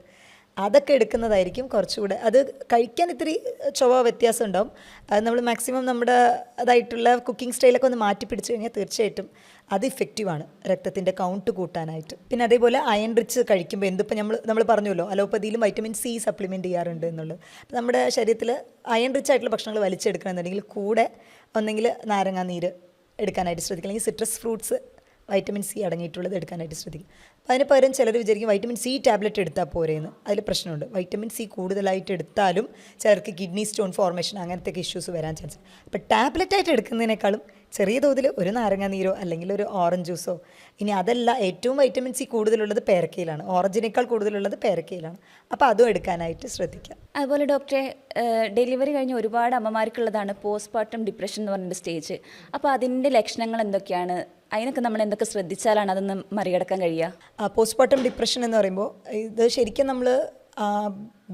അതൊക്കെ എടുക്കുന്നതായിരിക്കും കുറച്ചുകൂടെ. അത് കഴിക്കാൻ ഇത്തിരി ചൊവ്വ വ്യത്യാസം ഉണ്ടാവും. അത് നമ്മൾ മാക്സിമം നമ്മുടെ അതായിട്ടുള്ള കുക്കിംഗ് സ്റ്റൈലൊക്കെ ഒന്ന് മാറ്റി പിടിച്ചു കഴിഞ്ഞാൽ തീർച്ചയായിട്ടും അത് ഇഫക്റ്റീവാണ് രക്തത്തിൻ്റെ കൗണ്ട് കൂട്ടാനായിട്ട്. പിന്നെ അതേപോലെ അയൺ റിച്ച് കഴിക്കുമ്പോൾ എന്തിപ്പോൾ നമ്മൾ പറഞ്ഞല്ലോ അലോപ്പതിയിലും വൈറ്റമിൻ C സപ്ലിമെൻറ്റ് ചെയ്യാറുണ്ട് എന്നുള്ളത്. അപ്പോൾ നമ്മുടെ ശരീരത്തിൽ അയൺ റിച്ച് ആയിട്ടുള്ള ഭക്ഷണങ്ങൾ വലിച്ചെടുക്കണമെന്നുണ്ടെങ്കിൽ കൂടെ ഒന്നെങ്കിൽ നാരങ്ങാ നീര് എടുക്കാനായിട്ട് ശ്രദ്ധിക്കുക, അല്ലെങ്കിൽ സിട്രസ് ഫ്രൂട്ട്സ് വൈറ്റമിൻ C അടങ്ങിയിട്ടുള്ളത് എടുക്കാനായിട്ട് ശ്രദ്ധിക്കും. അപ്പോൾ അതിന് പകരം ചിലർ വിചാരിക്കും വൈറ്റമിൻ C ടാബ്ലറ്റ് എടുത്താൽ പോരെയെന്ന്. അതിൽ പ്രശ്നമുണ്ട്. വൈറ്റമിൻ C കൂടുതലായിട്ട് എടുത്താലും ചിലർക്ക് കിഡ്നി സ്റ്റോൺ ഫോർമേഷൻ അങ്ങനത്തെ ഇഷ്യൂസ് വരാൻ ചാൻസ്. അപ്പോൾ ടാബ്ലറ്റായിട്ട് എടുക്കുന്നതിനേക്കാളും ചെറിയ തോതിൽ ഒരു നാരങ്ങ നീരോ അല്ലെങ്കിൽ ഒരു ഓറഞ്ച് ജ്യൂസോ, ഇനി അതല്ല ഏറ്റവും വൈറ്റമിൻ C കൂടുതലുള്ളത് പേരക്കയിലാണ്, ഓറഞ്ചിനേക്കാൾ കൂടുതലുള്ളത് പേരക്കയിലാണ്. അപ്പോൾ അതും എടുക്കാനായിട്ട് ശ്രദ്ധിക്കാം.
അതുപോലെ ഡോക്ടറെ, ഡെലിവറി കഴിഞ്ഞ ഒരുപാട് അമ്മമാർക്കുള്ളതാണ് പോസ്റ്റ്മോർട്ടം ഡിപ്രഷൻ എന്ന് പറഞ്ഞൊരു സ്റ്റേജ്. അപ്പോൾ അതിൻ്റെ ലക്ഷണങ്ങൾ എന്തൊക്കെയാണ്? അതിനൊക്കെ നമ്മൾ എന്തൊക്കെ ശ്രദ്ധിച്ചാലാണ് അതൊന്ന് മറികടക്കാൻ കഴിയുക?
പോസ്റ്റ്മോർട്ടം ഡിപ്രഷൻ എന്ന് പറയുമ്പോൾ ഇത് ശരിക്കും നമ്മൾ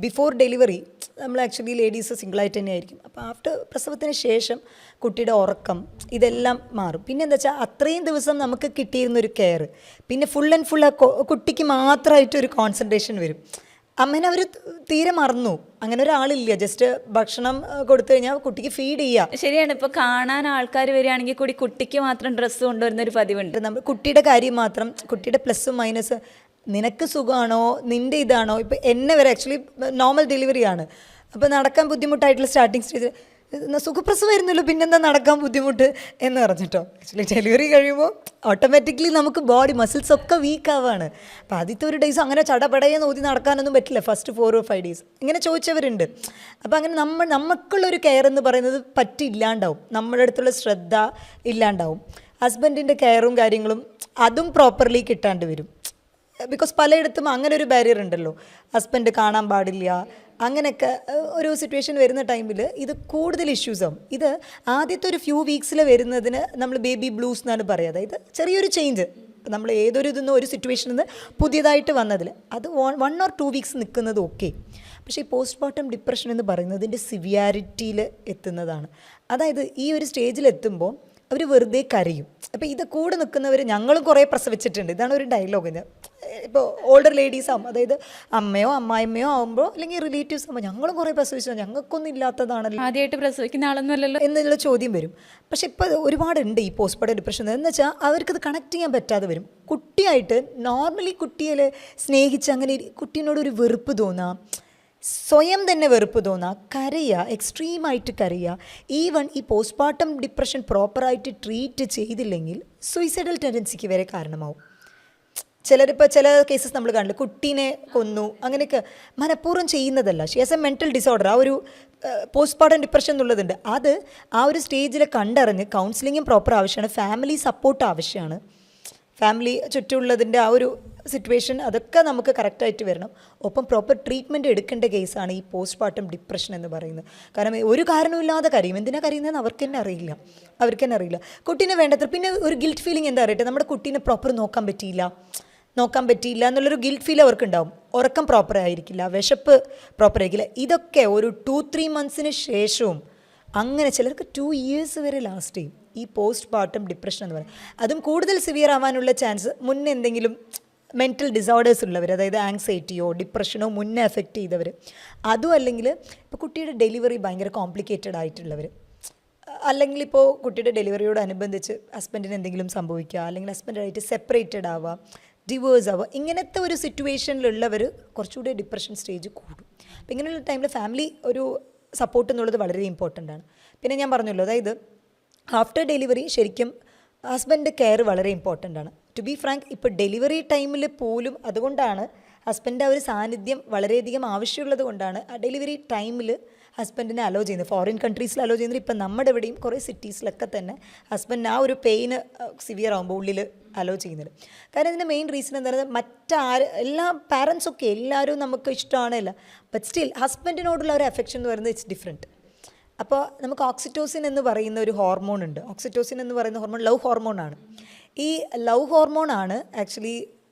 ബിഫോർ ഡെലിവറി നമ്മൾ ആക്ച്വലി ലേഡീസ് സിംഗിളായിട്ട് തന്നെ ആയിരിക്കും. അപ്പോൾ ആഫ്റ്റർ പ്രസവത്തിന് ശേഷം കുട്ടിയുടെ ഉറക്കം ഇതെല്ലാം മാറും. പിന്നെ എന്താ വെച്ചാൽ അത്രയും ദിവസം നമുക്ക് കിട്ടിയിരുന്നൊരു കെയർ പിന്നെ ഫുൾ ആൻഡ് ഫുൾ കുട്ടിക്ക് മാത്രമായിട്ടൊരു കോൺസെൻട്രേഷൻ വരും. അമ്മേനെ അവർ തീരെ മറന്നു. അങ്ങനെ ഒരാളില്ല. ജസ്റ്റ് ഭക്ഷണം കൊടുത്തു കഴിഞ്ഞാൽ കുട്ടിക്ക് ഫീഡ് ചെയ്യുക.
ശരിയാണ്. ഇപ്പോൾ കാണാൻ ആൾക്കാർ വരികയാണെങ്കിൽ കൂടി കുട്ടിക്ക് മാത്രം ഡ്രസ്സ് കൊണ്ടുവരുന്ന ഒരു പതിവുണ്ട്.
നമ്മൾ കുട്ടിയുടെ കാര്യം മാത്രം, കുട്ടിയുടെ പ്ലസ്സും മൈനസ്, നിനക്ക് സുഖമാണോ, നിൻ്റെ ഇതാണോ. ഇപ്പം എന്നെ വരെ ആക്ച്വലി നോർമൽ ഡെലിവറിയാണ്. അപ്പോൾ നടക്കാൻ ബുദ്ധിമുട്ടായിട്ടുള്ള സ്റ്റാർട്ടിങ് സ്റ്റേജ് സുഖപ്രസവമായിരുന്നല്ലോ, പിന്നെന്താ നടക്കാൻ ബുദ്ധിമുട്ട് എന്ന് പറഞ്ഞിട്ടോ. ആക്ച്വലി ഡെലിവറി കഴിയുമ്പോൾ ഓട്ടോമാറ്റിക്കലി നമുക്ക് ബോഡി മസിൽസ് ഒക്കെ വീക്ക് ആവുകയാണ്. അപ്പോൾ ആദ്യത്തെ ഒരു ഡേയ്സ് അങ്ങനെ ചടപടയെന്ന് ഓതി നടക്കാനൊന്നും പറ്റില്ല. ഫസ്റ്റ് 4 or 5 days ഇങ്ങനെ ചോദിച്ചവരുണ്ട്. അപ്പോൾ അങ്ങനെ നമുക്കുള്ളൊരു കെയർ എന്ന് പറയുന്നത് പറ്റില്ലാണ്ടാവും. നമ്മുടെ അടുത്തുള്ള ശ്രദ്ധ ഇല്ലാണ്ടാവും. ഹസ്ബൻഡിൻ്റെ കെയറും കാര്യങ്ങളും അതും പ്രോപ്പർലി കിട്ടാണ്ട് വരും. ബിക്കോസ് പലയിടത്തും അങ്ങനെ ഒരു ബാരിയർ ഉണ്ടല്ലോ, ഹസ്ബൻഡ് കാണാൻ പാടില്ല, അങ്ങനെയൊക്കെ ഒരു സിറ്റുവേഷൻ വരുന്ന ടൈമിൽ ഇത് കൂടുതൽ ഇഷ്യൂസ് ആവും. ഇത് ആദ്യത്തെ ഒരു ഫ്യൂ വീക്സിൽ വരുന്നതിന് നമ്മൾ ബേബി ബ്ലൂസ് എന്നാണ് പറയുക. അതായത് ചെറിയൊരു ചേഞ്ച്, നമ്മൾ ഏതൊരു ഇതെന്ന് ഒരു സിറ്റുവേഷനിൽ നിന്ന് പുതിയതായിട്ട് വന്നതിൽ അത് 1 or 2 weeks നിൽക്കുന്നത് ഓക്കെ. പക്ഷേ ഈ പോസ്റ്റ്മോർട്ടം ഡിപ്രഷൻ എന്ന് പറയുന്നതിൻ്റെ സിവിയാരിറ്റിയിൽ എത്തുന്നതാണ്. അതായത് ഈ ഒരു സ്റ്റേജിലെത്തുമ്പോൾ അവർ വെറുതെ കരയും. അപ്പോൾ ഇത് കൂടെ നിൽക്കുന്നവർ, ഞങ്ങളും കുറേ പ്രസവിച്ചിട്ടുണ്ട്. ഇതാണ് ഒരു ഡയലോഗ്. ഇപ്പോൾ ഓൾഡർ ലേഡീസ് ആകുമ്പോൾ, അതായത് അമ്മയോ അമ്മായിമ്മയോ ആകുമ്പോൾ, അല്ലെങ്കിൽ റിലേറ്റീവ്സ് ആകുമ്പോൾ, ഞങ്ങളും കുറേ പ്രസവിച്ചു, ഞങ്ങൾക്കൊന്നും ഇല്ലാത്തതാണല്ലോ,
ആദ്യമായിട്ട് പ്രസവിക്കുന്ന ആളൊന്നുമല്ലല്ലോ
എന്നുള്ള ചോദ്യം വരും. പക്ഷെ ഇപ്പോൾ ഒരുപാടുണ്ട് ഈ പോസ്റ്റ്മോർട്ടം ഡിപ്രഷൻ. എന്ന് വെച്ചാൽ അവർക്കത് കണക്ട് ചെയ്യാൻ പറ്റാതെ വരും. കുട്ടിയായിട്ട് നോർമലി കുട്ടിയെ സ്നേഹിച്ച് അങ്ങനെ കുട്ടീനോട് ഒരു വെറുപ്പ് തോന്നാം, സ്വയം തന്നെ വെറുപ്പ് തോന്നുക, കരയുക, എക്സ്ട്രീമായിട്ട് കരയുക. ഈവൺ ഈ പോസ്റ്റ്മോർട്ടം ഡിപ്രഷൻ പ്രോപ്പറായിട്ട് ട്രീറ്റ് ചെയ്തില്ലെങ്കിൽ സൂയിസൈഡൽ ടെൻഡൻസിക്ക് വരെ കാരണമാവും. ചിലരിപ്പോൾ ചില കേസസ് നമ്മൾ കാണില്ല, കുട്ടീനെ കൊന്നു, അങ്ങനെയൊക്കെ മനഃപൂർവ്വം ചെയ്യുന്നതല്ല. She has A mental disorder. ആ ഒരു പോസ്റ്റ്മോർട്ടം ഡിപ്രഷൻ എന്നുള്ളതുണ്ട്. അത് ആ ഒരു സ്റ്റേജിൽ കണ്ടറിഞ്ഞ് കൗൺസിലിങ്ങും പ്രോപ്പർ ആവശ്യമാണ്, ഫാമിലി സപ്പോർട്ട് ആവശ്യമാണ്. ഫാമിലി ചുറ്റുമുള്ളതിൻ്റെ ആ ഒരു സിറ്റുവേഷൻ അതൊക്കെ നമുക്ക് കറക്റ്റായിട്ട് വരണം. ഒപ്പം പ്രോപ്പർ ട്രീറ്റ്മെൻറ്റ് എടുക്കേണ്ട കേസാണ് ഈ പോസ്റ്റ്മോർട്ടം ഡിപ്രഷൻ എന്ന് പറയുന്നത്. കാരണം ഒരു കാരണമില്ലാതെ കരയും. എന്തിനാണ് കരയുന്നതെന്ന് അവർക്ക് തന്നെ അറിയില്ല. കുട്ടീനെ വേണ്ടത്ര, പിന്നെ ഒരു ഗിൽറ്റ് ഫീലിംഗ് എന്താ അറിയട്ടെ, നമ്മുടെ കുട്ടീനെ പ്രോപ്പർ നോക്കാൻ പറ്റിയില്ല എന്നുള്ളൊരു ഗിൽറ്റ് ഫീൽ അവർക്കുണ്ടാവും. ഉറക്കം പ്രോപ്പർ ആയിരിക്കില്ല, വിശപ്പ് പ്രോപ്പർ ആയിരിക്കില്ല. ഇതൊക്കെ ഒരു 2-3 months ശേഷവും, അങ്ങനെ ചിലർക്ക് 2 years വരെ ലാസ്റ്റ് ചെയ്യും ഈ പോസ്റ്റ്മോർട്ടം ഡിപ്രഷൻ എന്ന് പറയുന്നത്. അതും കൂടുതൽ സിവിയർ ആവാനുള്ള ചാൻസ് മുന്നേ എന്തെങ്കിലും മെൻ്റൽ ഡിസോർഡേഴ്സ് ഉള്ളവർ, അതായത് ആങ്സൈറ്റിയോ ഡിപ്രഷനോ മുന്നേ എഫക്റ്റ് ചെയ്തവർ, അതും അല്ലെങ്കിൽ ഇപ്പോൾ കുട്ടിയുടെ ഡെലിവറി ഭയങ്കര കോംപ്ലിക്കേറ്റഡ് ആയിട്ടുള്ളവർ, അല്ലെങ്കിൽ ഇപ്പോൾ കുട്ടിയുടെ ഡെലിവറിയോടനുബന്ധിച്ച് ഹസ്ബൻഡിന് എന്തെങ്കിലും സംഭവിക്കുക, അല്ലെങ്കിൽ ഹസ്ബൻഡായിട്ട് സെപ്പറേറ്റഡ് ആവുക, ഡിവോഴ്സ് ആവുക, ഇങ്ങനത്തെ ഒരു സിറ്റുവേഷനിലുള്ളവർ കുറച്ചുകൂടി ഡിപ്രഷൻ സ്റ്റേജ് കൂടും. അപ്പോൾ ഇങ്ങനെയുള്ള ടൈമിൽ ഫാമിലി ഒരു സപ്പോർട്ട് എന്നുള്ളത് വളരെ ഇമ്പോർട്ടൻ്റ് ആണ്. പിന്നെ ഞാൻ പറഞ്ഞല്ലോ, അതായത് ആഫ്റ്റർ ഡെലിവറി ശരിക്കും ഹസ്ബൻഡ് കെയർ വളരെ ഇമ്പോർട്ടൻ്റ് ആണ്. ടു ബി ഫ്രാങ്ക്, ഇപ്പോൾ ഡെലിവറി ടൈമിൽ പോലും അതുകൊണ്ടാണ് ഹസ്ബൻഡ് ആ ഒരു സാന്നിധ്യം വളരെയധികം ആവശ്യമുള്ളത് കൊണ്ടാണ് ആ ഡെലിവറി ടൈമിൽ ഹസ്ബൻഡിനെ അലോ ചെയ്യുന്നത്. ഫോറിൻ കൺട്രീസിൽ അലോ ചെയ്യുന്നത്. ഇപ്പം നമ്മുടെ ഇവിടെയും കുറേ സിറ്റീസിലൊക്കെ തന്നെ ഹസ്ബൻഡ് ആ ഒരു പെയിന് സിവിയർ ആകുമ്പോൾ ഉള്ളിൽ അലോ ചെയ്യുന്നത്. കാരണം ഇതിൻ്റെ മെയിൻ റീസൺ എന്താ പറയുന്നത്, എല്ലാ പാരൻസൊക്കെ എല്ലാവരും നമുക്ക് ഇഷ്ടമാണല്ല, ബട്ട് സ്റ്റിൽ ഹസ്ബൻഡിനോടുള്ള ഒരു അഫെക്ഷൻ എന്ന് പറയുന്നത് ഇറ്റ്സ് ഡിഫറെൻറ്റ്. അപ്പോൾ നമുക്ക് ഓക്സിറ്റോസിൻ എന്ന് പറയുന്ന ഒരു ഹോർമോൺ ഉണ്ട്. ഓക്സിറ്റോസിൻ എന്ന് പറയുന്ന ഹോർമോൺ ലവ് ഹോർമോണാണ്. ഈ ലവ് ഹോർമോണാണ് ആക്ച്വലി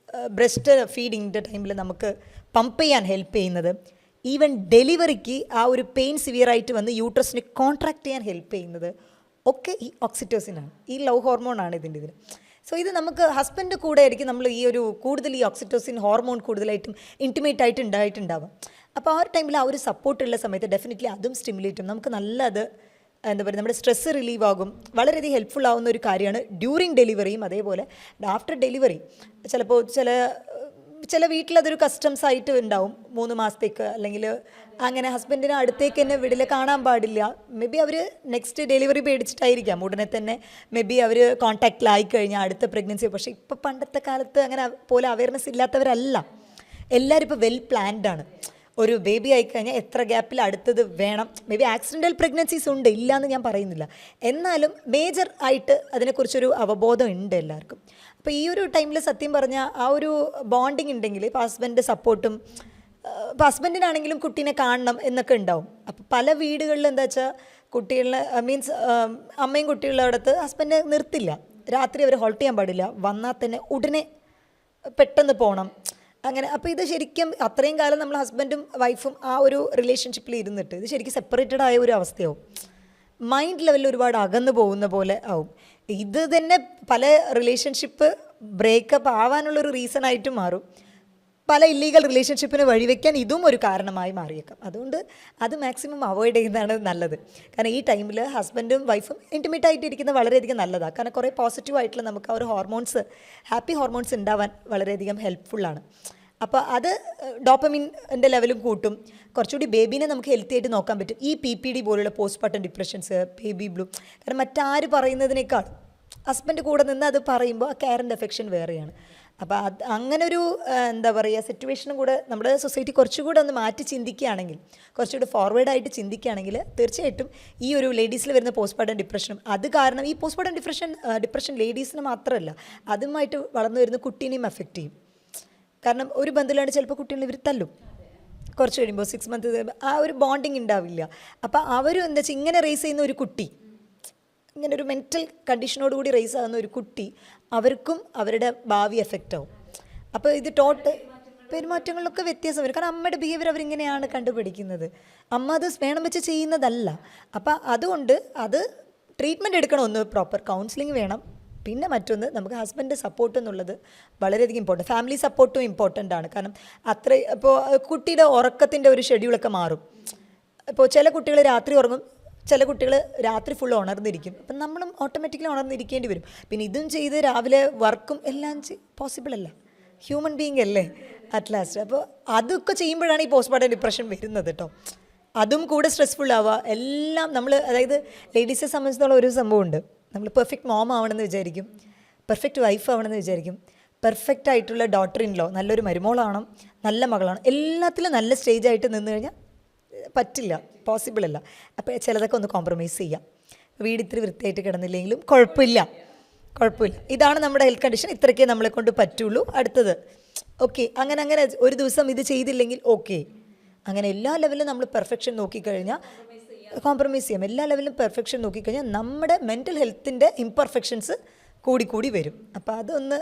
ബ്രസ്റ്റ് ഫീഡിങ്ങിൻ്റെ ടൈമിൽ നമുക്ക് പമ്പ് ചെയ്യാൻ ഹെൽപ്പ് ചെയ്യുന്നത്. ഈവൻ ഡെലിവറിക്ക് ആ ഒരു പെയിൻ സിവിയറായിട്ട് വന്ന് യൂട്രസിനെ കോൺട്രാക്ട് ചെയ്യാൻ ഹെൽപ്പ് ചെയ്യുന്നത് ഒക്കെ ഈ ഓക്സിറ്റോസിനാണ്. ഈ ലവ് ഹോർമോണാണ് ഇതിൻ്റെ. സോ ഇത് നമുക്ക് ഹസ്ബൻഡ് കൂടെ ആയിരിക്കും നമ്മൾ ഈ ഒരു കൂടുതൽ ഈ ഓക്സിറ്റോസിൻ ഹോർമോൺ കൂടുതലായിട്ടും ഇൻറ്റിമേറ്റ് ആയിട്ട് ഉണ്ടായിട്ടുണ്ടാവും. അപ്പോൾ ആ ഒരു ടൈമിൽ ആ ഒരു സപ്പോർട്ടുള്ള സമയത്ത് ഡെഫിനറ്റ്ലി അതും സ്റ്റിമുലേറ്റ് ചെയ്യും. നമുക്ക് നല്ലത് എന്താ പറയുക, നമ്മുടെ സ്ട്രെസ്സ് റിലീവ് ആകും. വളരെയധികം ഹെൽപ്ഫുൾ ആവുന്ന ഒരു കാര്യമാണ് ഡ്യൂറിങ് ഡെലിവറിയും അതേപോലെ ആഫ്റ്റർ ഡെലിവറി. ചിലപ്പോൾ ചില വീട്ടിലതൊരു കസ്റ്റംസ് ആയിട്ട് ഉണ്ടാവും 3 മാസത്തേക്ക്, അല്ലെങ്കിൽ അങ്ങനെ ഹസ്ബൻഡിനെ അടുത്തേക്ക് തന്നെ വീട്ടിൽ കാണാൻ പാടില്ല. മേ ബി അവർ നെക്സ്റ്റ് ഡെലിവറി പേടിച്ചിട്ടായിരിക്കാം ഉടനെ തന്നെ മേ ബി അവർ കോൺടാക്റ്റിലായി കഴിഞ്ഞാൽ അടുത്ത പ്രഗ്നൻസി. പക്ഷേ ഇപ്പോൾ പണ്ടത്തെ കാലത്ത് അങ്ങനെ പോലെ അവയർനെസ് ഇല്ലാത്തവരല്ല. എല്ലാവരും ഇപ്പോൾ വെൽ പ്ലാൻഡ് ആണ്. ഒരു ബേബി ആയിക്കഴിഞ്ഞാൽ എത്ര ഗ്യാപ്പിൽ അടുത്തത് വേണം. മേ ബി ആക്സിഡൻ്റൽ പ്രഗ്നൻസീസ് ഉണ്ട്, ഇല്ലയെന്ന് ഞാൻ പറയുന്നില്ല. എന്നാലും മേജർ ആയിട്ട് അതിനെക്കുറിച്ചൊരു അവബോധം ഉണ്ട് എല്ലാവർക്കും. അപ്പോൾ ഈ ഒരു ടൈമിൽ സത്യം പറഞ്ഞാൽ ആ ഒരു ബോണ്ടിങ് ഉണ്ടെങ്കിൽ ഇപ്പോൾ ഹസ്ബൻഡ് സപ്പോർട്ടും, ഇപ്പോൾ ഹസ്ബൻഡിനാണെങ്കിലും കുട്ടീനെ കാണണം എന്നൊക്കെ ഉണ്ടാവും. അപ്പോൾ പല വീടുകളിൽ എന്താ വെച്ചാൽ കുട്ടികളെ മീൻസ് അമ്മയും കുട്ടികളുടെ അടുത്ത് ഹസ്ബൻഡ് നിർത്തില്ല. രാത്രി അവർ ഹോൾട്ട് ചെയ്യാൻ പാടില്ല, വന്നാൽ തന്നെ ഉടനെ പെട്ടെന്ന് പോകണം അങ്ങനെ. അപ്പോൾ ഇത് ശരിക്കും അത്രയും കാലം നമ്മൾ ഹസ്ബൻഡും വൈഫും ആ ഒരു റിലേഷൻഷിപ്പിൽ ഇരുന്നിട്ട് ഇത് ശരിക്കും സെപ്പറേറ്റഡ് ആയ ഒരു അവസ്ഥയാവും. മൈൻഡ് ലെവലിൽ ഒരുപാട് അകന്നു പോകുന്ന പോലെ ആവും. ഇത് തന്നെ പല റിലേഷൻഷിപ്പ് ബ്രേക്കപ്പ് ആവാനുള്ളൊരു റീസൺ ആയിട്ട് മാറും. പല ഇല്ലീഗൽ റിലേഷൻഷിപ്പിന് വഴിവെക്കാൻ ഇതും ഒരു കാരണമായി മാറിയേക്കാം. അതുകൊണ്ട് അത് മാക്സിമം അവോയ്ഡ് ചെയ്യുന്നതാണ് നല്ലത്. കാരണം ഈ ടൈമിൽ ഹസ്ബൻഡും വൈഫും ഇൻറ്റിമേറ്റ് ആയിട്ട് ഇരിക്കുന്നത് വളരെയധികം നല്ലതാണ്. കാരണം കുറേ പോസിറ്റീവായിട്ടുള്ള നമുക്ക് ആ ഒരു ഹോർമോൺസ്, ഹാപ്പി ഹോർമോൺസ് ഉണ്ടാവാൻ വളരെയധികം ഹെൽപ്ഫുള്ളാണ്. അപ്പോൾ അത് ഡോപ്പമിൻ്റെ ലെവലും കൂട്ടും. കുറച്ചുകൂടി ബേബീനെ നമുക്ക് ഹെൽത്തി ആയിട്ട് നോക്കാൻ പറ്റും. ഈ PPD പോലുള്ള പോസ്റ്റ്പാർട്ടം ഡിപ്രഷൻസ്, ബേബി ബ്ലൂ, കാരണം മറ്റാര് പറയുന്നതിനേക്കാൾ ഹസ്ബൻഡ് കൂടെ നിന്ന് അത് പറയുമ്പോൾ ആ കെയറിൻ്റെ എഫെക്ഷൻ വേറെയാണ്. അപ്പോൾ അങ്ങനെ ഒരു എന്താ പറയുക സിറ്റുവേഷനും കൂടെ നമ്മുടെ സൊസൈറ്റി കുറച്ചുകൂടെ ഒന്ന് മാറ്റി ചിന്തിക്കുകയാണെങ്കിൽ, കുറച്ചുകൂടി ഫോർവേഡായിട്ട് ചിന്തിക്കുകയാണെങ്കിൽ തീർച്ചയായിട്ടും ഈ ഒരു ലേഡീസിൽ വരുന്ന പോസ്റ്റ്പാർട്ടം ഡിപ്രഷനും അത് കാരണം ഈ പോസ്റ്റ്പാർട്ടം ഡിപ്രഷൻ ലേഡീസിന് മാത്രമല്ല, അതുമായിട്ട് വളർന്നു വരുന്ന കുട്ടീനെയും എഫക്റ്റ് ചെയ്യും. കാരണം ഒരു ബന്ധമില്ലാണ്ട് ചിലപ്പോൾ കുട്ടികളെ ഇവർ തല്ലും. കുറച്ച് കഴിയുമ്പോൾ 6 months ആ ഒരു ബോണ്ടിങ് ഉണ്ടാവില്ല. അപ്പോൾ അവരും എന്താ വെച്ചാൽ ഇങ്ങനെ റേസ് ചെയ്യുന്ന ഒരു കുട്ടി, ഇങ്ങനെ ഒരു മെൻ്റൽ കണ്ടീഷനോടുകൂടി റേസ് ആകുന്ന ഒരു കുട്ടി, അവർക്കും അവരുടെ ഭാവി എഫക്റ്റ് ആവും. അപ്പോൾ ഇത് പെരുമാറ്റങ്ങളിലൊക്കെ വ്യത്യാസം വരും. കാരണം അമ്മയുടെ ബിഹേവിയർ അവരിങ്ങനെയാണ് കണ്ടുപിടിക്കുന്നത്. അമ്മ അത് വേണം വെച്ച് ചെയ്യുന്നതല്ല. അപ്പോൾ അതുകൊണ്ട് അത് ട്രീറ്റ്മെൻറ്റ് എടുക്കണം. ഒന്ന് പ്രോപ്പർ കൗൺസിലിംഗ് വേണം. പിന്നെ മറ്റൊന്ന് നമുക്ക് ഹസ്ബൻഡ് സപ്പോർട്ട് എന്നുള്ളത് വളരെയധികം ഇമ്പോർട്ടൻറ്റ്. ഫാമിലി സപ്പോർട്ടും ഇമ്പോർട്ടൻ്റ് ആണ്. കാരണം ഇപ്പോൾ കുട്ടിയുടെ ഉറക്കത്തിൻ്റെ ഒരു ഷെഡ്യൂളൊക്കെ മാറും. ഇപ്പോൾ ചില കുട്ടികൾ രാത്രി ഉറങ്ങും, ചില കുട്ടികൾ രാത്രി ഫുൾ ഉണർന്നിരിക്കും. അപ്പം നമ്മളും ഓട്ടോമാറ്റിക്കലി ഉണർന്നിരിക്കേണ്ടി വരും. പിന്നെ ഇതും ചെയ്ത് രാവിലെ വർക്കും എല്ലാം പോസിബിൾ അല്ല. ഹ്യൂമൻ ബീയിങ് അല്ലേ അറ്റ് ലാസ്റ്റ്. അപ്പോൾ അതൊക്കെ ചെയ്യുമ്പോഴാണ് ഈ പോസ്റ്റ്പാർട്ടം ഡിപ്രഷൻ വരുന്നത് കേട്ടോ. അതും കൂടെ സ്ട്രെസ്ഫുൾ ആവുക എല്ലാം നമ്മൾ, അതായത് ലേഡീസിനെ സംബന്ധിച്ചിടത്തോളം ഒരു സംഭവമുണ്ട്. നമ്മൾ പെർഫെക്റ്റ് മോം ആവണമെന്ന് വിചാരിക്കും, പെർഫെക്റ്റ് വൈഫ് ആവണമെന്ന് വിചാരിക്കും, പെർഫെക്റ്റ് ആയിട്ടുള്ള ഡോട്ടർ ഇൻ ലോ, നല്ലൊരു മരുമോളാണ്, നല്ല മകളാണ്, എല്ലാത്തിലും നല്ല സ്റ്റേജായിട്ട് നിന്ന് കഴിഞ്ഞാൽ പറ്റില്ല, പോസിബിൾ അല്ല. അപ്പോൾ ചിലതൊക്കെ ഒന്ന് കോംപ്രമൈസ് ചെയ്യാം. വീട് ഇത്തിരി വൃത്തിയായിട്ട് കിടന്നില്ലെങ്കിലും കുഴപ്പമില്ല. ഇതാണ് നമ്മുടെ ഹെൽത്ത് കണ്ടീഷൻ, ഇത്രയ്ക്കേ നമ്മളെ കൊണ്ട് പറ്റുള്ളൂ. അടുത്തത് ഓക്കെ, അങ്ങനെ ഒരു ദിവസം ഇത് ചെയ്തില്ലെങ്കിൽ ഓക്കെ. അങ്ങനെ എല്ലാ ലെവലിലും നമ്മൾ പെർഫെക്ഷൻ നോക്കിക്കഴിഞ്ഞാൽ കോംപ്രമൈസ് ചെയ്യാം. എല്ലാ ലെവലിലും പെർഫെക്ഷൻ നോക്കിക്കഴിഞ്ഞാൽ നമ്മുടെ മെൻ്റൽ ഹെൽത്തിൻ്റെ ഇംപെർഫെക്ഷൻസ് കൂടി വരും. അപ്പോൾ അതൊന്ന്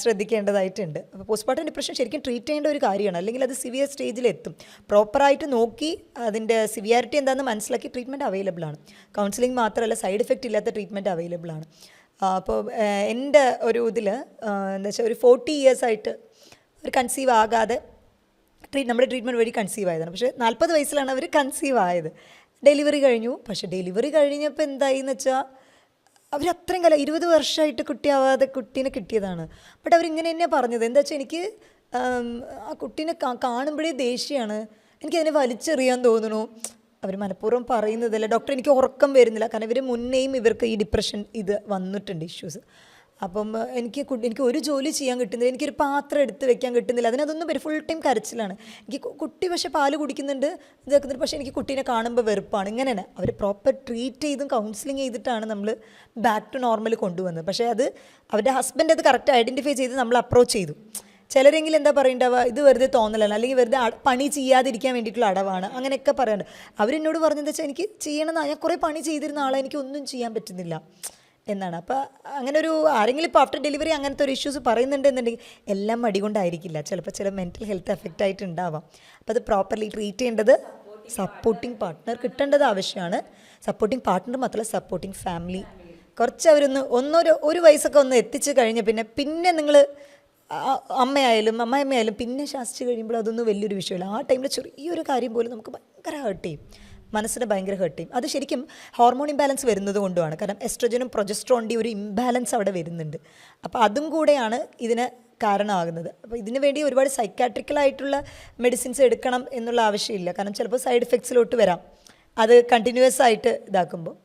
ശ്രദ്ധിക്കേണ്ടതായിട്ടുണ്ട്. അപ്പോൾ പോസ്റ്റ്പാർട്ടം ഡിപ്രഷൻ ശരിക്കും ട്രീറ്റ് ചെയ്യേണ്ട ഒരു കാര്യമാണ്. അല്ലെങ്കിൽ അത് സിവിയർ സ്റ്റേജിലെത്തും. പ്രോപ്പറായിട്ട് നോക്കി അതിൻ്റെ സിവിയാരിറ്റി എന്താണെന്ന് മനസ്സിലാക്കി ട്രീറ്റ്മെൻറ്റ് അവൈലബിൾ ആണ്. കൗൺസിലിംഗ് മാത്രമല്ല, സൈഡ് എഫക്റ്റ് ഇല്ലാത്ത ട്രീറ്റ്മെൻറ്റ് അവൈലബിൾ ആണ്. അപ്പോൾ എൻ്റെ ഒരു ഇതിൽ എന്താ വെച്ചാൽ ഒരു 40 years ആയിട്ട് ഒരു കൺസീവ് ആകാതെ നമ്മുടെ ട്രീറ്റ്മെൻറ്റ് വഴി കൺസീവ് ആയതാണ്. പക്ഷേ 40 വയസ്സിലാണ് അവർ കൺസീവ് ആയത്. ഡെലിവറി കഴിഞ്ഞു. പക്ഷേ ഡെലിവറി കഴിഞ്ഞപ്പോൾ എന്തായിന്ന് വെച്ചാൽ അവർ അത്രയും കാലം 20 വർഷമായിട്ട് കുട്ടിയാവാതെ കുട്ടീനെ കിട്ടിയതാണ്. ബട്ട് അവരിങ്ങനെ തന്നെയാണ് പറഞ്ഞത്. എന്താ വെച്ചാൽ എനിക്ക് ആ കുട്ടീനെ കാണുമ്പോഴേ ദേഷ്യമാണ്, എനിക്കതിനെ വലിച്ചെറിയാൻ തോന്നുന്നു. അവർ മനഃപൂർവ്വം പറയുന്നതല്ല. ഡോക്ടർ എനിക്ക് ഉറക്കം വരുന്നില്ല. കാരണം ഇവർ മുന്നേയും ഇവർക്ക് ഈ ഡിപ്രഷൻ ഇത് വന്നിട്ടുണ്ട് ഇഷ്യൂസ്. അപ്പം എനിക്ക് ഒരു ജോലി ചെയ്യാൻ കിട്ടുന്നില്ല, എനിക്കൊരു പാത്രം എടുത്ത് വെക്കാൻ കിട്ടുന്നില്ല, അതിനതൊന്നും വരും. ഫുൾ ടൈം കരച്ചിലാണ്. എനിക്ക് കുട്ടി പക്ഷേ പാല് കുടിക്കുന്നുണ്ട്, ഇതാക്കുന്നുണ്ട്, പക്ഷേ എനിക്ക് കുട്ടീനെ കാണുമ്പോൾ വെറുപ്പാണ്. ഇങ്ങനെയാണ് അവർ പ്രോപ്പർ ട്രീറ്റ് ചെയ്തും കൗൺസിലിംഗ് ചെയ്തിട്ടാണ് നമ്മൾ ബാക്ക് ടു നോർമൽ കൊണ്ടുവന്നത്. പക്ഷേ അത് അവരുടെ ഹസ്ബൻഡ് അത് കറക്റ്റ് ഐഡൻറ്റിഫൈ ചെയ്ത് നമ്മൾ അപ്രോച്ച് ചെയ്തു. ചിലരെങ്കിലും എന്താ പറയണ്ടാവുക, ഇത് വെറുതെ തോന്നലല്ല, അല്ലെങ്കിൽ വെറുതെ പണി ചെയ്യാതിരിക്കാൻ വേണ്ടിയിട്ടുള്ള അടവാണ്, അങ്ങനെയൊക്കെ പറയാറുണ്ട്. അവരെന്നോട് പറഞ്ഞതെന്ന് വെച്ചാൽ എനിക്ക് ചെയ്യണമെന്ന്, ഞാൻ കുറേ പണി ചെയ്തിരുന്ന ആളെ എനിക്കൊന്നും ചെയ്യാൻ പറ്റുന്നില്ല എന്നാണ്. അപ്പോൾ അങ്ങനെ ഒരു ആരെങ്കിലും ഇപ്പോൾ ആഫ്റ്റർ ഡെലിവറി അങ്ങനത്തെ ഒരു ഇഷ്യൂസ് പറയുന്നുണ്ടെന്നുണ്ടെങ്കിൽ എല്ലാം മടി കൊണ്ടായിരിക്കില്ല, ചിലപ്പോൾ ചില മെൻ്റൽ ഹെൽത്ത് എഫക്റ്റ് ആയിട്ട് ഉണ്ടാവാം. അപ്പോൾ അത് പ്രോപ്പർലി ട്രീറ്റ് ചെയ്യേണ്ടത് സപ്പോർട്ടിങ് പാർട്ട്ണർ കിട്ടേണ്ടത് ആവശ്യമാണ്. സപ്പോർട്ടിങ് പാർട്ട്ണർ മാത്രമല്ല, സപ്പോർട്ടിങ് ഫാമിലി. കുറച്ച് ഒരു വയസ്സൊക്കെ ഒന്ന് എത്തിച്ച് കഴിഞ്ഞ് പിന്നെ നിങ്ങൾ അമ്മയായാലും പിന്നെ ശാസിച്ച് കഴിയുമ്പോൾ അതൊന്നും വലിയൊരു വിഷയമില്ല. ആ ടൈമിൽ ചെറിയൊരു കാര്യം പോലും നമുക്ക് ഭയങ്കര ഹേർട്ട് ചെയ്യും, മനസ്സിനെ ഭയങ്കര ഹേർട്ട് ചെയ്യും. അത് ശരിക്കും ഹോർമോൺ ഇംബാലൻസ് വരുന്നത് കൊണ്ടുമാണ്. കാരണം എസ്ട്രോജനും പ്രൊജസ്ട്രോണിൻ്റെയും ഒരു ഇംബാലൻസ് അവിടെ വരുന്നുണ്ട്. അപ്പോൾ അതും കൂടെയാണ് ഇതിന് കാരണമാകുന്നത്. അപ്പോൾ ഇതിന് വേണ്ടി ഒരുപാട് സൈക്കാട്രിക്കലായിട്ടുള്ള മെഡിസിൻസ് എടുക്കണം എന്നുള്ള ആവശ്യമില്ല. കാരണം ചിലപ്പോൾ സൈഡ് എഫക്ട്സിലോട്ട് വരാം അത് കണ്ടിന്യൂസ് ആയിട്ട് ഇതാക്കുമ്പോൾ.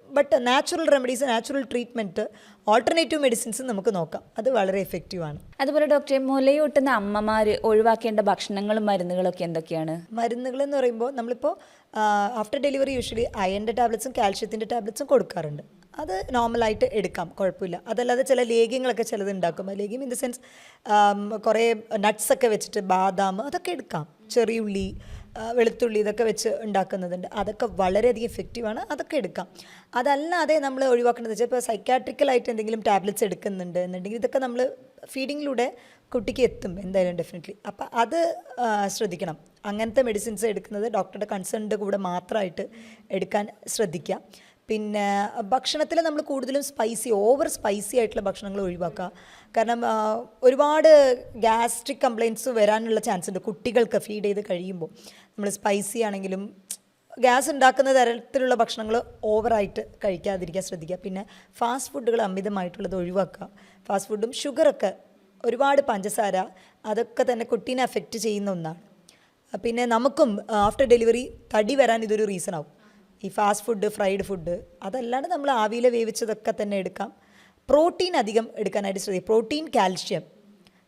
But natural remedies, natural treatment, alternative medicines നമുക്ക് നോക്കാം. അത് വളരെ എഫക്റ്റീവാണ്.
അതുപോലെ ഡോക്ടറെ, മുലയൂട്ടുന്ന അമ്മമാർ ഒഴിവാക്കേണ്ട ഭക്ഷണങ്ങളും മരുന്നുകളൊക്കെ എന്തൊക്കെയാണ്?
മരുന്നുകളെന്ന് പറയുമ്പോൾ നമ്മളിപ്പോൾ ആഫ്റ്റർ ഡെലിവറി യൂഷ്വലി അയണിൻ്റെ ടാബ്ലറ്റ്സും കാൽഷ്യത്തിൻ്റെ ടാബ്ലറ്റ്സും കൊടുക്കാറുണ്ട്. അത് നോർമലായിട്ട് എടുക്കാം, കുഴപ്പമില്ല. അതല്ലാതെ ചില ലേഗ്യങ്ങളൊക്കെ ചിലത് ഉണ്ടാക്കും. ലേഗ്യം ഇൻ ദ സെൻസ് കുറേ നട്ട്സൊക്കെ വെച്ചിട്ട് ബാദാം അതൊക്കെ എടുക്കാം, ചെറിയുള്ളി, വെളുത്തുള്ളി ഇതൊക്കെ വെച്ച് ഉണ്ടാക്കുന്നതുണ്ട്. അതൊക്കെ വളരെയധികം എഫക്റ്റീവാണ്, അതൊക്കെ എടുക്കാം. അതല്ലാതെ നമ്മൾ ഒഴിവാക്കേണ്ടത് വെച്ചാൽ ഇപ്പോൾ സൈക്കാട്രിക്കലായിട്ട് എന്തെങ്കിലും ടാബ്ലറ്റ്സ് എടുക്കുന്നുണ്ട് എന്നുണ്ടെങ്കിൽ ഇതൊക്കെ നമ്മൾ ഫീഡിങ്ങിലൂടെ കുട്ടിക്ക് എത്തും എന്തായാലും ഡെഫിനറ്റ്ലി. അപ്പോൾ അത് ശ്രദ്ധിക്കണം. അങ്ങനത്തെ മെഡിസിൻസ് എടുക്കുന്നത് ഡോക്ടറുടെ കൺസേണിൻ്റെ കൂടെ മാത്രമായിട്ട് എടുക്കാൻ ശ്രദ്ധിക്കുക. പിന്നെ ഭക്ഷണത്തിൽ നമ്മൾ കൂടുതലും ഓവർ സ്പൈസി ആയിട്ടുള്ള ഭക്ഷണങ്ങൾ ഒഴിവാക്കുക. കാരണം ഒരുപാട് ഗ്യാസ്ട്രിക് കംപ്ലയിൻറ്റ്സ് വരാനുള്ള ചാൻസ് ഉണ്ട് കുട്ടികൾക്ക് ഫീഡ് ചെയ്ത് കഴിയുമ്പോൾ. നമ്മൾ സ്പൈസി ആണെങ്കിലും ഗ്യാസ് ഉണ്ടാക്കുന്ന തരത്തിലുള്ള ഭക്ഷണങ്ങൾ ഓവറായിട്ട് കഴിക്കാതിരിക്കാൻ ശ്രദ്ധിക്കുക. പിന്നെ ഫാസ്റ്റ് ഫുഡുകൾ അമിതമായിട്ടുള്ളത് ഒഴിവാക്കുക. ഫാസ്റ്റ് ഫുഡും ഷുഗറൊക്കെ, ഒരുപാട് പഞ്ചസാര, അതൊക്കെ തന്നെ കുട്ടീനെ അഫക്റ്റ് ചെയ്യുന്ന ഒന്നാണ്. പിന്നെ നമുക്കും ആഫ്റ്റർ ഡെലിവറി തടി വരാൻ ഇതൊരു റീസൺ ആവും. ഈ ഫാസ്റ്റ് ഫുഡ്, ഫ്രൈഡ് ഫുഡ്, അതല്ലാണ്ട് നമ്മൾ ആവിയിൽ വേവിച്ചതൊക്കെ തന്നെ എടുക്കാം. പ്രോട്ടീൻ അധികം എടുക്കാനായിട്ട് ശ്രദ്ധിക്കുക. പ്രോട്ടീൻ, കാൽഷ്യം,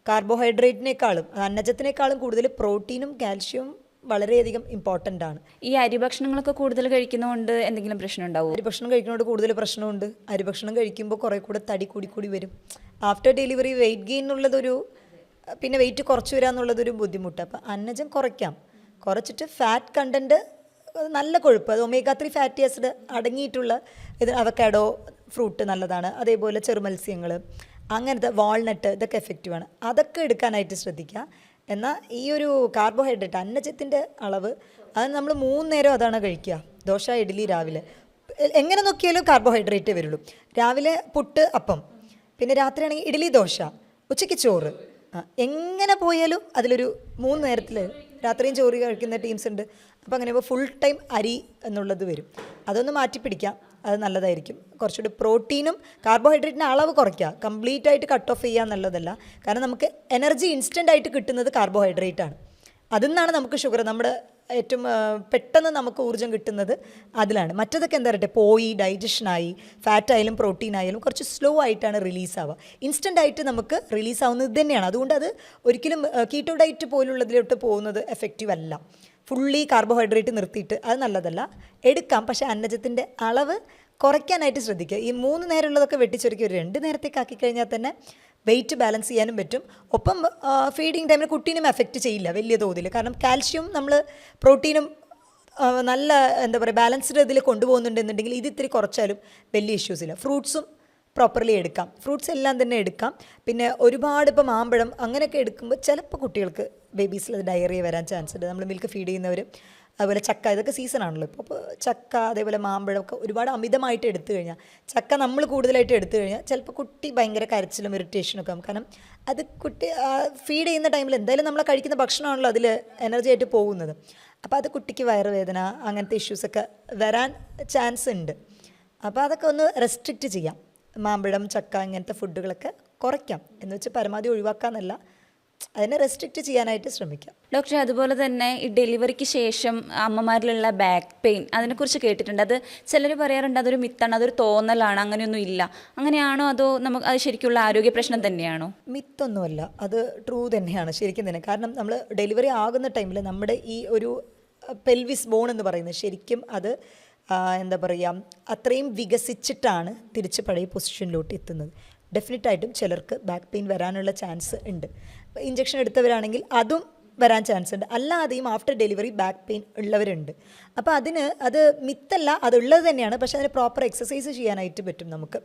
കാർബോഹൈഡ്രേറ്റിനേക്കാളും അന്നജത്തിനേക്കാളും കൂടുതൽ പ്രോട്ടീനും കാൽഷ്യവും വളരെയധികം ഇമ്പോർട്ടൻ്റ് ആണ്.
ഈ അരിഭക്ഷണങ്ങളൊക്കെ കൂടുതൽ കഴിക്കുന്നതുകൊണ്ട് എന്തെങ്കിലും പ്രശ്നം ഉണ്ടാവുമോ?
അരിഭക്ഷണം കഴിക്കുന്നതുകൊണ്ട് കൂടുതൽ പ്രശ്നമുണ്ട്. അരിഭക്ഷണം കഴിക്കുമ്പോൾ കുറേ കൂടെ തടി കൂടി വരും. ആഫ്റ്റർ ഡെലിവറി വെയിറ്റ് ഗെയിൻ എന്നുള്ളതൊരു, പിന്നെ വെയിറ്റ് കുറച്ച് വരിക എന്നുള്ളതൊരു ബുദ്ധിമുട്ട്. അപ്പോൾ അന്നജം കുറച്ചിട്ട് ഫാറ്റ് കണ്ടൻറ്റ്, നല്ല കൊഴുപ്പ്, അത് omega-3 ഫാറ്റി ആസിഡ് അടങ്ങിയിട്ടുള്ള ഇത്, അവക്കാഡോ ഫ്രൂട്ട് നല്ലതാണ്. അതേപോലെ ചെറുമത്സ്യങ്ങൾ, അങ്ങനത്തെ വാൾനട്ട്, ഇതൊക്കെ എഫക്റ്റീവാണ്. അതൊക്കെ എടുക്കാനായിട്ട് ശ്രദ്ധിക്കുക. എന്നാൽ ഈ ഒരു കാർബോഹൈഡ്രേറ്റ്, അന്നജത്തിൻ്റെ അളവ്, അത് നമ്മൾ 3 നേരം അതാണ് കഴിക്കുക. ദോശ, ഇഡ്ഡലി രാവിലെ, എങ്ങനെ നോക്കിയാലും കാർബോഹൈഡ്രേറ്റേ വരുള്ളൂ. രാവിലെ പുട്ട്, അപ്പം, പിന്നെ രാത്രിയാണെങ്കിൽ ഇഡ്ഡലി, ദോശ, ഉച്ചയ്ക്ക് ചോറ്. എങ്ങനെ പോയാലും അതിലൊരു 3 നേരത്തിൽ രാത്രിയും ചോറ് കഴിക്കുന്ന ടീംസ് ഉണ്ട്. അപ്പോൾ അങ്ങനെ ഫുൾ ടൈം അരി എന്നുള്ളത് വരും. അതൊന്ന് മാറ്റിപ്പിടിക്കാം, അത് നല്ലതായിരിക്കും. കുറച്ചുകൂടി പ്രോട്ടീനും കാർബോഹൈഡ്രേറ്റിൻ്റെ അളവ് കുറയ്ക്കുക. കംപ്ലീറ്റ് ആയിട്ട് കട്ട് ഓഫ് ചെയ്യുക എന്നുള്ളതല്ല. കാരണം നമുക്ക് എനർജി ഇൻസ്റ്റൻ്റ് ആയിട്ട് കിട്ടുന്നത് കാർബോഹൈഡ്രേറ്റ് ആണ്. അതിൽ നിന്നാണ് നമുക്ക് ഷുഗർ, നമ്മുടെ ഏറ്റവും പെട്ടെന്ന് നമുക്ക് ഊർജ്ജം കിട്ടുന്നത് അതിലാണ്. മറ്റതൊക്കെ എന്താ പറയട്ടെ, പോയി ഡൈജഷനായി, ഫാറ്റായാലും പ്രോട്ടീനായാലും കുറച്ച് സ്ലോ ആയിട്ടാണ് റിലീസ് ആവുക. ഇൻസ്റ്റൻ്റ് ആയിട്ട് നമുക്ക് റിലീസ് ആവുന്നത് തന്നെയാണ്. അതുകൊണ്ട് അത് ഒരിക്കലും കീറ്റോ ഡയറ്റ് പോലുള്ളതിലോട്ട് പോകുന്നത് എഫക്റ്റീവ് അല്ല. ഫുള്ളി കാർബോഹൈഡ്രേറ്റ് നിർത്തിയിട്ട് അത് നല്ലതല്ല. എടുക്കാം, പക്ഷേ അന്നജത്തിൻ്റെ അളവ് കുറയ്ക്കാനായിട്ട് ശ്രദ്ധിക്കുക. ഈ 3 നേരമുള്ളതൊക്കെ വെട്ടിച്ചുരുക്കി ഒരു 2 നേരത്തേക്ക് ആക്കി കഴിഞ്ഞാൽ തന്നെ വെയിറ്റ് ബാലൻസ് ചെയ്യാനും പറ്റും. ഒപ്പം ഫീഡിങ് ടൈമിൽ കുട്ടീനും എഫക്റ്റ് ചെയ്യില്ല വലിയ തോതിൽ. കാരണം കാൽഷ്യം നമ്മൾ പ്രോട്ടീനും നല്ല എന്താ പറയുക ബാലൻസ്ഡ് ഇതിൽ കൊണ്ടുപോകുന്നുണ്ടെന്നുണ്ടെങ്കിൽ ഇത് ഇത്തിരി കുറച്ചാലും വലിയ ഇഷ്യൂസ് ഇല്ല. ഫ്രൂട്ട്സും പ്രോപ്പർലി എടുക്കാം. ഫ്രൂട്ട്സ് എല്ലാം തന്നെ എടുക്കാം. പിന്നെ ഒരുപാട് ഇപ്പോൾ മാമ്പഴം അങ്ങനെയൊക്കെ എടുക്കുമ്പോൾ ചിലപ്പോൾ കുട്ടികൾക്ക് ബേബീസിൽ ഡയറിയ വരാൻ ചാൻസ് ഉണ്ട്. നമ്മൾ മിൽക്ക് ഫീഡ് ചെയ്യുന്നവർ, അതുപോലെ ചക്ക, ഇതൊക്കെ സീസണാണല്ലോ ഇപ്പോൾ. അപ്പോൾ ചക്ക, അതേപോലെ മാമ്പഴമൊക്കെ ഒരുപാട് അമിതമായിട്ട് എടുത്തു കഴിഞ്ഞാൽ, ചക്ക നമ്മൾ കൂടുതലായിട്ട് എടുത്തു കഴിഞ്ഞാൽ ചിലപ്പോൾ കുട്ടി ഭയങ്കര കരച്ചിലും ഇറിറ്റേഷനൊക്കെ ആകും. കാരണം അത് കുട്ടി ഫീഡ് ചെയ്യുന്ന ടൈമിൽ എന്തായാലും നമ്മൾ കഴിക്കുന്ന ഭക്ഷണമാണല്ലോ അതിൽ എനർജി ആയിട്ട് പോകുന്നത്. അപ്പോൾ അത് കുട്ടിക്ക് വയറുവേദന, അങ്ങനത്തെ ഇഷ്യൂസൊക്കെ വരാൻ ചാൻസ് ഉണ്ട്. അപ്പോൾ അതൊക്കെ ഒന്ന് റെസ്ട്രിക്റ്റ് ചെയ്യാം. മാമ്പഴം, ചക്ക, ഇങ്ങനത്തെ ഫുഡുകളൊക്കെ കുറയ്ക്കാം. എന്ന് വെച്ചാൽ പരമാവധി ഒഴിവാക്കാമെന്നല്ല, അതിനെ റെസ്ട്രിക്റ്റ് ചെയ്യാനായിട്ട് ശ്രമിക്കാം.
ഡോക്ടറെ, അതുപോലെ തന്നെ ഈ ഡെലിവറിക്ക് ശേഷം അമ്മമാരിലുള്ള ബാക്ക് പെയിൻ, അതിനെക്കുറിച്ച് കേട്ടിട്ടുണ്ട്. അത് ചിലർ പറയാറുണ്ട് അതൊരു മിത്താണ്, അതൊരു തോന്നലാണ്, അങ്ങനെയൊന്നും ഇല്ല. അങ്ങനെയാണോ, അതോ നമുക്ക് അത് ശരിക്കുള്ള ആരോഗ്യ പ്രശ്നം തന്നെയാണോ?
മിത്തൊന്നുമല്ല, അത് ട്രൂ തന്നെയാണ്, ശരിക്കും തന്നെ. കാരണം നമ്മൾ ഡെലിവറി ആകുന്ന ടൈമിൽ നമ്മുടെ ഈ ഒരു പെൽവിസ് ബോൺ എന്ന് പറയുന്നത് ശരിക്കും അത് എന്താ പറയുക, അത്രയും വികസിച്ചിട്ടാണ് തിരിച്ച് പഴയ പൊസിഷനിലോട്ട് എത്തുന്നത്. ഡെഫിനറ്റായിട്ടും ചിലർക്ക് ബാക്ക് പെയിൻ വരാനുള്ള ചാൻസ് ഉണ്ട്. ഇഞ്ചക്ഷൻ എടുത്തവരാണെങ്കിൽ അതും വരാൻ ചാൻസ് ഉണ്ട്. അല്ലാതെയും ആഫ്റ്റർ ഡെലിവറി ബാക്ക് പെയിൻ ഉള്ളവരുണ്ട്. അപ്പോൾ അത് മിത്തല്ല, അതുള്ളത് തന്നെയാണ്. പക്ഷേ അതിന് പ്രോപ്പർ എക്സസൈസ് ചെയ്യാനായിട്ട് പറ്റും നമുക്ക്.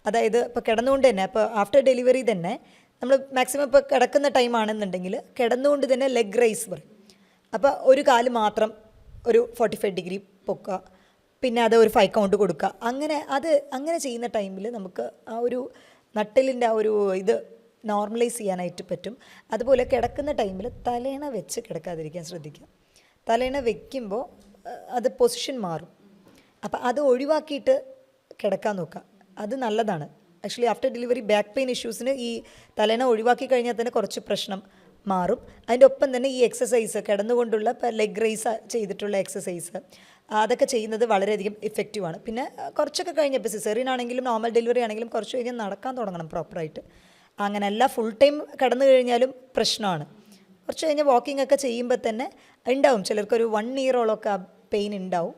അതായത് ഇപ്പോൾ കിടന്നുകൊണ്ട് തന്നെ, ഇപ്പോൾ ആഫ്റ്റർ ഡെലിവറി തന്നെ നമ്മൾ മാക്സിമം ഇപ്പോൾ കിടക്കുന്ന ടൈമാണെന്നുണ്ടെങ്കിൽ കിടന്നുകൊണ്ട് തന്നെ ലെഗ് റൈസ് പറയും. അപ്പോൾ ഒരു കാല് മാത്രം ഒരു 45 ഡിഗ്രി പൊക്കുക, പിന്നെ അത് ഒരു 5 കൗണ്ട് കൊടുക്കുക. അങ്ങനെ ചെയ്യുന്ന ടൈമിൽ നമുക്ക് ആ ഒരു നട്ടലിൻ്റെ ആ ഒരു ഇത് നോർമലൈസ് ചെയ്യാനായിട്ട് പറ്റും. അതുപോലെ കിടക്കുന്ന ടൈമിൽ തലേണ വെച്ച് കിടക്കാതിരിക്കാൻ ശ്രദ്ധിക്കുക. തലേണ വെക്കുമ്പോൾ അത് പൊസിഷൻ മാറും. അപ്പോൾ അത് ഒഴിവാക്കിയിട്ട് കിടക്കാൻ നോക്കുക. അത് നല്ലതാണ്. Actually after delivery back pain ഇഷ്യൂസിന് ഈ തലേണ ഒഴിവാക്കി കഴിഞ്ഞാൽ തന്നെ കുറച്ച് പ്രശ്നം മാറും. അതിൻ്റെ ഒപ്പം തന്നെ ഈ എക്സസൈസ്, കിടന്നുകൊണ്ടുള്ള ഇപ്പോൾ ലെഗ് റൈസ് ചെയ്തിട്ടുള്ള എക്സസൈസ്, അതൊക്കെ ചെയ്യുന്നത് വളരെയധികം ഇഫക്റ്റീവാണ്. പിന്നെ കുറച്ചൊക്കെ കഴിഞ്ഞ്, ഇപ്പോൾ സിസേറിയൻ ആണെങ്കിലും നോർമൽ ഡെലിവറി ആണെങ്കിലും കുറച്ച് കഴിഞ്ഞാൽ നടക്കാൻ തുടങ്ങണം പ്രോപ്പറായിട്ട്. അങ്ങനെയല്ല ഫുൾ ടൈം കിടന്നു കഴിഞ്ഞാലും പ്രശ്നമാണ്. കുറച്ച് കഴിഞ്ഞ് വാക്കിംഗ് ഒക്കെ ചെയ്യുമ്പോൾ തന്നെ ഉണ്ടാവും ചിലർക്കൊരു 1 ഇയറോളമൊക്കെ ആ പെയിൻ ഉണ്ടാവും.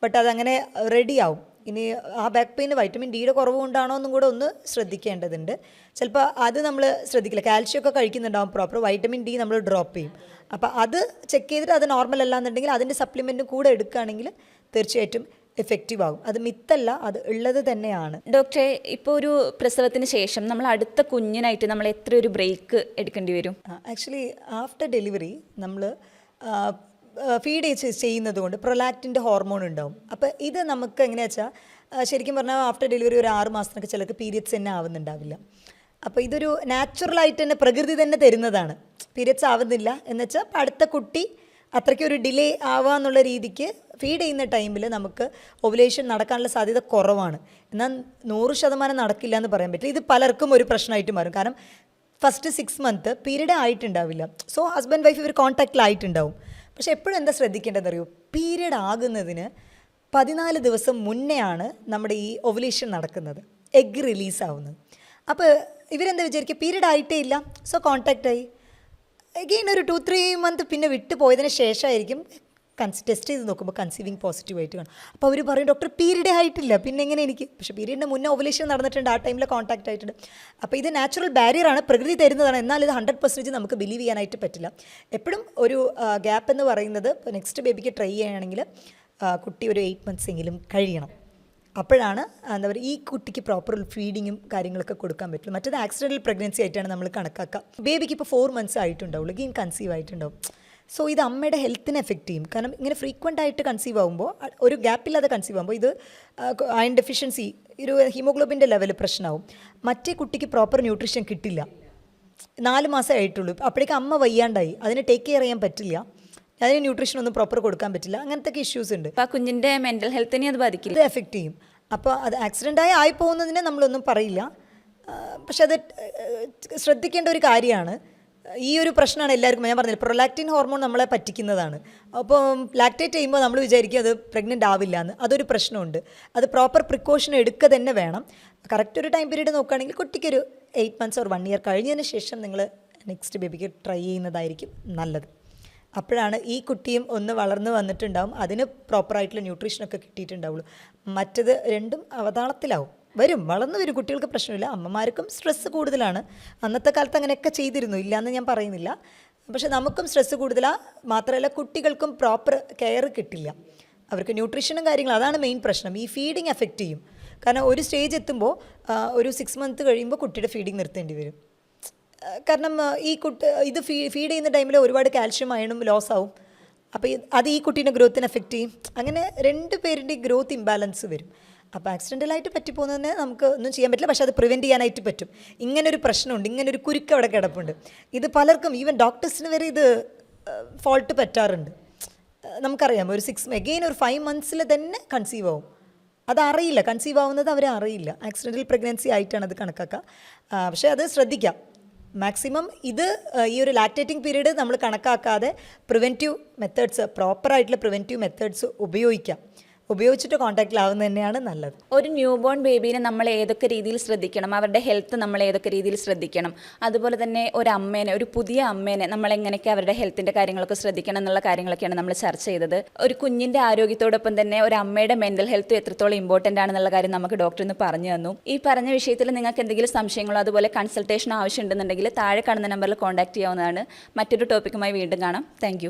ബട്ട് അതങ്ങനെ റെഡിയാവും. ഇനി ആ ബാക്ക് പെയിന് വൈറ്റമിൻ ഡിയുടെ കുറവ് കൊണ്ടാണോ എന്നും കൂടെ ഒന്ന് ശ്രദ്ധിക്കേണ്ടതുണ്ട്. ചിലപ്പോൾ അത് നമ്മൾ ശ്രദ്ധിക്കില്ല. കാൽഷ്യം ഒക്കെ കഴിക്കുന്നുണ്ടാവും പ്രോപ്പർ, വൈറ്റമിൻ ഡി നമ്മൾ ഡ്രോപ്പ് ചെയ്യും. അപ്പോൾ അത് ചെക്ക് ചെയ്തിട്ട് അത് നോർമൽ അല്ല എന്നുണ്ടെങ്കിൽ അതിൻ്റെ സപ്ലിമെൻറ്റും കൂടെ എടുക്കുകയാണെങ്കിൽ തീർച്ചയായിട്ടും എഫക്റ്റീവ് ആകും. അത് മിത്തല്ല, അത് ഉള്ളത് തന്നെയാണ്.
ഡോക്ടറെ, ഇപ്പോൾ ഒരു പ്രസവത്തിന് ശേഷം നമ്മൾ അടുത്ത കുഞ്ഞിനായിട്ട് നമ്മൾ എത്ര ഒരു ബ്രേക്ക് എടുക്കേണ്ടി വരും?
ആക്ച്വലി ആഫ്റ്റർ ഡെലിവറി നമ്മൾ ഫീഡ് ചെയ്യുന്നത് കൊണ്ട് പ്രൊലാക്റ്റിൻ്റെ ഹോർമോൺ ഉണ്ടാവും. അപ്പോൾ ഇത് നമുക്ക് എങ്ങനെയാ വെച്ചാൽ ശരിക്കും പറഞ്ഞാൽ ആഫ്റ്റർ ഡെലിവറി ഒരു 6 മാസത്തിനൊക്കെ ചിലർക്ക് പീരിയഡ്സ് തന്നെ ആവുന്നുണ്ടാവില്ല. അപ്പോൾ ഇതൊരു നാച്ചുറലായിട്ട് തന്നെ പ്രകൃതി തന്നെ തരുന്നതാണ്. പീരിയഡ്സ് ആവുന്നില്ല എന്ന് വെച്ചാൽ അടുത്ത കുട്ടി അത്രയ്ക്കൊരു ഡിലേ ആവുക എന്നുള്ള രീതിക്ക് ഫീഡ് ചെയ്യുന്ന ടൈമിൽ നമുക്ക് ഓവുലേഷൻ നടക്കാനുള്ള സാധ്യത കുറവാണ്. എന്നാൽ 100% നടക്കില്ല എന്ന് പറയാൻ പറ്റില്ല. ഇത് പലർക്കും ഒരു പ്രശ്നമായിട്ട് മാറും. കാരണം ഫസ്റ്റ് 6 മന്ത് പീരീഡ് ആയിട്ടുണ്ടാവില്ല. സോ ഹസ്ബൻഡ് വൈഫ് ഇവർ കോൺടാക്റ്റിലായിട്ടുണ്ടാവും. പക്ഷേ എപ്പോഴും എന്താ ശ്രദ്ധിക്കേണ്ടതെന്ന് അറിയോ, പീരീഡ് ആകുന്നതിന് 14 ദിവസം മുന്നെയാണ് നമ്മുടെ ഈ ഓവുലേഷൻ നടക്കുന്നത്, എഗ് റിലീസ് ആവുന്നത്. അപ്പോൾ ഇവരെന്താ വിചാരിക്കുക, പീരീഡ് ആയിട്ടേ ഇല്ല, സോ കോൺടാക്റ്റായി. എഗെയിൻ ഒരു 2-3 മന്ത് പിന്നെ വിട്ടു പോയതിന് ശേഷമായിരിക്കും ടെസ്റ്റ് ചെയ്ത് നോക്കുമ്പോൾ കൺസീവിങ് പോസിറ്റീവായിട്ട് കാണും. അപ്പോൾ അവർ പറയും ഡോക്ടർ പീരീഡേ ആയിട്ടില്ല, പിന്നെ എങ്ങനെ എനിക്ക്, പക്ഷേ പീരീഡിൻ്റെ മുന്നേ ഓവുലേഷൻ നടന്നിട്ടുണ്ട്, ആ ടൈമിൽ കോൺടാക്റ്റ് ആയിട്ടുണ്ട്. അപ്പോൾ ഇത് നാച്ചുറൽ ബാരിയറാണ്, പ്രകൃതി തരുന്നതാണ്. എന്നാൽ ഇത് 100% നമുക്ക് ബിലീവ് ചെയ്യാനായിട്ട് പറ്റില്ല. എപ്പോഴും ഒരു ഗ്യാപ്പ് എന്ന് പറയുന്നത് നെക്സ്റ്റ് ബേബിക്ക് ട്രൈ ചെയ്യുകയാണെങ്കിൽ കുട്ടി ഒരു 8 months എങ്കിലും കഴിയണം. അപ്പോഴാണ് എന്താ പറയുക ഈ കുട്ടിക്ക് പ്രോപ്പർ ഫീഡിങ്ങും കാര്യങ്ങളൊക്കെ കൊടുക്കാൻ പറ്റുള്ളൂ. മറ്റേത് ആക്സിഡൻ്റൽ പ്രഗ്നൻസി ആയിട്ടാണ് നമ്മൾ കണക്കാക്കുക. ബേബിക്ക് ഇപ്പോൾ 4 months ആയിട്ടുണ്ടാവുള്ളൂ, ഗെയിൻ കൺസീവ് ആയിട്ടുണ്ടാവും. സോ ഇത് അമ്മയുടെ ഹെൽത്തിനെ എഫക്റ്റ് ചെയ്യും. കാരണം ഇങ്ങനെ ഫ്രീക്വൻ്റ് ആയിട്ട് കൺസീവ് ആകുമ്പോൾ, ഒരു ഗ്യാപ്പില്ലാതെ കൺസീവ് ആകുമ്പോൾ ഇത് അയൺ ഡെഫിഷ്യൻസി, ഒരു ഹീമോഗ്ലോബിൻ്റെ ലെവൽ പ്രശ്നമാവും. മറ്റേ കുട്ടിക്ക് പ്രോപ്പർ ന്യൂട്രീഷൻ കിട്ടില്ല. 4 മാസമേ ആയിട്ടുള്ളൂ, അപ്പോഴേക്കും അമ്മ വയ്യാണ്ടായി, അതിനെ ടേക്ക് കെയർ ചെയ്യാൻ പറ്റില്ല, അതിന് ന്യൂട്രീഷൻ ഒന്നും പ്രോപ്പർ കൊടുക്കാൻ പറ്റില്ല. അങ്ങനത്തെ ഇഷ്യൂസ് ഉണ്ട്.
അപ്പോൾ കുഞ്ഞിൻ്റെ മെൻ്റൽ ഹെൽത്തിനെ അത് ബാധിക്കില്ല,
ഇത് എഫക്റ്റ് ചെയ്യും. അപ്പോൾ അത് ആക്സിഡൻ്റായി ആയി പോകുന്നതിനെ നമ്മളൊന്നും പറയില്ല. പക്ഷെ അത് ശ്രദ്ധിക്കേണ്ട ഒരു കാര്യമാണ്. ഈ ഒരു പ്രശ്നമാണ് എല്ലാവർക്കും. ഞാൻ പറഞ്ഞില്ല, പ്രൊലാക്റ്റിൻ ഹോർമോൺ നമ്മളെ പറ്റിക്കുന്നതാണ്. അപ്പോൾ ലാക്ടേറ്റ് ചെയ്യുമ്പോൾ നമ്മൾ വിചാരിക്കും അത് പ്രഗ്നൻ്റ് ആവില്ല എന്ന്. അതൊരു പ്രശ്നമുണ്ട്. അത് പ്രോപ്പർ പ്രിക്കോഷൻ എടുക്കുക തന്നെ വേണം. കറക്റ്റ് ഒരു ടൈം പീരീഡ് നോക്കുകയാണെങ്കിൽ കുട്ടിക്കൊരു 8 months or 1 year കഴിഞ്ഞതിന് ശേഷം നിങ്ങൾ നെക്സ്റ്റ് ബേബിക്ക് ട്രൈ ചെയ്യുന്നതായിരിക്കും നല്ലത്. അപ്പോഴാണ് ഈ കുട്ടിയും ഒന്ന് വളർന്ന് വന്നിട്ടുണ്ടാവും, അതിന് പ്രോപ്പറായിട്ടുള്ള ന്യൂട്രീഷനൊക്കെ കിട്ടിയിട്ടുണ്ടാവുള്ളൂ. മറ്റത് രണ്ടും അവതാളത്തിലാവും. വളർന്നു വരും, കുട്ടികൾക്ക് പ്രശ്നമില്ല, അമ്മമാർക്കും സ്ട്രെസ്സ് കൂടുതലാണ്. അന്നത്തെ കാലത്ത് അങ്ങനെയൊക്കെ ചെയ്തിരുന്നു, ഇല്ലയെന്ന് ഞാൻ പറയുന്നില്ല. പക്ഷെ നമുക്കും സ്ട്രെസ്സ് കൂടുതലാണ്. മാത്രമല്ല കുട്ടികൾക്കും പ്രോപ്പർ കെയർ കിട്ടില്ല, അവർക്ക് ന്യൂട്രീഷനും കാര്യങ്ങളും. അതാണ് മെയിൻ പ്രശ്നം. ഈ ഫീഡിങ് എഫക്റ്റ് ചെയ്യും. കാരണം ഒരു സ്റ്റേജ് എത്തുമ്പോൾ ഒരു 6 months കഴിയുമ്പോൾ കുട്ടിയുടെ ഫീഡിങ് നിർത്തേണ്ടി വരും. കാരണം ഇത് ഫീഡ് ചെയ്യുന്ന ടൈമിൽ ഒരുപാട് കാൽഷ്യം അയണും ലോസ് ആവും. അപ്പോൾ അത് ഈ കുട്ടീൻ്റെ ഗ്രോത്തിനെ എഫക്റ്റ് ചെയ്യും. അങ്ങനെ 2 പേരുടെയും ഗ്രോത്ത് ഇംബാലൻസ് വരും. അപ്പോൾ ആക്സിഡൻ്റലായിട്ട് പറ്റിപ്പോകുന്നതിന് നമുക്ക് ഒന്നും ചെയ്യാൻ പറ്റില്ല. പക്ഷേ അത് പ്രിവെൻറ്റ് ചെയ്യാനായിട്ട് പറ്റും. ഇങ്ങനൊരു പ്രശ്നമുണ്ട്, ഇങ്ങനൊരു കുരുക്ക് അവിടെ കിടപ്പുണ്ട്. ഇത് പലർക്കും, ഈവൻ ഡോക്ടേഴ്സിന് വരെ ഇത് ഫോൾട്ട് പറ്റാറുണ്ട്. നമുക്കറിയാം, ഒരു 5 months തന്നെ കൺസീവ് ആവും. അതറിയില്ല, കൺസീവ് ആവുന്നത് അവരെ അറിയില്ല. ആക്സിഡൻ്റൽ പ്രഗ്നൻസി ആയിട്ടാണ് അത് കണക്കാക്കുക. പക്ഷേ അത് ശ്രദ്ധിക്കാം. മാക്സിമം ഇത് ഈ ഒരു ലാക്ടേറ്റിംഗ് പീരീഡ് നമ്മൾ കണക്കാക്കാതെ പ്രിവെൻറ്റീവ് മെത്തേഡ്സ്, പ്രോപ്പറായിട്ടുള്ള പ്രിവെൻറ്റീവ് മെത്തേഡ്സ് ഉപയോഗിച്ചിട്ട് കോൺടാക്റ്റിലാവുന്നത് തന്നെയാണ് നല്ലത്.
ഒരു ന്യൂ ബോൺ ബേബീനെ നമ്മൾ ഏതൊക്കെ രീതിയിൽ ശ്രദ്ധിക്കണം, അവരുടെ ഹെൽത്ത് നമ്മൾ ഏതൊക്കെ രീതിയിൽ ശ്രദ്ധിക്കണം, അതുപോലെ തന്നെ ഒരു പുതിയ അമ്മേനെ നമ്മൾ എങ്ങനെയൊക്കെ അവരുടെ ഹെൽത്തിൻ്റെ കാര്യങ്ങളൊക്കെ ശ്രദ്ധിക്കണം എന്നുള്ള കാര്യങ്ങളൊക്കെയാണ് നമ്മൾ ചർച്ച ചെയ്തത്. ഒരു കുഞ്ഞിൻ്റെ ആരോഗ്യത്തോടൊപ്പം തന്നെ ഒരു അമ്മയുടെ മെൻ്റൽ ഹെൽത്ത് എത്രത്തോളം ഇമ്പോർട്ടൻ്റ് ആണെന്നുള്ള കാര്യം നമുക്ക് ഡോക്ടർ ഇന്ന് പറഞ്ഞു തന്നു. ഈ പറഞ്ഞ വിഷയത്തിൽ നിങ്ങൾക്ക് എന്തെങ്കിലും സംശയങ്ങളോ അതുപോലെ കൺസൾട്ടേഷനോ ആവശ്യമുണ്ടെന്നുണ്ടെങ്കിൽ താഴെ കാണുന്ന നമ്പറിൽ കോൺടാക്ട് ചെയ്യാവുന്നതാണ്. മറ്റൊരു ടോപ്പിക്കുമായി വീണ്ടും കാണാം. താങ്ക്